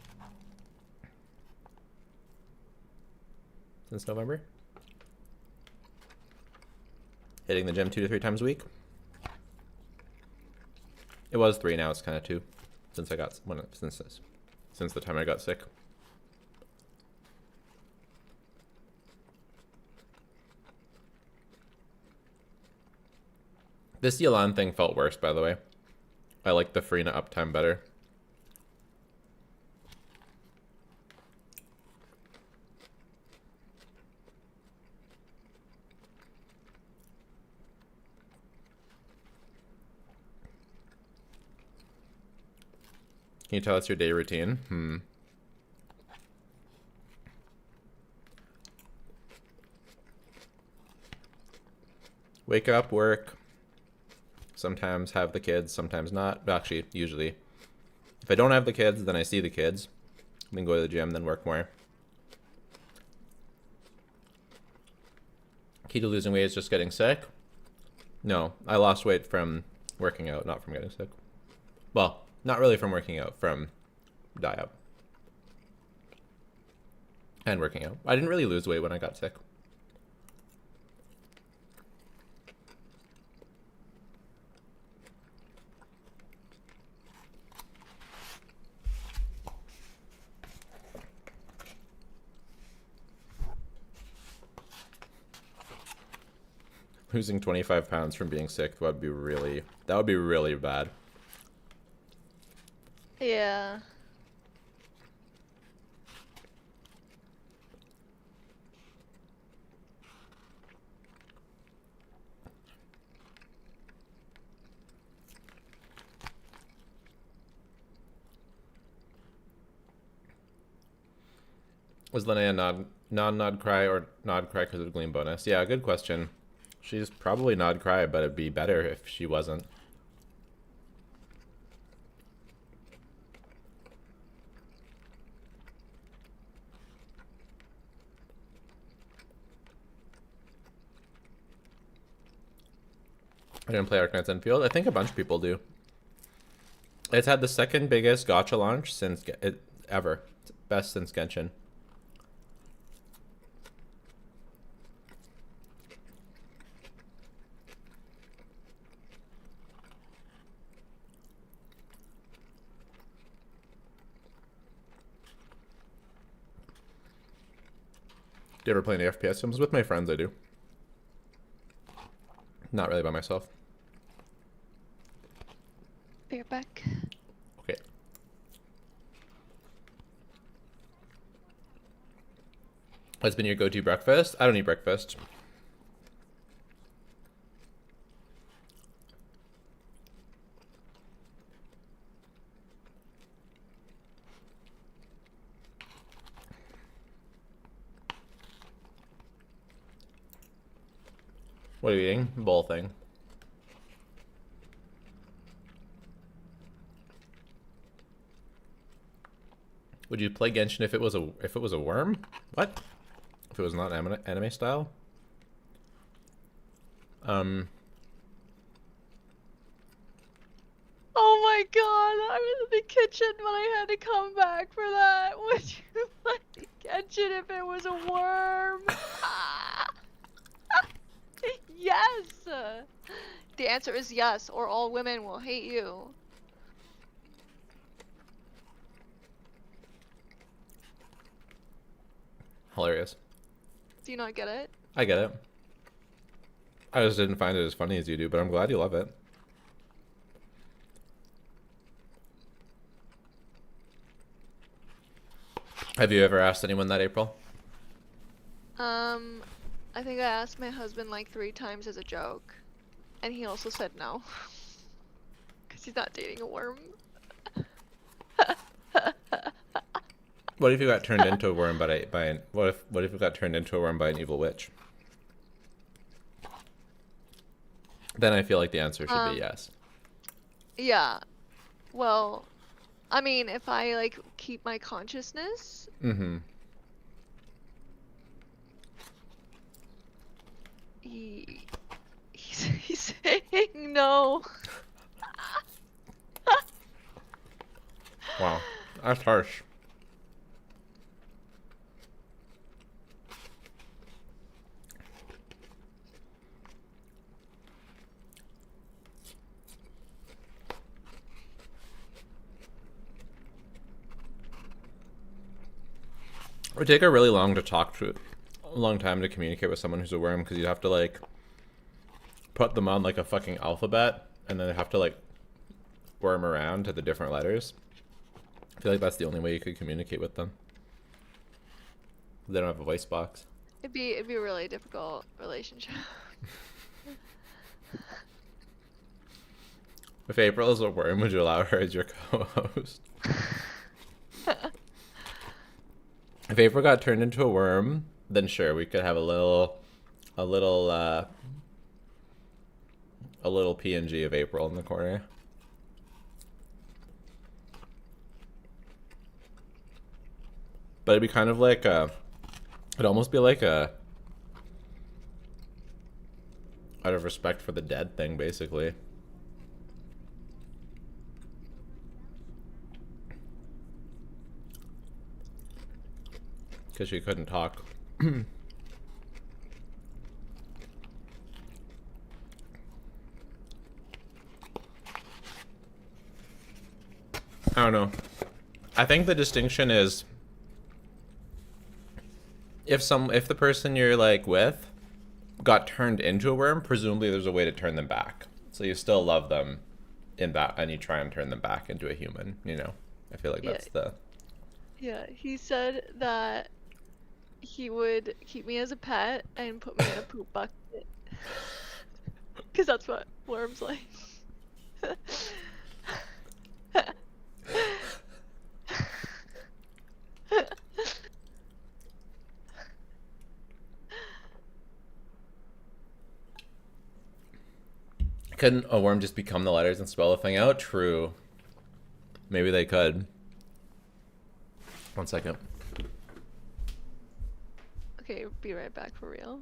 A: since November. Hitting the gym 2 to 3 times a week. It was 3, now it's kind of 2 since since the time I got sick. This Yelan thing felt worse, by the way. I like the Farina uptime better. Can you tell us your day routine? wake up, work, sometimes have the kids, sometimes not. Actually, usually. If I don't have the kids, then I see the kids, then go to the gym, then work more. Key to losing weight is just getting sick? No, I lost weight from working out, not from getting sick. Well, not really from working out, from diet. And working out. I didn't really lose weight when I got sick. Losing 25 pounds from being sick would be really, that would be really bad.
B: Yeah.
A: Was Linnea nod cry or nod cry because of the Gleam bonus? Yeah, good question. She's probably nod cry, but it'd be better if she wasn't. I didn't play Arknights Enfield. I think a bunch of people do. It's had the second biggest gacha launch since ever. Best since Genshin. Do you ever play any FPS sims? With my friends, I do. Not really by myself.
B: Be right back.
A: Okay. What's been your go-to breakfast? I don't eat breakfast. What are you eating? Bowl thing. Would you play Genshin if it was a worm? What? If it was not anime style?
B: Oh my god, I was in the kitchen, but I had to come back for that. Would you like Genshin if it was a worm? Yes! The answer is yes, or all women will hate you.
A: Hilarious.
B: Do you not get it?
A: I get it. I just didn't find it as funny as you do, but I'm glad you love it. Have you ever asked anyone that, April?
B: I think I asked my husband like 3 times as a joke. And he also said no. Because he's not dating a worm.
A: What if you got turned into a worm what if you got turned into a worm by an evil witch? Then I feel like the answer should be yes.
B: Yeah. Well, I mean, if I like keep my consciousness.
A: Mm-hmm.
B: He's saying no.
A: Wow, that's harsh. It would take a really long time to communicate with someone who's a worm, because you'd have to like put them on like a fucking alphabet, and then they have to like worm around to the different letters. I feel like that's the only way you could communicate with them. They don't have a voice box.
B: It'd be a really difficult relationship.
A: If April is a worm, would you allow her as your co-host? If April got turned into a worm, then sure, we could have a little a little PNG of April in the corner. But it'd be kind of like it'd almost be like a out of respect for the dead thing, basically. Because she couldn't talk. I don't know. I think the distinction is if the person you're like with got turned into a worm, presumably there's a way to turn them back. So you still love them in that, and you try and turn them back into a human, you know? I feel like that's the...
B: Yeah, he said that he would keep me as a pet and put me in a poop bucket. Because that's what worms like.
A: Couldn't a worm just become the letters and spell the thing out? True. Maybe they could. 1 second.
B: Okay, be right back for real.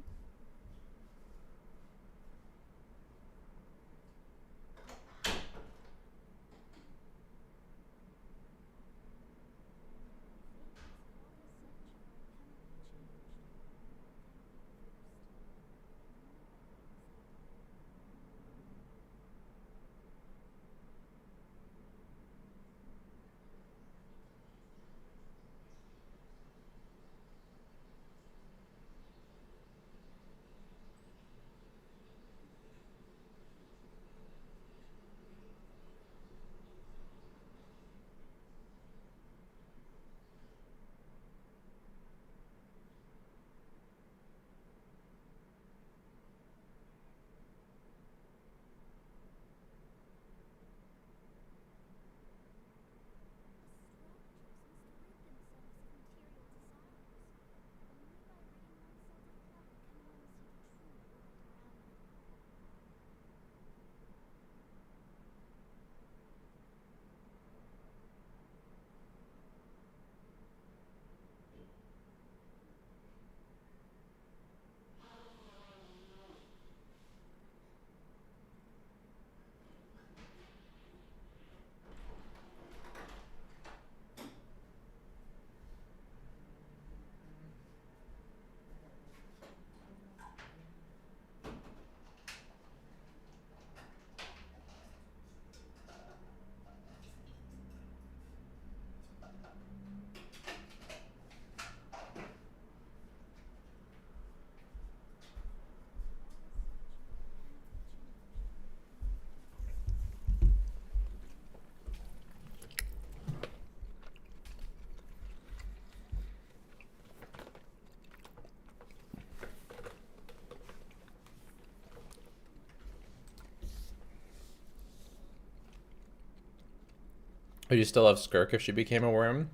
A: Would you still have Skirk if she became a worm?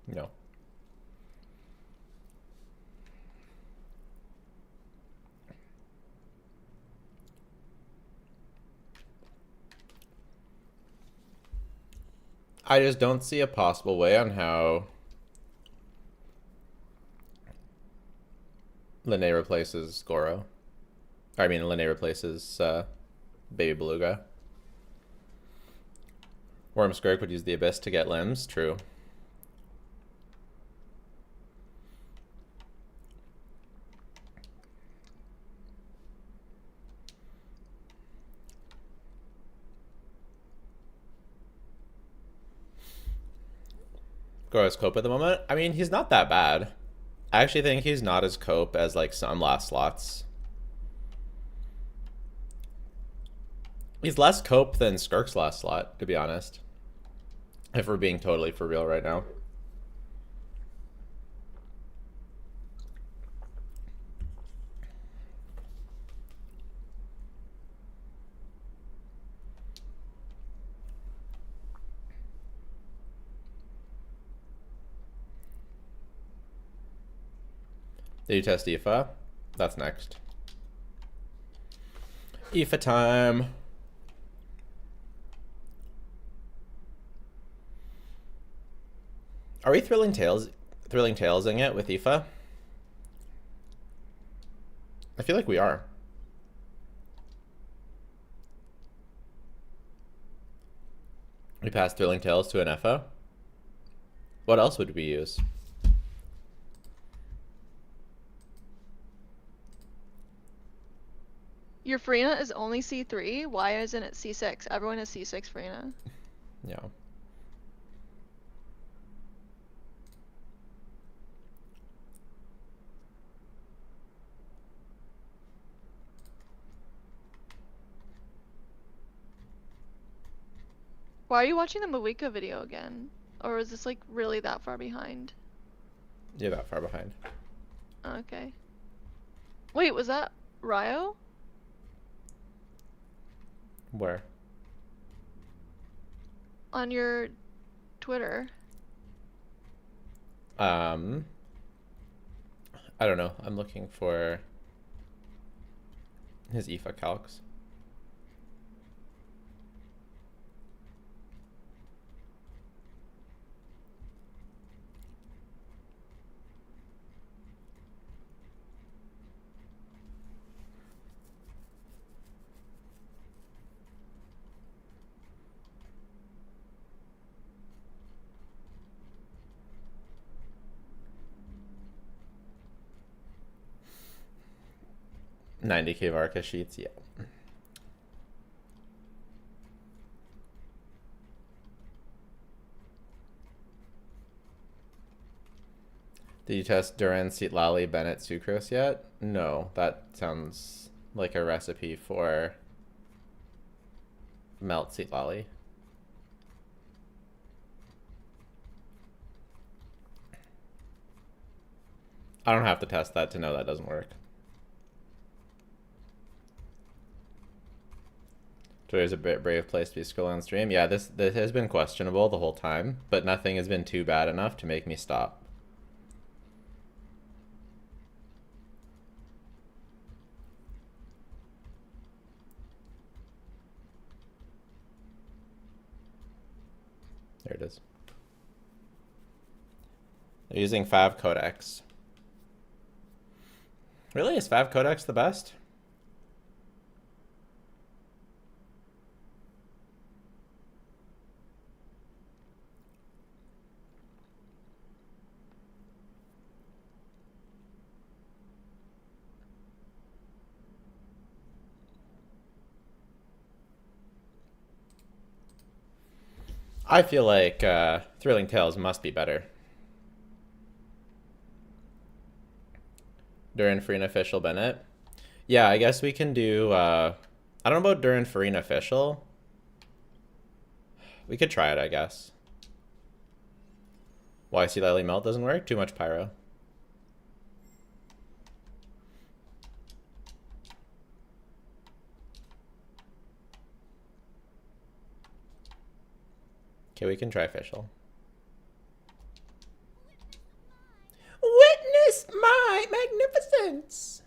A: No. I just don't see a possible way on how Linnea replaces Goro. I mean, Linnea replaces Baby Beluga. Worm Skirk would use the Abyss to get limbs. True. Goro's cope at the moment? I mean, he's not that bad. I actually think he's not as cope as like some last slots. He's less cope than Skirk's last slot, to be honest. If we're being totally for real right now. Did you test INEFFA? That's next. INEFFA time. Are we thrilling tailsing it with INEFFA? I feel like we are. We passed Thrilling Tales to INEFFA. What else would we use?
B: Your Farina is only C3. Why isn't it C6? Everyone is C6 Farina.
A: Yeah.
B: Why are you watching the Mawika video again? Or is this like really that far behind?
A: You're that far behind.
B: Okay. Wait, was that Ryo?
A: Where?
B: On your Twitter.
A: I don't know. I'm looking for his INEFFA calcs. $90K Varka sheets, yeah. Did you test Duran, Seat Lally, Bennett, Sucrose yet? No, that sounds like a recipe for melt Seat Lally. I don't have to test that to know that doesn't work. Twitter's a bit brave place to be scrolling on stream. Yeah, this has been questionable the whole time, but nothing has been too bad enough to make me stop. There it is. They're using Fav Codex. Really? Is Fav Codex the best? I feel like Thrilling Tales must be better. Duran Farina Official Bennett. Yeah, I guess we can do I don't know about Duran Farina Official. We could try it, I guess. YC Lily Melt doesn't work? Too much pyro. Okay, we can try official. Witness my magnificence!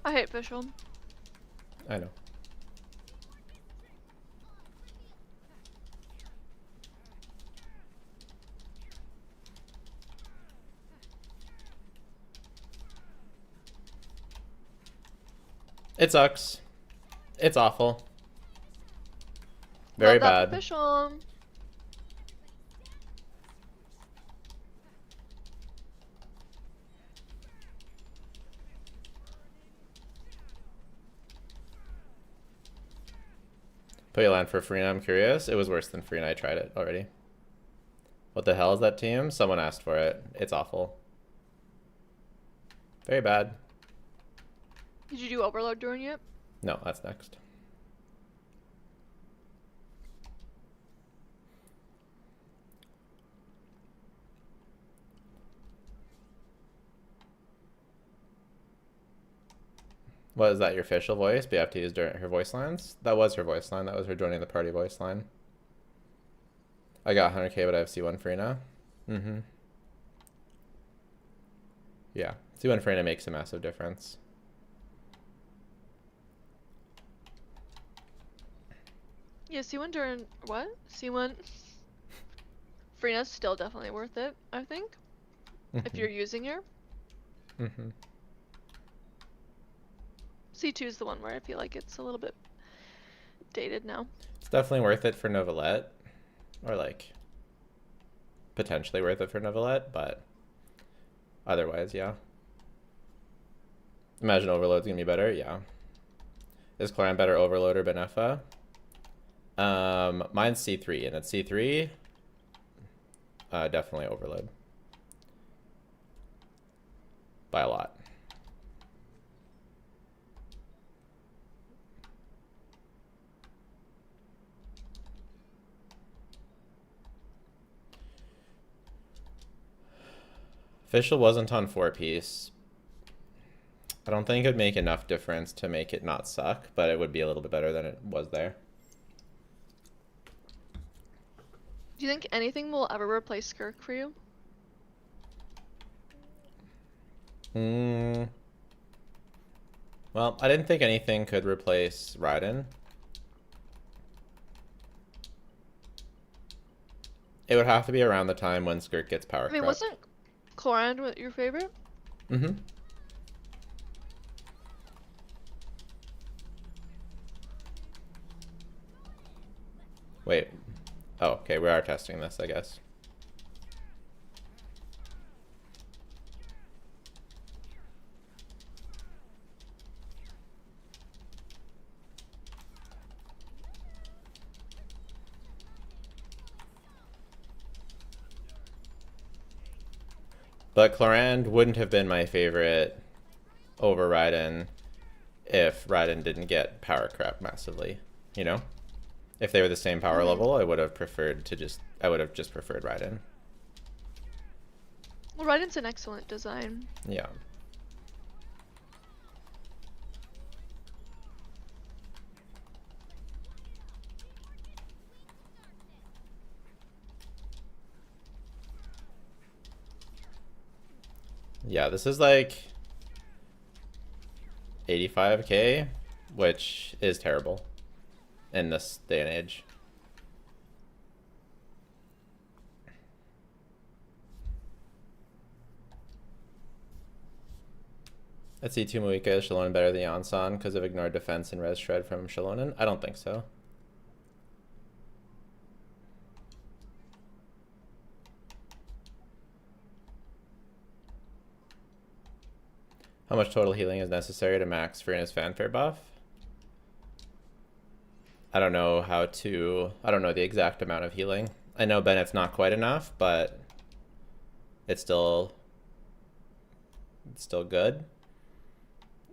B: I hate Fischl.
A: I know. It sucks. It's awful. Very
B: Love that
A: bad.
B: for Fischl.
A: Put your land for Farina, I'm curious. It was worse than Farina, I tried it already. What the hell is that team? Someone asked for it. It's awful. Very bad.
B: Did you do Overload during yet?
A: No, that's next. Was that your official voice? But you have to use her voice lines? That was her voice line. That was her joining the party voice line. I got 100k, but I have C1 free now. Mm-hmm. Yeah. C1 free makes a massive difference.
B: Yeah, C1 during what? C1 Freena's still definitely worth it, I think. If you're using her. C2 is the one where I feel like it's a little bit dated now.
A: It's definitely worth it for Novelette. Or like potentially worth it for Novelette, but otherwise, yeah. Imagine Overload's gonna be better, yeah. Is Clan better Overload or INEFFA? Mine's C3, and at C3, definitely Overload. By a lot. Official wasn't on 4-piece. I don't think it would make enough difference to make it not suck, but it would be a little bit better than it was there.
B: Do you think anything will ever replace Skirk for you?
A: Well, I didn't think anything could replace Raiden. It would have to be around the time when Skirk gets power
B: I mean,
A: crept.
B: wasn't Chlorand your favorite?
A: Mm-hmm. Wait. Oh, okay, we are testing this, I guess. But Chlorand wouldn't have been my favorite over Raiden if Raiden didn't get power crept massively, you know? If they were the same power level, I would have preferred Raiden.
B: Well, Raiden's an excellent design.
A: Yeah. Yeah, this is like 85k, which is terrible in this day and age. Let's see, Muika is Shalonen better than Yansan because of ignored defense and res shred from Shalonen? I don't think so. How much total healing is necessary to max Furnace fanfare buff? I don't know the exact amount of healing. I know Bennett's not quite enough, but it's still good.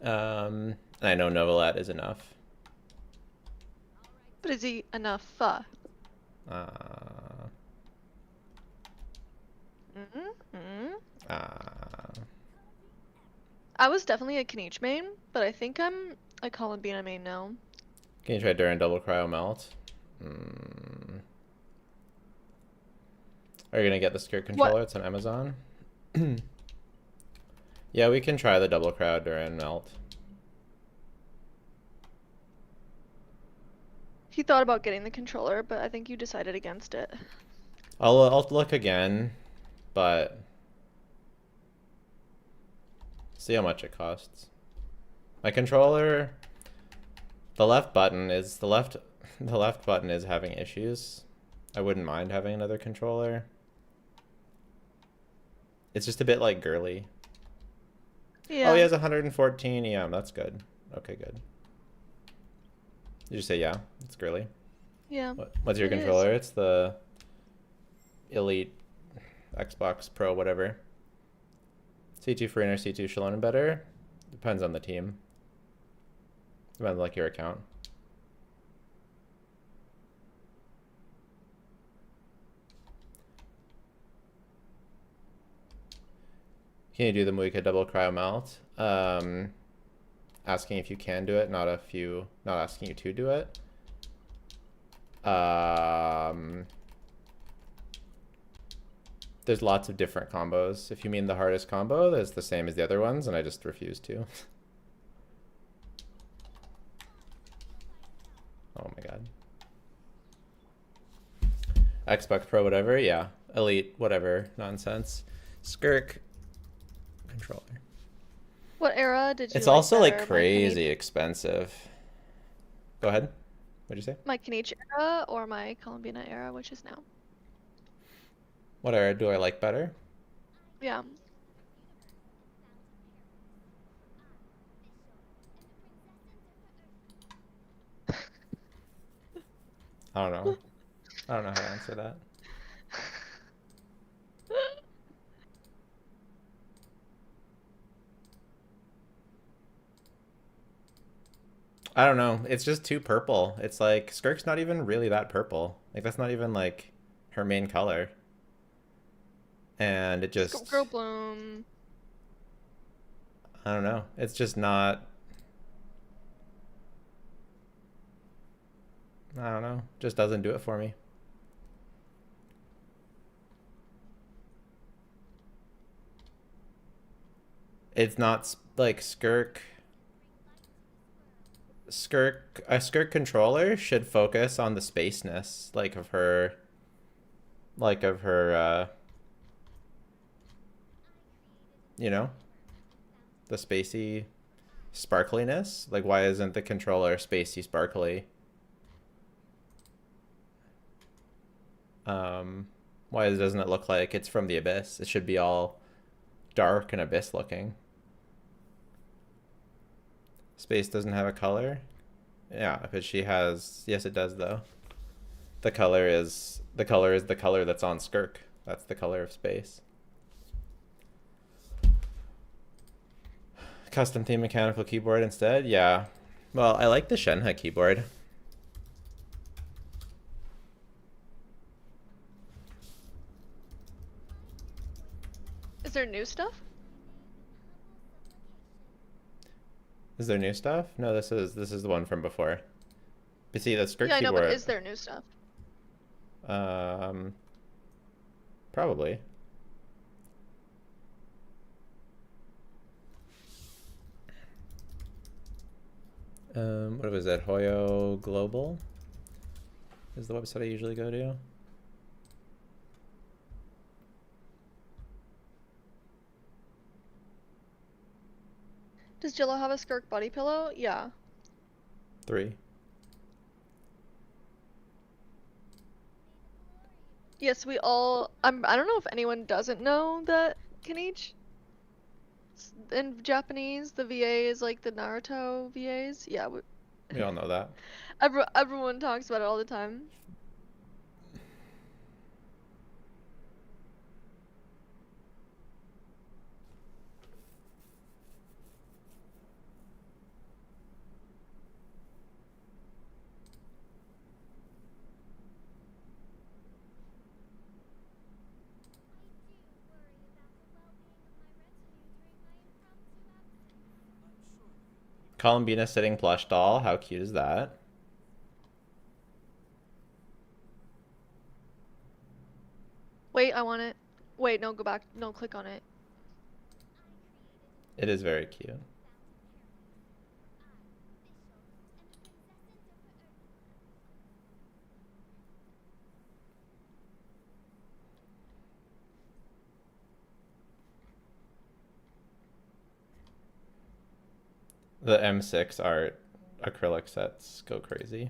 A: And I know Novelette is enough.
B: But is he enough? I was definitely a Kniech main, but I think I'm a Columbina main now.
A: Can you try Durin double cryo melt? Are you gonna get the skirt controller?
B: What?
A: It's on Amazon. Yeah, we can try the double cryo Durin melt.
B: He thought about getting the controller, but I think you decided against it.
A: I'll look again, but see how much it costs. My controller, the left button is having issues. I wouldn't mind having another controller. It's just a bit like girly.
B: Yeah.
A: Oh, he has 114 EM. That's good. Okay, good. Did you say yeah? It's girly.
B: Yeah.
A: What's your controller? It's the Elite Xbox Pro, whatever. C2 Freener, C2 Shalonen better? Depends on the team. Depends on like your account. Can you do the Muika double cryo melt? I asking if you can do it, not asking you to do it. There's lots of different combos. If you mean the hardest combo, that's the same as the other ones, and I just refuse to. Oh my god. Xbox Pro, whatever, yeah. Elite, whatever, nonsense. Skirk controller.
B: What era did you
A: It's
B: like
A: also like
B: better,
A: crazy expensive. Go ahead. What'd you say?
B: my Kanichi era or my Columbina era, which is now?
A: What era do I like better?
B: Yeah.
A: I don't know. I don't know how to answer that. I don't know. It's just too purple. It's like Skirk's not even really that purple. Like that's not even like her main color. And it just
B: Girl Bloom.
A: I don't know. It's just not I don't know. Just doesn't do it for me. It's not like a Skirk controller should focus on the spaceness of her you know, the spacey sparkliness. Like why isn't the controller spacey sparkly? Why doesn't it look like it's from the abyss? It should be all dark and abyss looking. Space doesn't have a color? Yeah, but she has... Yes, it does, though. The color is the color that's on Skirk. That's the color of space. Custom theme mechanical keyboard instead? Yeah. Well, I like the Shenhe keyboard.
B: Is there new stuff?
A: Is there new stuff? No, this is the one from before. But see, the Skirk
B: Yeah, I know,
A: keyboard...
B: but is there new stuff?
A: Probably. What was that? Hoyo Global is the website I usually go to.
B: Does Jillo have a Skirk body pillow? Yeah.
A: 3.
B: Yes, we all. I don't know if anyone doesn't know that Kanichi. In Japanese, the VA is like the Naruto VAs. Yeah,
A: We all know that.
B: everyone talks about it all the time.
A: Columbina sitting plush doll. How cute is that?
B: Wait, I want it. Wait, no, go back. No, click on it.
A: It is very cute. The M6 art acrylic sets go crazy.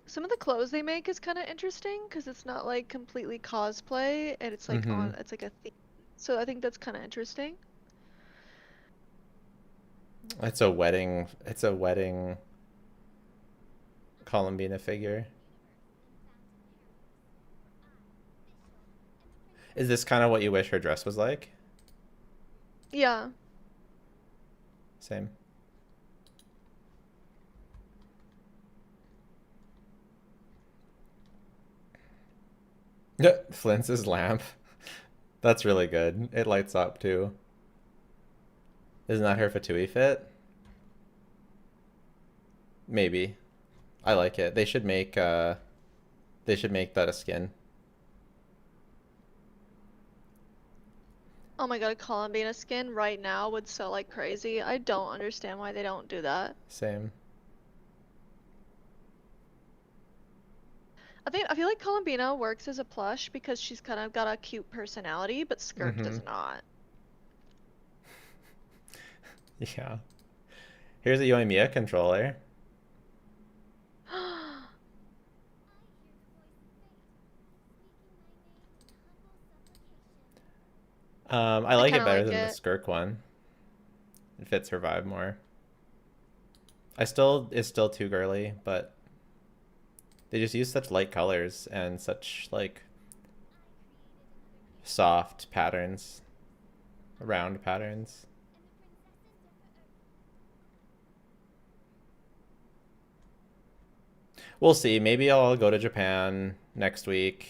B: Some of the clothes they make is kind of interesting because it's not like completely cosplay and it's like it's like a theme. So I think that's kind of interesting.
A: It's a wedding Columbina figure. Is this kind of what you wish her dress was like?
B: Yeah.
A: Same. Flint's lamp. That's really good. It lights up too. Isn't that her Fatui fit? Maybe. I like it. They should make that a skin.
B: Oh my god, Columbina skin right now would sell like crazy. I don't understand why they don't do that.
A: Same.
B: I feel like Columbina works as a plush because she's kind of got a cute personality, but Skirk does not.
A: Yeah. Here's a Yoimiya controller. I like it
B: kinda
A: better
B: like
A: than the
B: it.
A: Skirk one. It fits her vibe more. It's still too girly, but they just use such light colors and such like soft patterns, round patterns. We'll see. Maybe I'll go to Japan next week,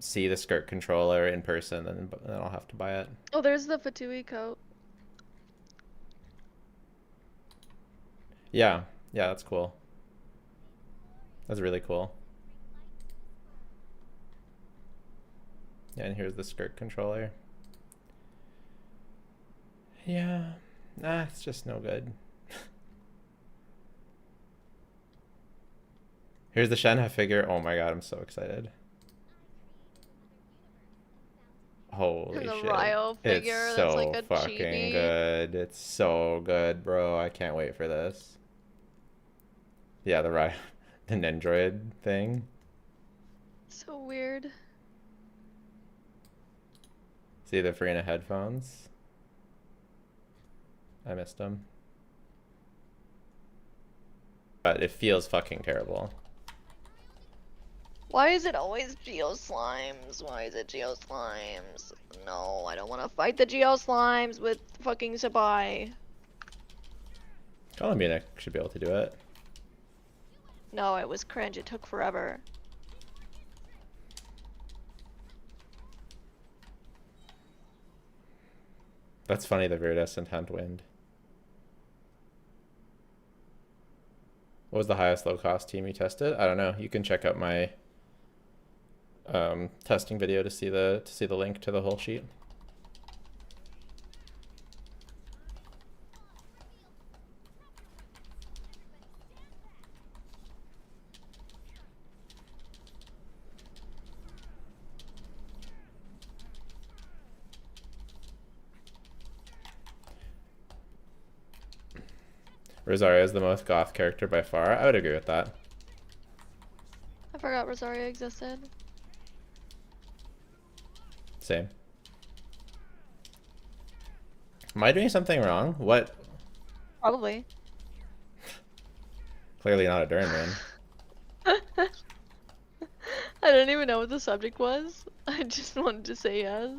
A: see the skirt controller in person, and then I'll have to buy it.
B: Oh, there's the Fatui coat.
A: Yeah, yeah, that's cool. That's really cool. Yeah, and here's the skirt controller. Yeah, nah, it's just no good. Here's the Shenhe figure. Oh my god, I'm so excited. Holy
B: And the
A: shit.
B: Ryo
A: It's
B: figure that's like
A: so
B: a
A: fucking
B: chibi.
A: good. It's so good, bro. I can't wait for this. Yeah, the Nendroid thing.
B: So weird.
A: See the Farina headphones? I missed them. But it feels fucking terrible.
B: Why is it always Geo Slimes? Why is it Geo Slimes? No, I don't want to fight the Geo Slimes with fucking Zibai.
A: Columbina should be able to do it.
B: No, it was cringe. It took forever.
A: That's funny, the Viridescent Hunt Wind. What was the highest low cost team you tested? I don't know. You can check out my testing video to see the link to the whole sheet. Rosario is the most goth character by far. I would agree with that.
B: I forgot Rosario existed.
A: Same. Am I doing something wrong? What?
B: Probably.
A: Clearly not a Durnman.
B: I don't even know what the subject was. I just wanted to say yes.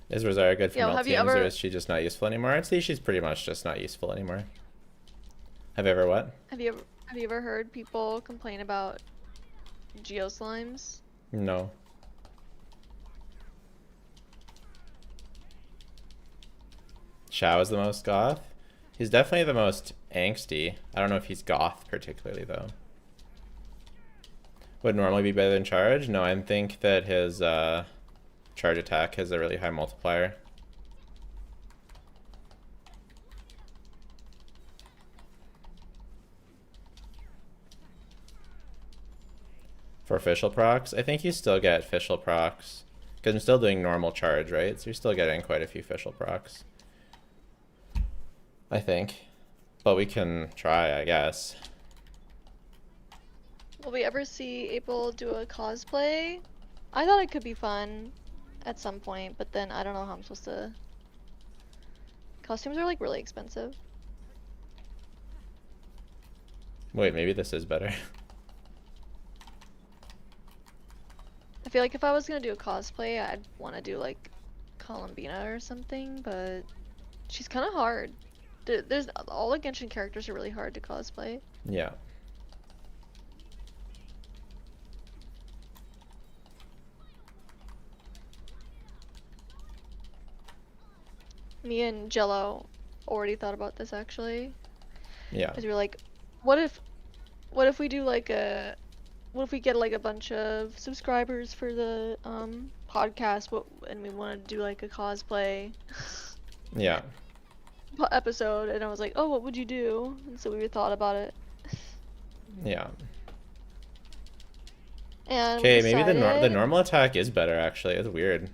A: Is Rosario good for
B: Yo,
A: melt
B: have you
A: teams, or
B: ever
A: is she just not useful anymore? I'd say she's pretty much just not useful anymore. Have you ever what?
B: have you ever heard people complain about Geo Slimes?
A: No. Shao is the most goth. He's definitely the most angsty. I don't know if he's goth particularly though. Would normally be better than charge? No, I think that his charge attack has a really high multiplier. For official procs, I think you still get official procs. Because I'm still doing normal charge, right? So you're still getting quite a few official procs. I think. But we can try, I guess.
B: Will we ever see April do a cosplay? I thought it could be fun at some point, but then I don't know how I'm supposed to... Costumes are like really expensive.
A: Wait, maybe this is better.
B: I feel like if I was gonna do a cosplay, I'd want to do like Columbina or something, but she's kind of hard. There's all the Genshin characters are really hard to cosplay.
A: Yeah.
B: Me and Jello already thought about this actually,
A: Yeah.
B: because we were like, what if we do like a what if we get like a bunch of subscribers for the podcast, and we want to do like a cosplay
A: Yeah.
B: episode, and I was like, oh, what would you do? And so we thought about it.
A: Yeah.
B: And
A: Okay,
B: we
A: maybe the
B: decided,
A: normal attack is better actually. It's weird.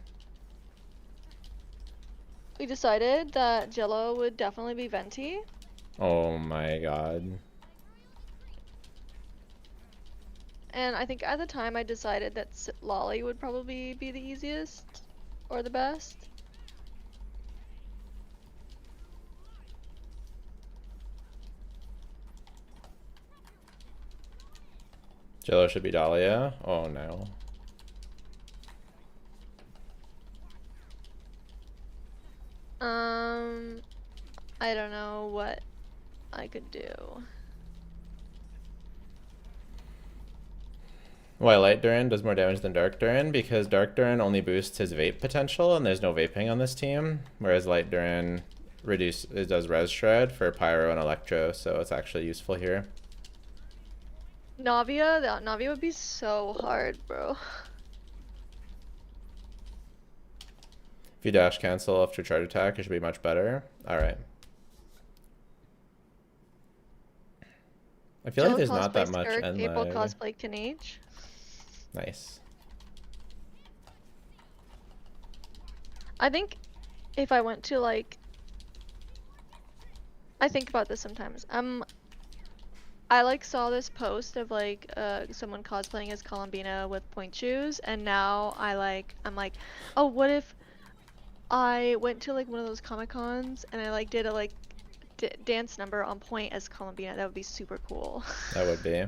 B: that Jello would definitely be Venti.
A: Oh my god.
B: And I think at the time I decided that Lolly would probably be the easiest or the best.
A: Jello should be Dahlia. Oh no.
B: I don't know what I could do.
A: Why Light Duran does more damage than Dark Duran? Because Dark Duran only boosts his vape potential, and there's no vaping on this team. Whereas Light Duran it does Res Shred for Pyro and Electro, so it's actually useful here.
B: Navia would be so hard, bro.
A: If you dash cancel after charge attack, it should be much better. Alright. I feel like there's not that much end
B: April
A: lag.
B: cosplay Kanage.
A: Nice.
B: I think if I went to like, I think about this sometimes. I like saw this post of like someone cosplaying as Columbina with point shoes, and now I'm like, oh, what if I went to like one of those Comic Cons and I like did a like dance number on point as Columbina? That would be super cool.
A: That would be.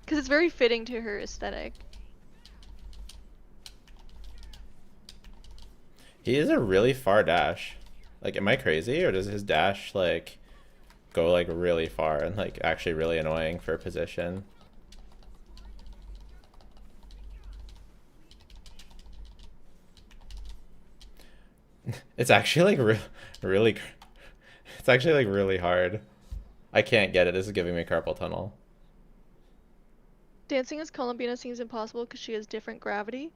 B: Because it's very fitting to her aesthetic.
A: He is a really far dash. Like, am I crazy? Or does his dash, like, go, like, really far and, like, actually really annoying for position? It's actually, like, really... It's actually, like, really hard. I can't get it. This is giving me carpal tunnel.
B: Dancing as Columbina seems impossible because she has different gravity.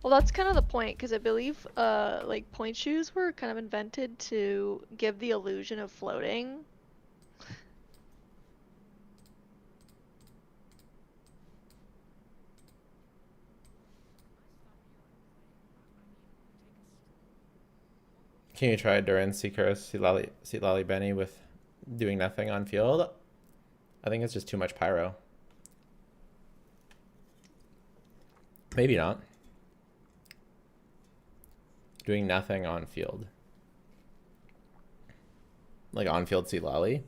B: Well, that's kind of the point, because I believe like point shoes were kind of invented to give the illusion of floating.
A: Can you try Duran, Seacursed, Lally Benny with doing nothing on field? I think it's just too much pyro. Maybe not. Doing nothing on field. Like on field Lally.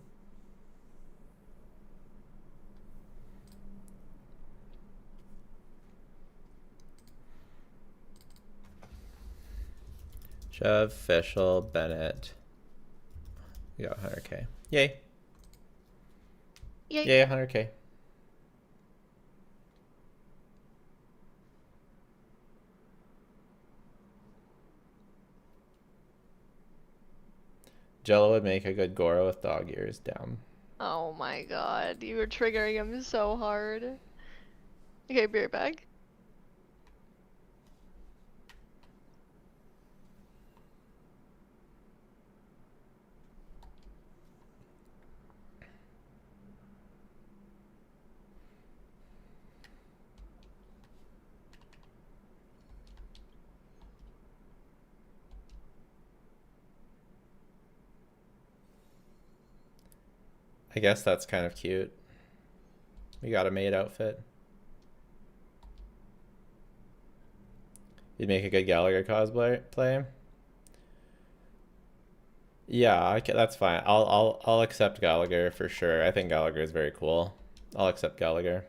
A: Shove, Fischl, Bennett. We got 100k. Yay.
B: Yay.
A: Yay, 100k. Jello would make a good Goro with dog ears down.
B: Oh my god, you were triggering him so hard. Okay, be right back.
A: I guess that's kind of cute. We got a maid outfit. You'd make a good Gallagher cosplay. Yeah, that's fine. I'll accept Gallagher for sure. I think Gallagher is very cool. I'll accept Gallagher.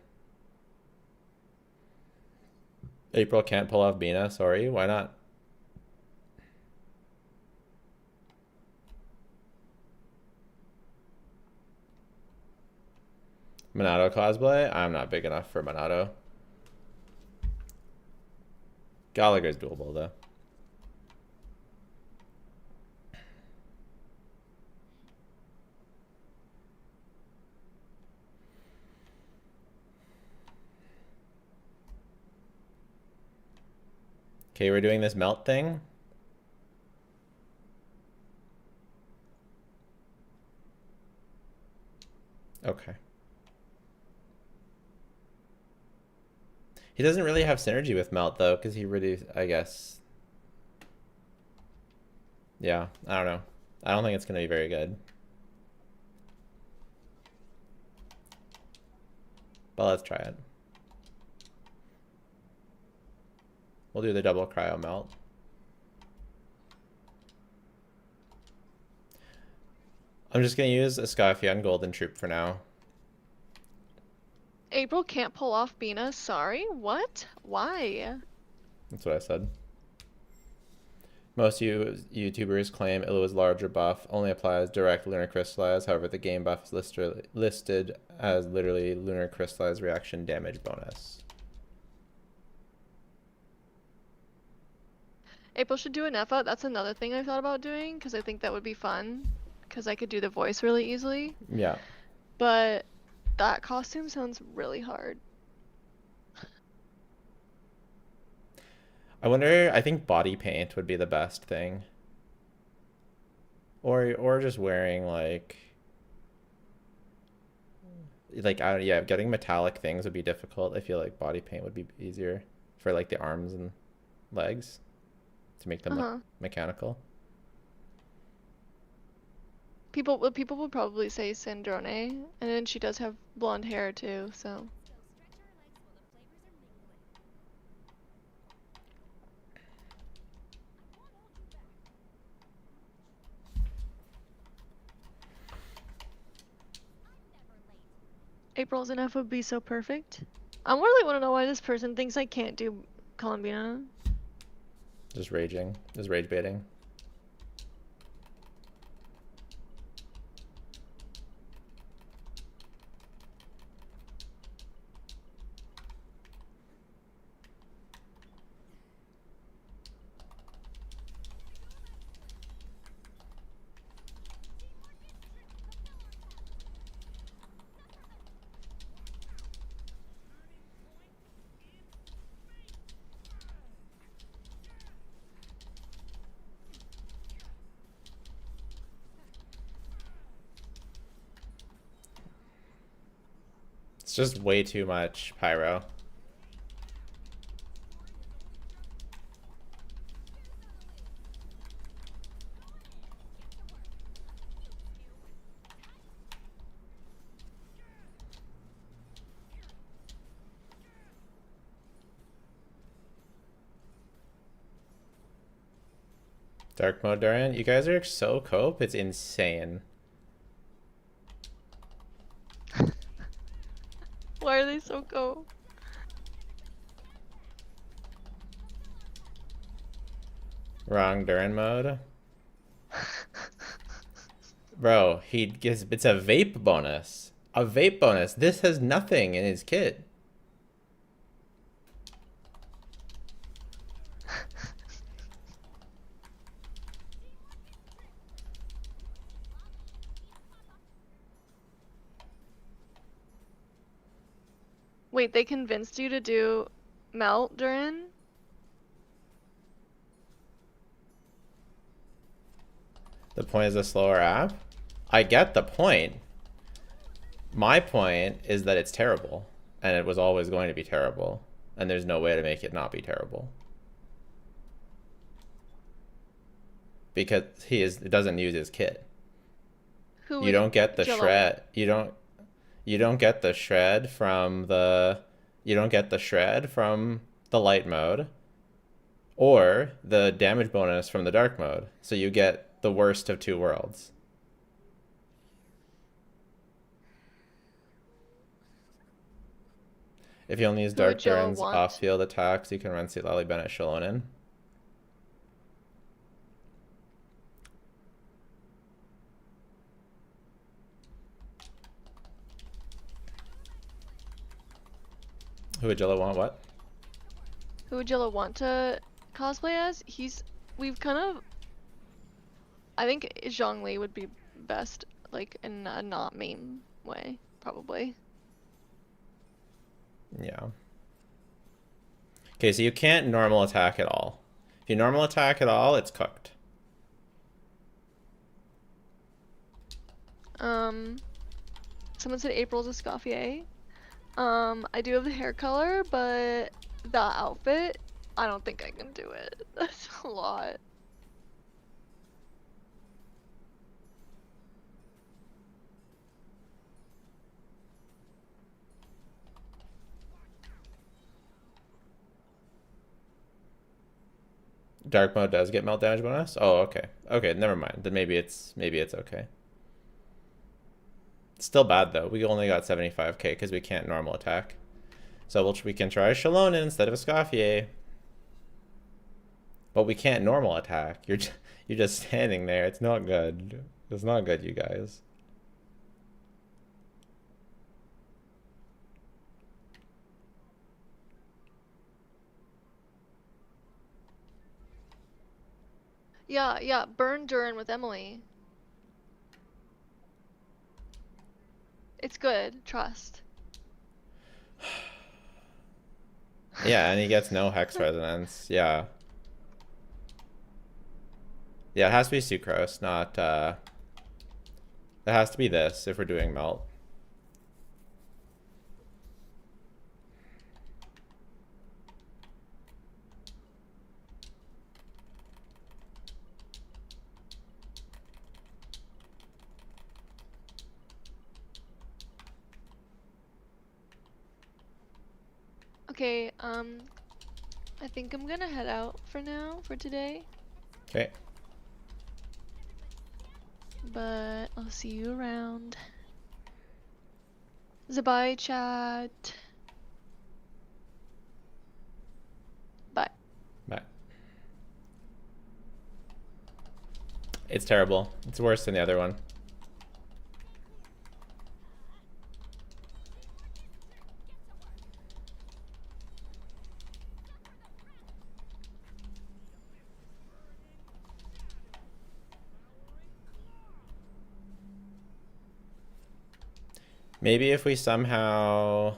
A: April can't pull off Bina. Sorry, why not? Monado cosplay? I'm not big enough for Monado. Gallagher's doable though. Okay, we're doing this melt thing. Okay. He doesn't really have synergy with melt though, because he really, I guess. Yeah, I don't know. I don't think it's gonna be very good. But let's try it. We'll do the double cryo melt. I'm just gonna use a Skyfian Golden Troop for now.
B: April can't pull off Bina. Sorry, what? Why?
A: That's what I said. Most YouTubers claim Illa's larger buff only applies direct lunar crystallize. However, the game buff is listed as literally lunar crystallize reaction damage bonus.
B: April should do INEFFA. That's another thing I thought about doing because I think that would be fun because I could do the voice really easily.
A: Yeah.
B: But that costume sounds really hard.
A: I wonder, I think body paint would be the best thing. Or just wearing like yeah, getting metallic things would be difficult. I feel like body paint would be easier for like the arms and legs to make them mechanical.
B: People would probably say Sandrone, and then she does have blonde hair too, so. April's enough would be so perfect. I really want to know why this person thinks I can't do Columbina.
A: Just raging. Just rage baiting. It's just way too much pyro. Dark mode, Dorian. You guys are so cope. It's insane.
B: Why are they so cool?
A: Wrong Duran mode. Bro, he gets, it's a vape bonus. A vape bonus. This has nothing in his kit.
B: Wait, they convinced you to do Melt, Durin?
A: The point is a slower app. I get the point. My point is that it's terrible. And it was always going to be terrible. And there's no way to make it not be terrible. Because it doesn't use his kit. You don't get the shred. You don't get the shred from the light mode. or the damage bonus from the dark mode. So you get the worst of two worlds. If you only use
B: Who would
A: Dark
B: Jello
A: Durin's
B: want?
A: off-field attacks, you can run Lally Bennett Shalonen. Who would Jello want? What?
B: Who would Jello want to cosplay as? We've kind of. I think Zhongli would be best, like in a not meme way, probably.
A: Yeah. Okay, so you can't normal attack at all. If you normal attack at all, it's cooked.
B: Someone said April's Escoffier. I do have the hair color, but that outfit, I don't think I can do it. That's a lot.
A: Dark mode does get melt damage bonus? Oh, okay. Okay, never mind. Then maybe it's okay. It's still bad though. We only got 75k because we can't normal attack. So we can try Shalonen instead of Escoffier. But we can't normal attack. You're just standing there. It's not good. It's not good, you guys.
B: Yeah, burn Durin with Emily. It's good, trust.
A: Yeah, and he gets no hex resonance. Yeah. Yeah, it has to be Sucrose, not it has to be this if we're doing melt.
B: Okay, I think I'm gonna head out for now, for today.
A: Okay.
B: But I'll see you around. Zibai chat. Bye.
A: Bye. It's terrible. It's worse than the other one. Maybe if we somehow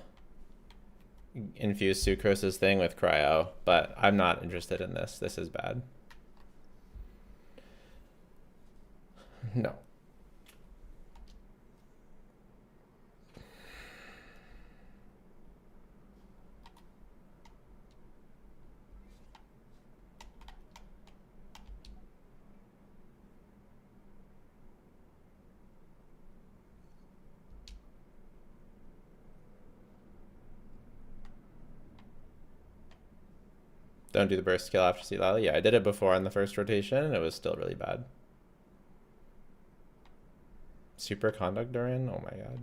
A: infuse Sucrose's thing with Cryo, but I'm not interested in this. This is bad. No. Don't do the burst skill after Lally. Yeah, I did it before on the first rotation, and it was still really bad. Super Conduct Durin? Oh my god.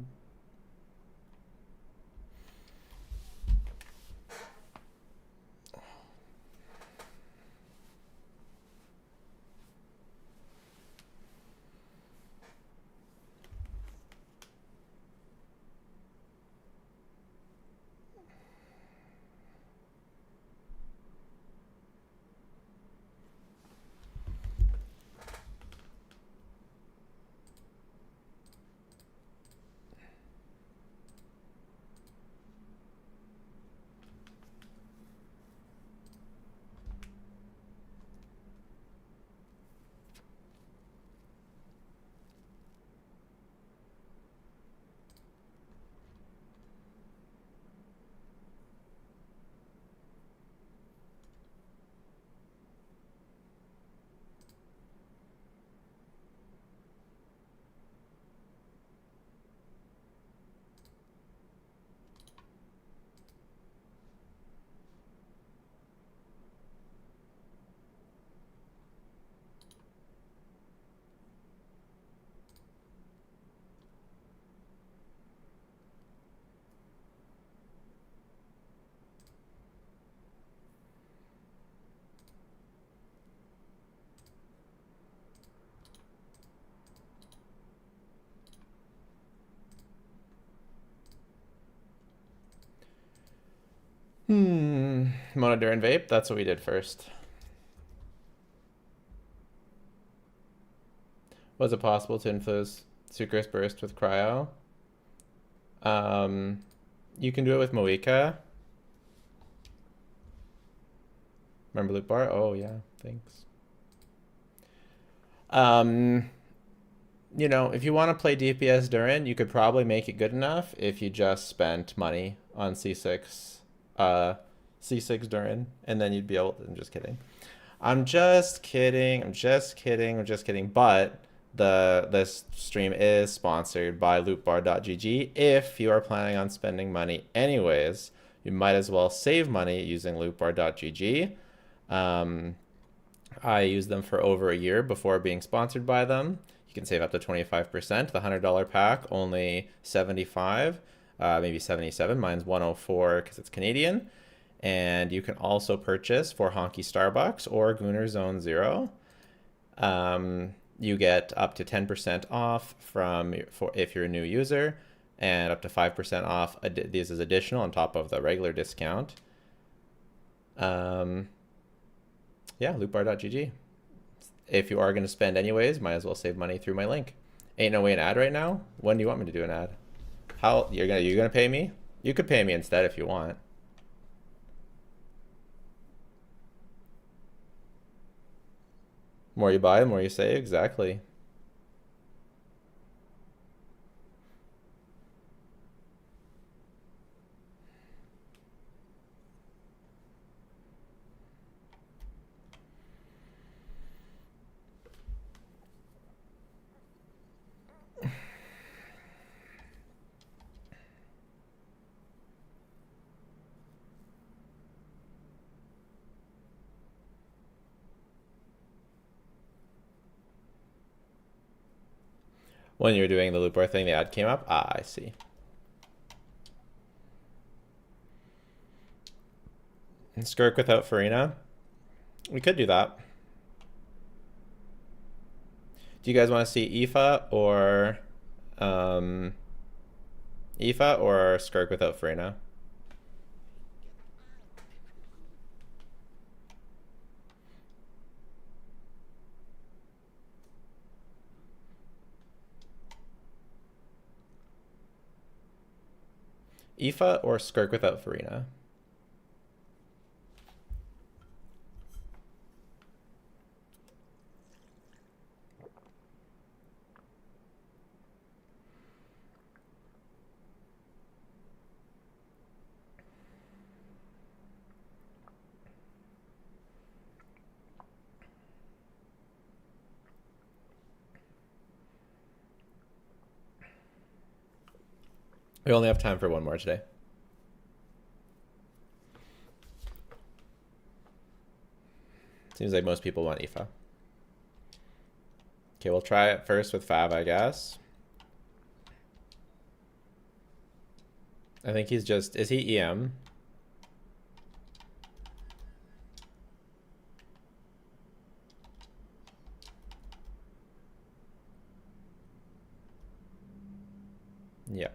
A: Monodur and Vape, that's what we did first. Was it possible to influence Sucrose Burst with Cryo? You can do it with Moika. Remember Luke Bar? Oh yeah, thanks. You know, if you want to play DPS Durin, you could probably make it good enough if you just spent money on C6, C6 Durin, and then you'd be able to, I'm just kidding. I'm just kidding. I'm just kidding. I'm just kidding. But this stream is sponsored by loopbar.gg. If you are planning on spending money anyways, you might as well save money using loopbar.gg. I used them for over a year before being sponsored by them. You can save up to 25%. The $100 pack, only 75, maybe 77. Mine's 104 because it's Canadian. And you can also purchase for Honky Starbucks or Gooner Zone Zero. You get up to 10% off if you're a new user, and up to 5% off. This is additional on top of the regular discount. Yeah, loopbar.gg. If you are going to spend anyways, might as well save money through my link. Ain't no way an ad right now. When do you want me to do an ad? How you're gonna pay me? You could pay me instead if you want. More you buy, the more you save. Exactly. When you were doing the loop bar thing, the ad came up. Ah, I see. And Skirk without Farina. We could do that. Do you guys want to see INEFFA or INEFFA or Skirk without Farina? INEFFA or Skirk without Farina? We only have time for one more today. Seems like most people want INEFFA. Okay, we'll try it first with Fav, I guess. I think he's just... Is he EM? Yeah.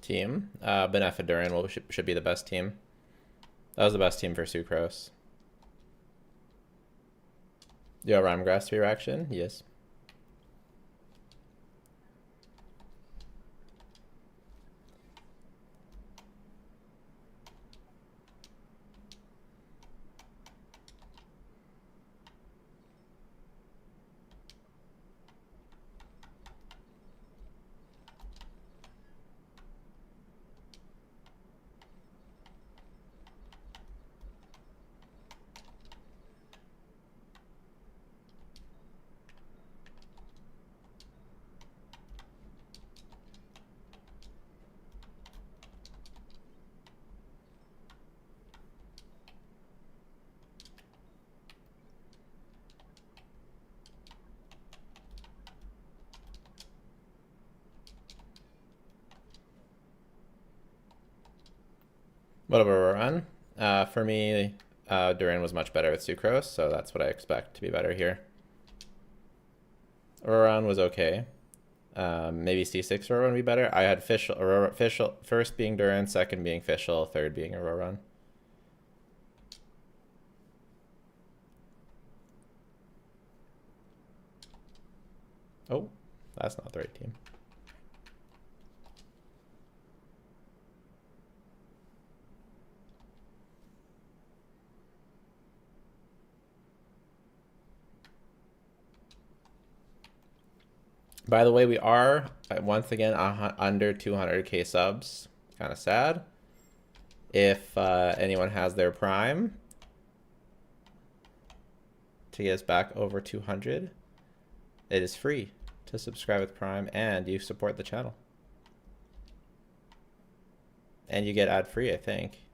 A: Team. Benefa Durin should be the best team. That was the best team for Sucrose. Yo, Rhymegrass reaction? Yes. What about Roran? For me, Duran was much better with Sucrose, so that's what I expect to be better here. Roran was okay. Maybe C6 Roran would be better. I had Fischl first being Duran, second being Fischl, third being a Roran. Oh, that's not the right team. By the way, we are, once again, under 200k subs. Kind of sad. If anyone has their Prime to get us back over 200, it is free to subscribe with Prime, and you support the channel. And you get ad-free, I think.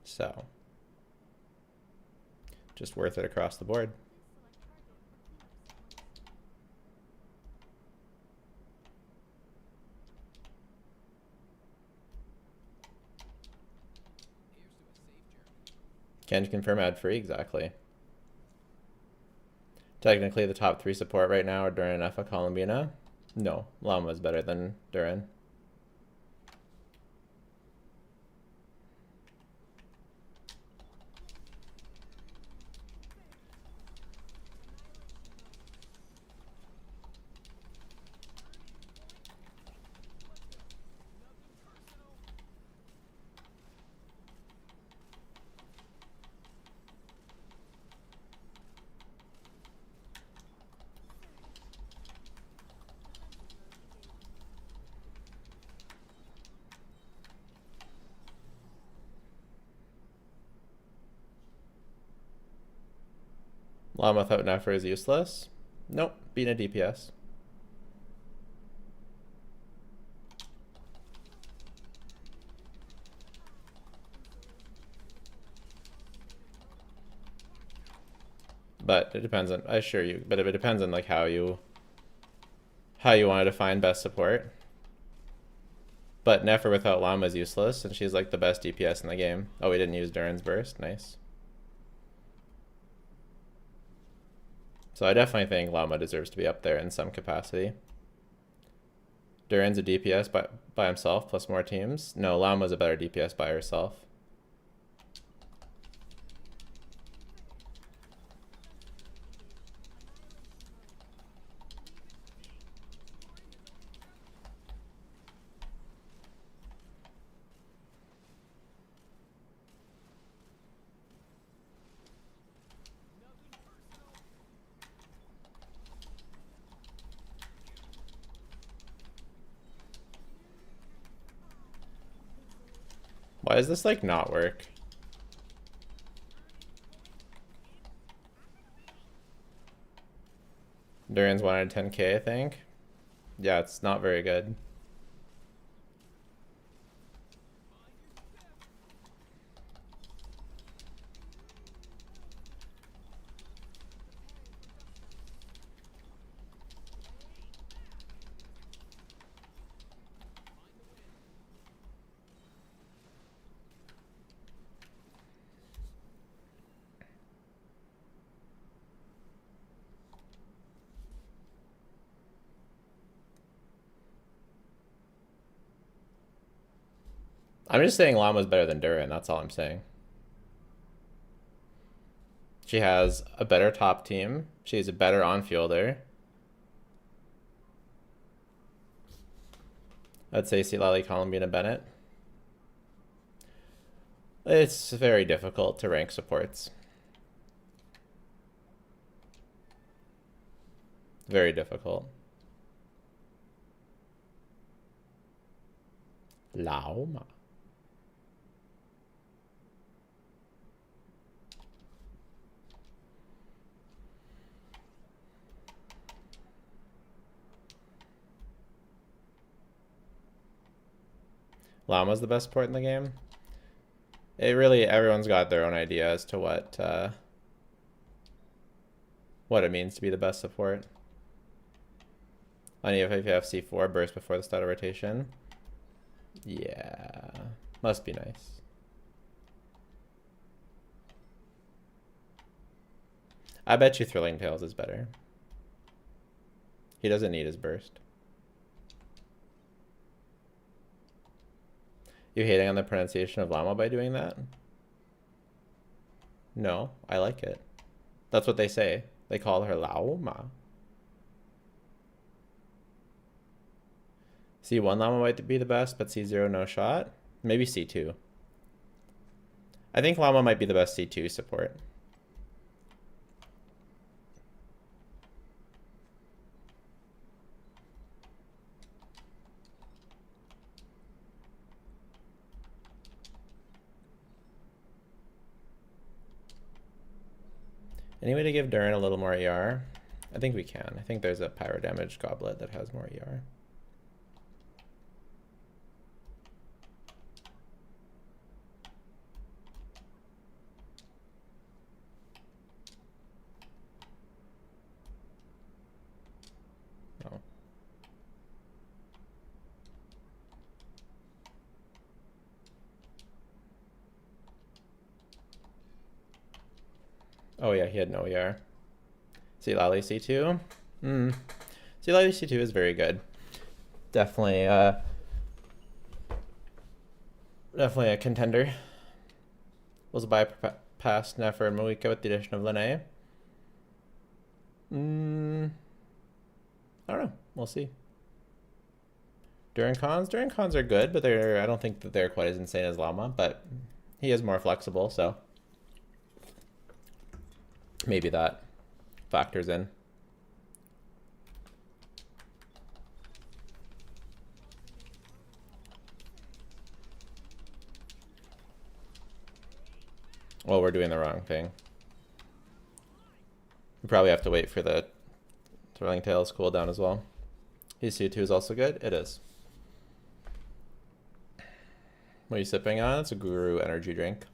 A: So, just worth it across the board. Can you confirm ad-free? Exactly. Technically, the top 3 support right now are Duran, INEFFA, Columbina. No, Llama is better than Duran. Llama without Nefer is useless. Nope, being a DPS. But it depends on, I assure you, but it depends on like how you want to define best support. But Nefer without Llama is useless, and she's like the best DPS in the game. Oh, we didn't use Duran's burst. Nice. So I definitely think Llama deserves to be up there in some capacity. Duran's a DPS by himself plus more teams. No, Llama's a better DPS by herself. Why does this like not work? Duran's 110k, I think. Yeah, it's not very good. I'm just saying Llama's better than Duran, that's all I'm saying. She has a better top team. She's a better on-fielder. I'd say Silali, Columbina, Bennett. It's very difficult to rank supports. Very difficult. Llama. Llama's the best support in the game. It really, everyone's got their own idea as to what it means to be the best support. Only if you have C4 burst before the start of rotation. Yeah. Must be nice. I bet you Thrilling Tales is better. He doesn't need his burst. You hating on the pronunciation of llama by doing that? No, I like it. That's what they say. They call her llama. C1 llama might be the best, but C0 no shot. Maybe C2. I think llama might be the best C2 support. Any way to give Durin a little more ER? I think we can. I think there's a pyro damage goblet that has more ER. Oh. Oh yeah, he had no ER. See Lally C2? See Lally C2 is very good. Definitely definitely a contender. Was a bypass Nefer and Moika with the addition of Linnea. I don't know. We'll see. Durin cons are good, but I don't think that they're quite as insane as Llama, but he is more flexible, so maybe that factors in. Well, we're doing the wrong thing. We probably have to wait for the Thrilling Tales cooldown as well. His C2 is also good. It is. What are you sipping on? It's a Guru energy drink.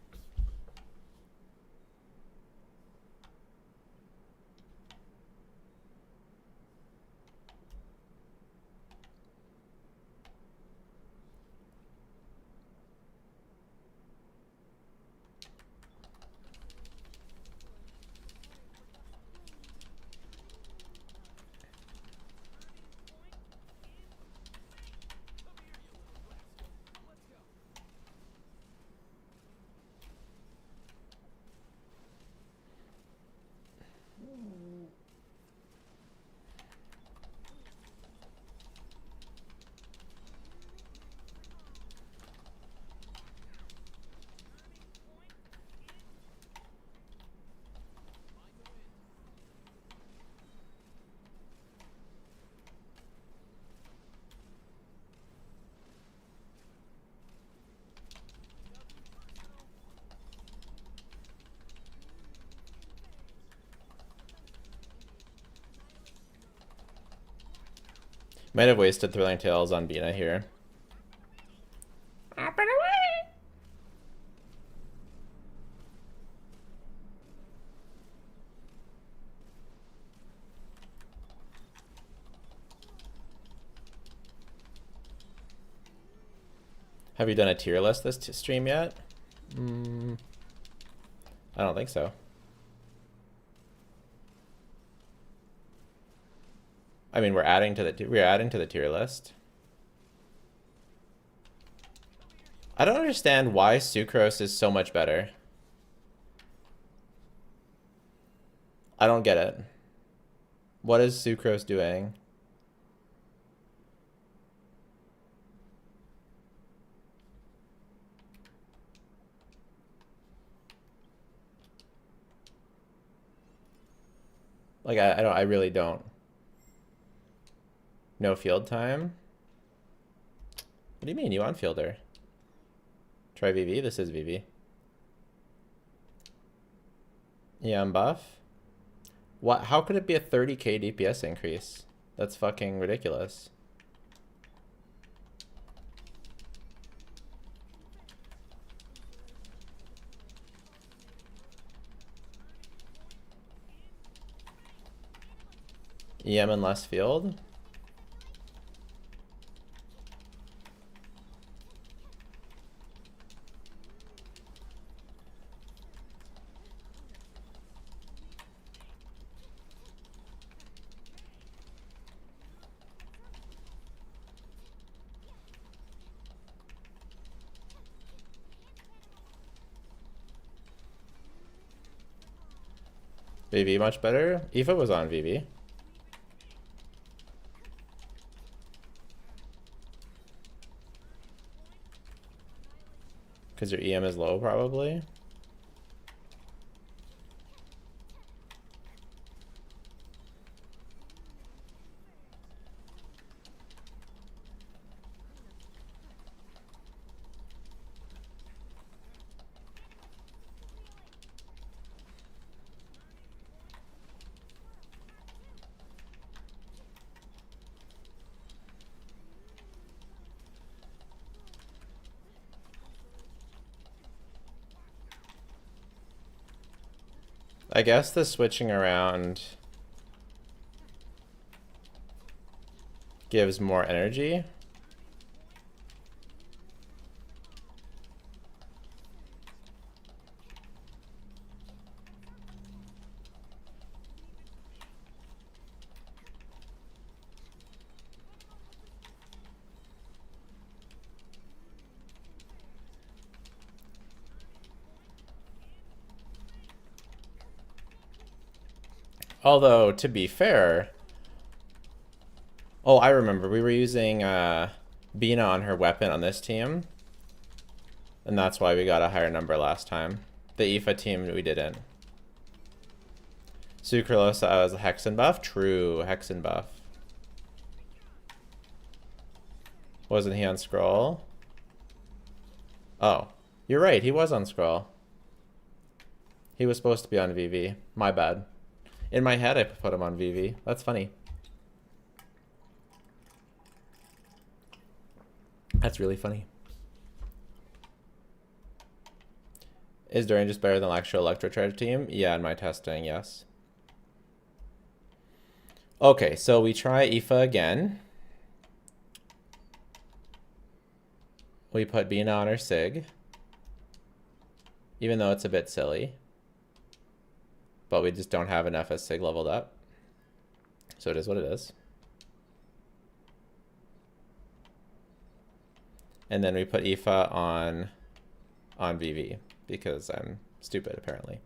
A: Might have wasted Thrilling Tales on Bina here. Up and away! Have you done a tier list this stream yet? I don't think so. I mean, we're adding to the tier list. I don't understand why Sucrose is so much better. I don't get it. What is Sucrose doing? Like I really don't. No field time? What do you mean? You on fielder? Try VV? This is VV. Yeah, I'm buff. What? How could it be a 30k DPS increase? That's fucking ridiculous. EM and less field? VV much better? INEFFA was on VV. Because your EM is low, probably. I guess the switching around gives more energy. Although, to be fair... Oh, I remember. We were using Bina on her weapon on this team. And that's why we got a higher number last time. The INEFFA team, we didn't. Sucralosa was a Hexen buff? True, Hexen buff. Wasn't he on Scroll? Oh, you're right. He was on Scroll. He was supposed to be on VV. My bad. In my head, I put him on VV. That's funny. That's really funny. Is Duran just better than actual Electrocharge team? Yeah, in my testing, yes. Okay, so we try INEFFA again. We put Bina on her Sig. Even though it's a bit silly. But we just don't have enough as Sig leveled up. So it is what it is. And then we put INEFFA on VV because I'm stupid apparently.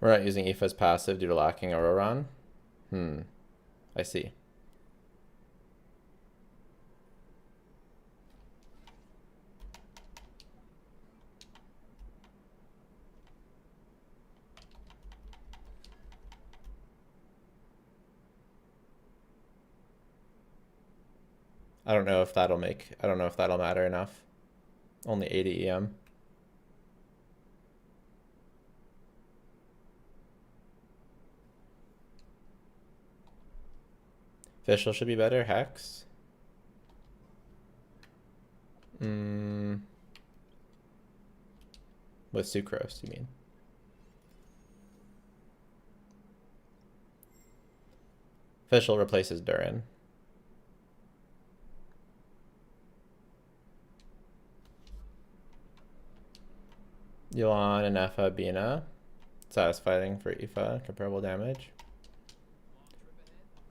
A: We're not using INEFFA's passive due to lacking Auroron? I see. I don't know if that'll matter enough. Only 80 EM. Fischl should be better. Hex. With Sucrose, you mean? Fischl replaces Duran. Yuan, INEFFA, Bina. Satisfying for INEFFA. Comparable damage.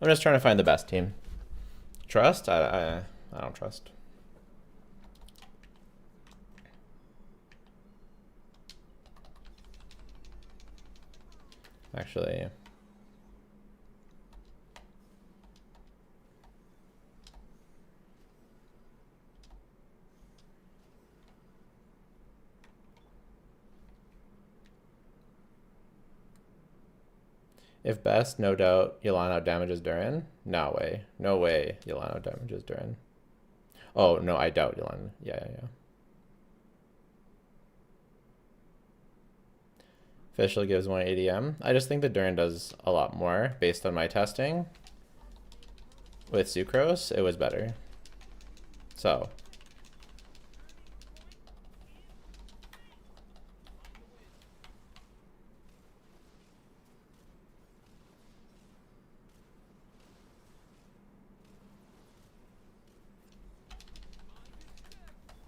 A: I'm just trying to find the best team. Trust? I don't trust. Actually... If best, no doubt, Yolano damages Duran. No way. No way Yolano damages Duran. Oh, no, I doubt Yolano. Yeah. Fischl gives 180 M. I just think that Duran does a lot more based on my testing. With Sucrose, it was better. So...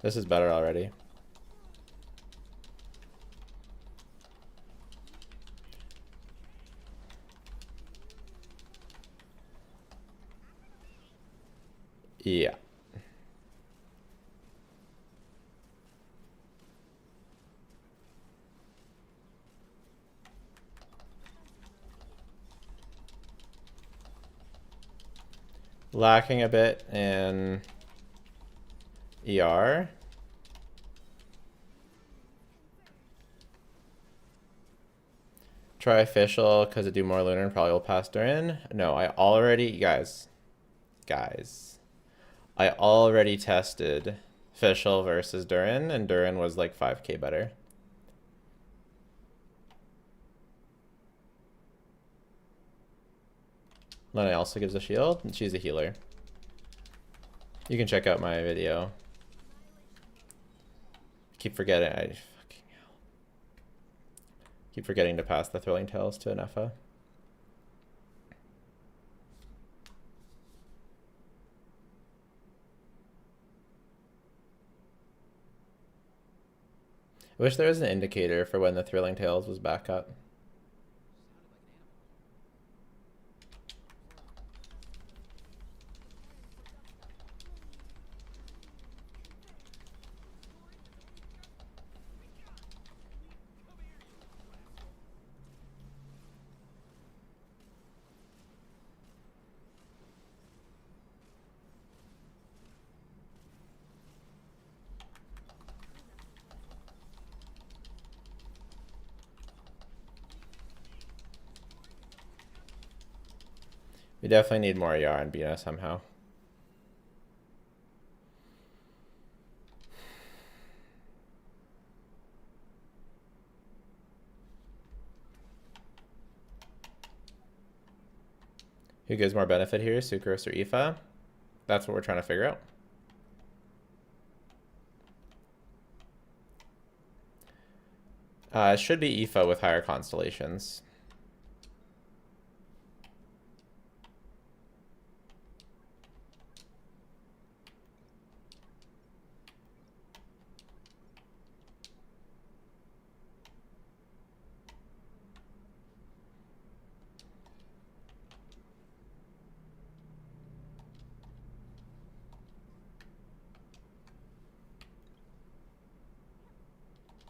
A: This is better already. Yeah. Lacking a bit in ER. Try official because it do more lunar and probably will pass Durin. No, I already, guys, I already tested official versus Durin, and Durin was like 5k better. Linnea also gives a shield, and she's a healer. You can check out my video. Keep forgetting, keep forgetting to pass the Thrilling Tales to INEFFA. I wish there was an indicator for when the Thrilling Tales was back up. We definitely need more ER and Bina somehow. Who gives more benefit here, Sucrose or INEFFA? That's what we're trying to figure out. It should be INEFFA with higher constellations.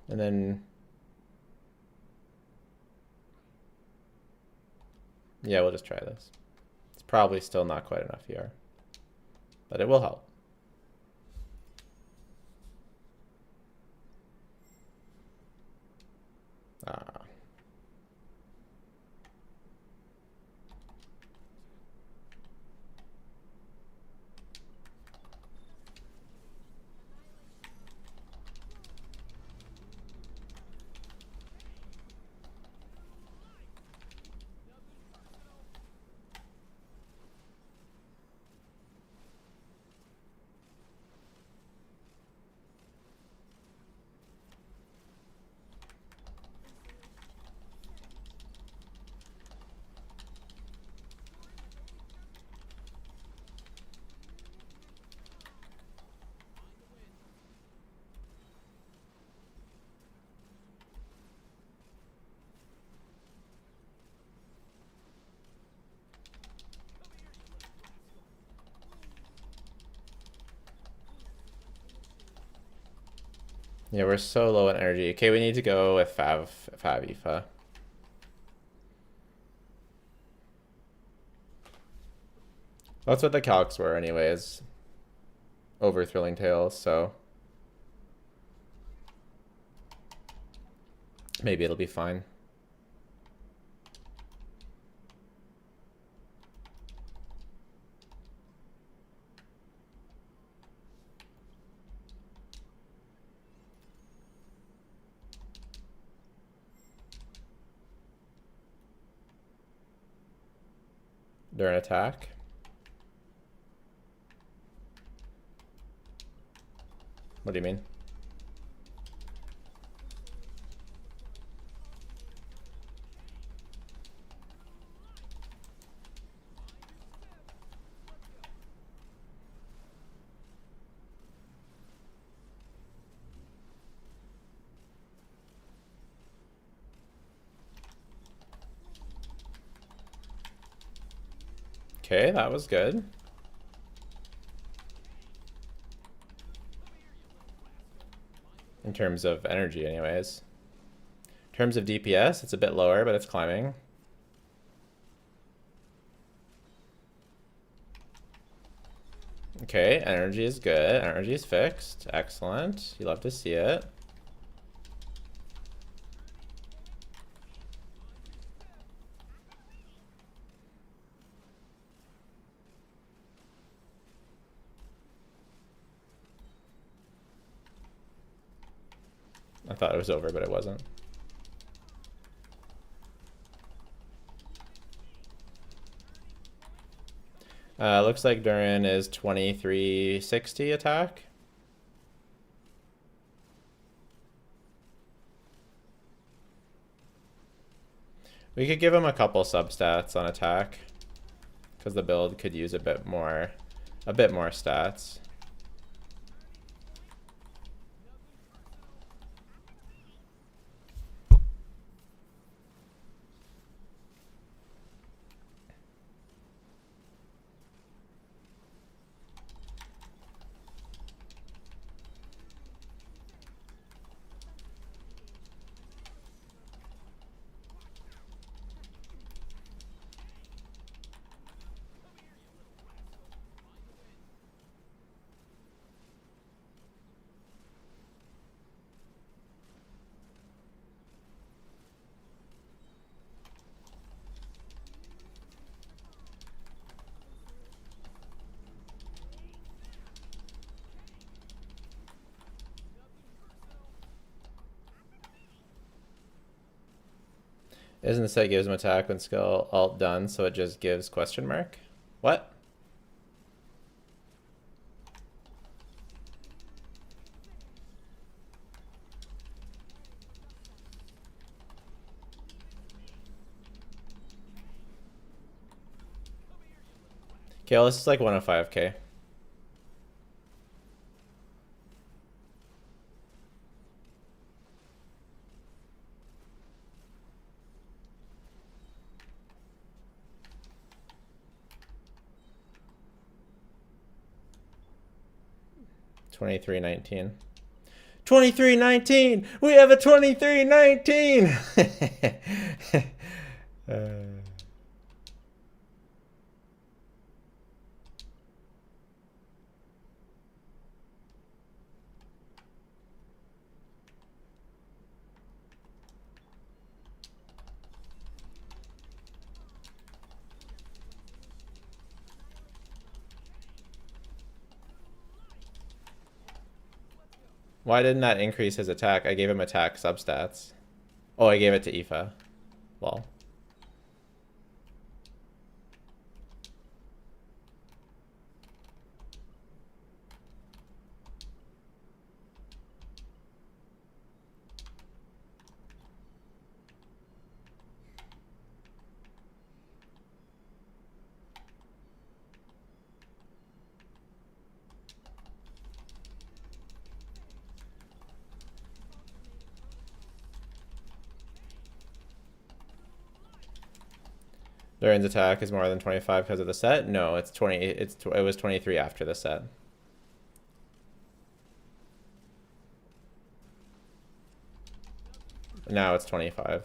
A: And then, yeah, we'll just try this. It's probably still not quite enough ER, but it will help. Yeah, we're so low on energy. Okay, we need to go with Fav INEFFA. That's what the calcs were anyways. Over Thrilling Tales, so maybe it'll be fine. During attack. What do you mean? Okay, that was good. In terms of energy, anyways. In terms of DPS, it's a bit lower, but it's climbing. Okay, energy is good. Energy is fixed. Excellent. You love to see it. I thought it was over, but it wasn't. Looks like Durin is 2360 attack. We could give him a couple substats on attack, because the build could use a bit more stats. Isn't the set gives him attack when skill alt done, so it just gives question mark? What? Okay, well, this is like 105k. $23.19. 23.19. We have a 23.19. Why didn't that increase his attack? I gave him attack substats. Oh, I gave it to INEFFA. Well. Durin's attack is more than 25 because of the set? No, it's 20. It was 23 after the set. Now it's 25.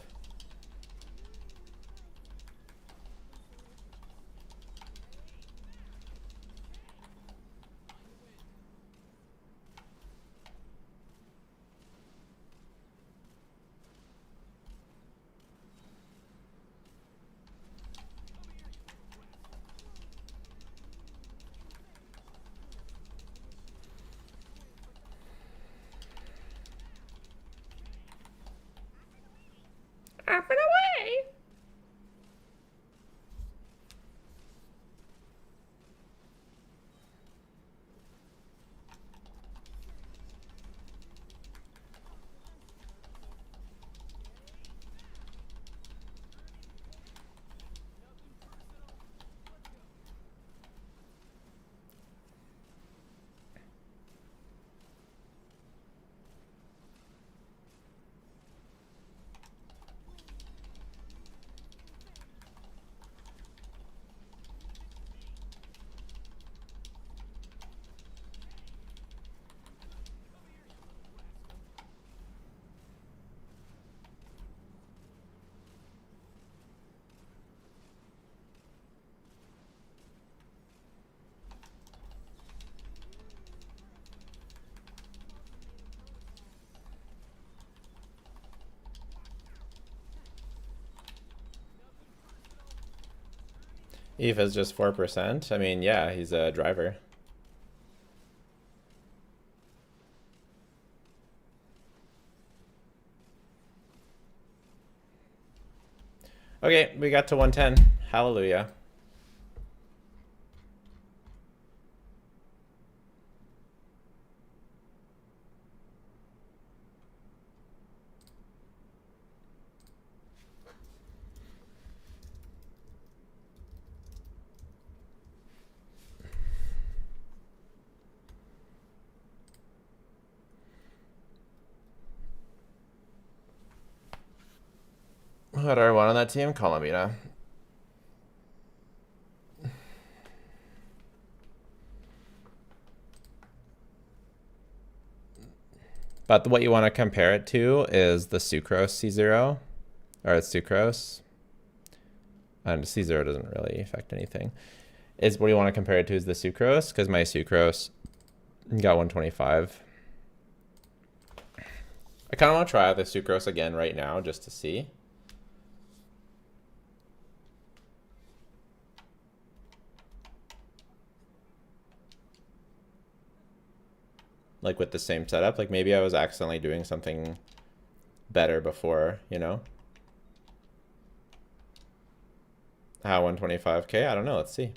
A: INEFFA's just 4%. I mean, yeah, he's a driver. Okay, we got to 110. Hallelujah. What are one on that team? Columbina. But what you want to compare it to is the Sucrose C0. Or it's Sucrose. And C0 doesn't really affect anything. Is what you want to compare it to is the Sucrose, because my Sucrose got 125. I kind of want to try out the Sucrose again right now just to see. Like with the same setup, like maybe I was accidentally doing something better before, you know? How 125k? I don't know. Let's see.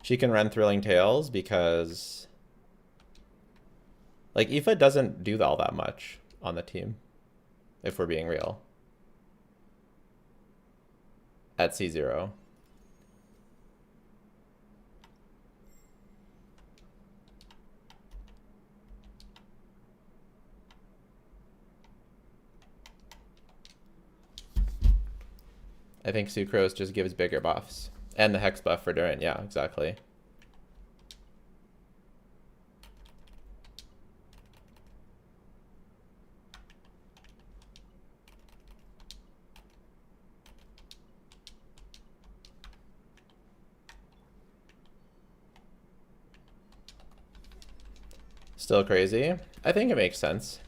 A: She can run Thrilling Tales because like INEFFA doesn't do all that much on the team, if we're being real. At C0. I think Sucrose just gives bigger buffs. And the Hex buff for Durin. Yeah, exactly. Still crazy? I think it makes sense.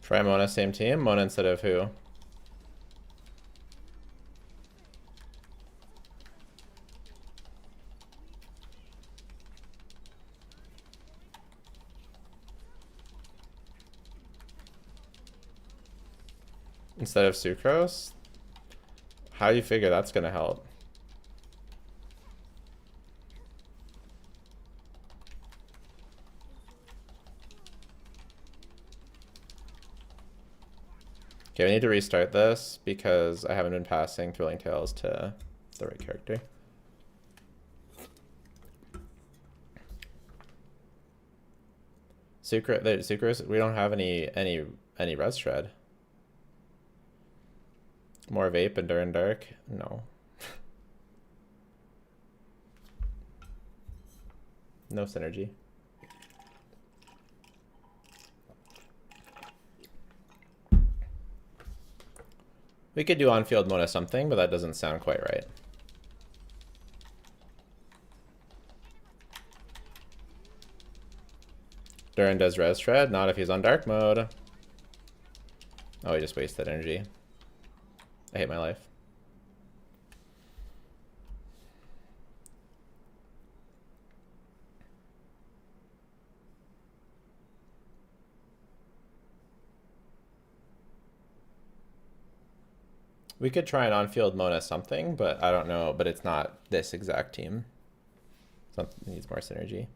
A: Try Mona, same team? Mona instead of who? Instead of Sucrose? How do you figure that's gonna help? Okay, we need to restart this because I haven't been passing Thrilling Tales to the right character. Sucrose, we don't have any res shred. More vape and Durin Dark? No. No synergy. We could do on-field Mona something, but that doesn't sound quite right. Durin does res shred, not if he's on dark mode. Oh, he just wasted energy. I hate my life. We could try an on-field Mona something, but I don't know. But it's not this exact team. Something needs more synergy.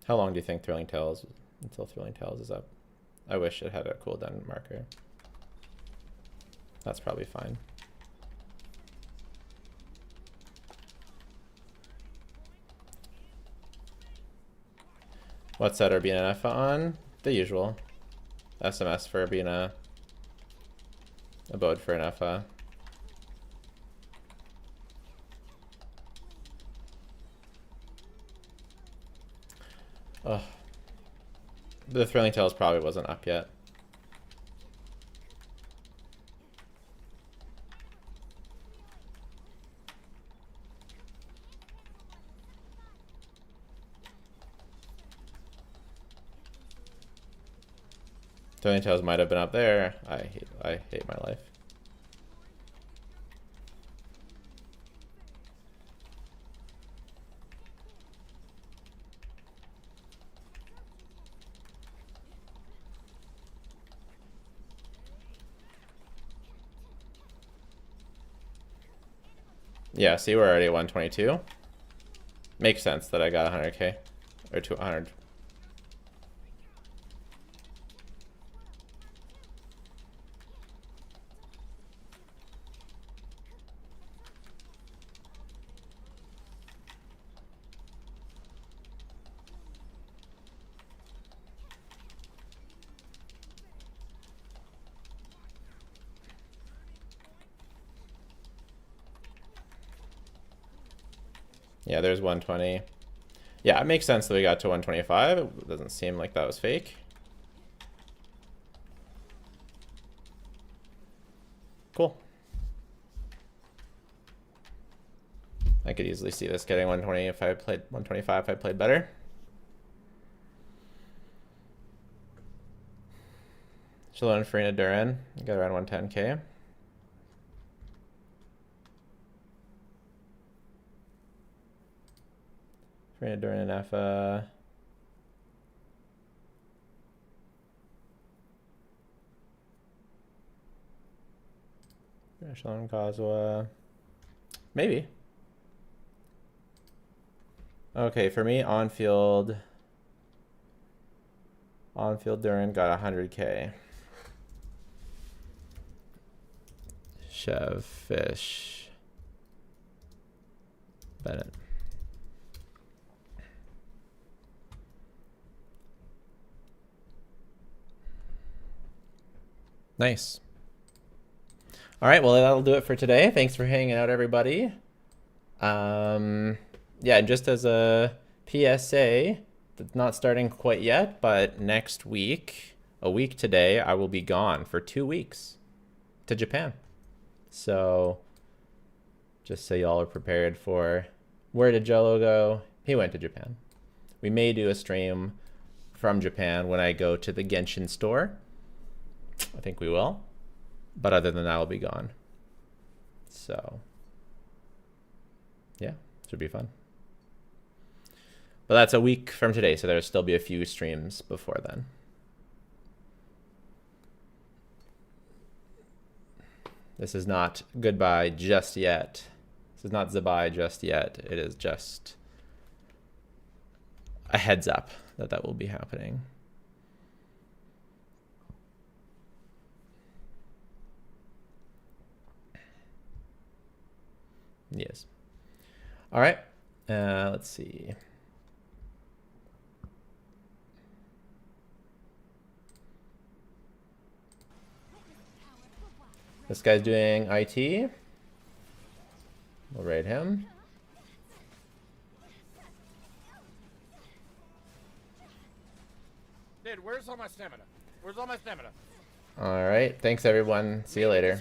A: How long do you think Thrilling Tales until Thrilling Tales is up? I wish it had a cooldown marker. That's probably fine. What set are being an INEFFA on? The usual. SMS for being a abode for an INEFFA. Oh. The Thrilling Tales probably wasn't up yet. Thrilling Tales might have been up there. I hate my life. Yeah, see, we're already at 122. Makes sense that I got 100k or 200. Yeah, there's 120. Yeah, it makes sense that we got to 125. It doesn't seem like that was fake. Cool. I could easily see this getting 120 if I played 125 if I played better. Shalom, Farina Duran. Got around 110k. Farina Duran and INEFFA. Shalom Kazuha. Maybe. Okay, for me, on-field Duran got 100k. Chev, Fish, Bennett. Nice. All right, well, that'll do it for today. Thanks for hanging out, everybody. Yeah, just as a PSA, it's not starting quite yet, but next week, a week today, I will be gone for 2 weeks to Japan. So just so y'all are prepared for where did Jello go? He went to Japan. We may do a stream from Japan when I go to the Genshin store. I think we will. But other than that, I'll be gone. So yeah, should be fun. But that's a week from today, so there'll still be a few streams before then. This is not goodbye just yet. This is not Zibai just yet. It is just a heads up that that will be happening. Yes. All right. Let's see. This guy's doing IT. We'll raid him.
C: Dude, where's all my stamina? Where's all my stamina?
A: All right. Thanks, everyone. See you later.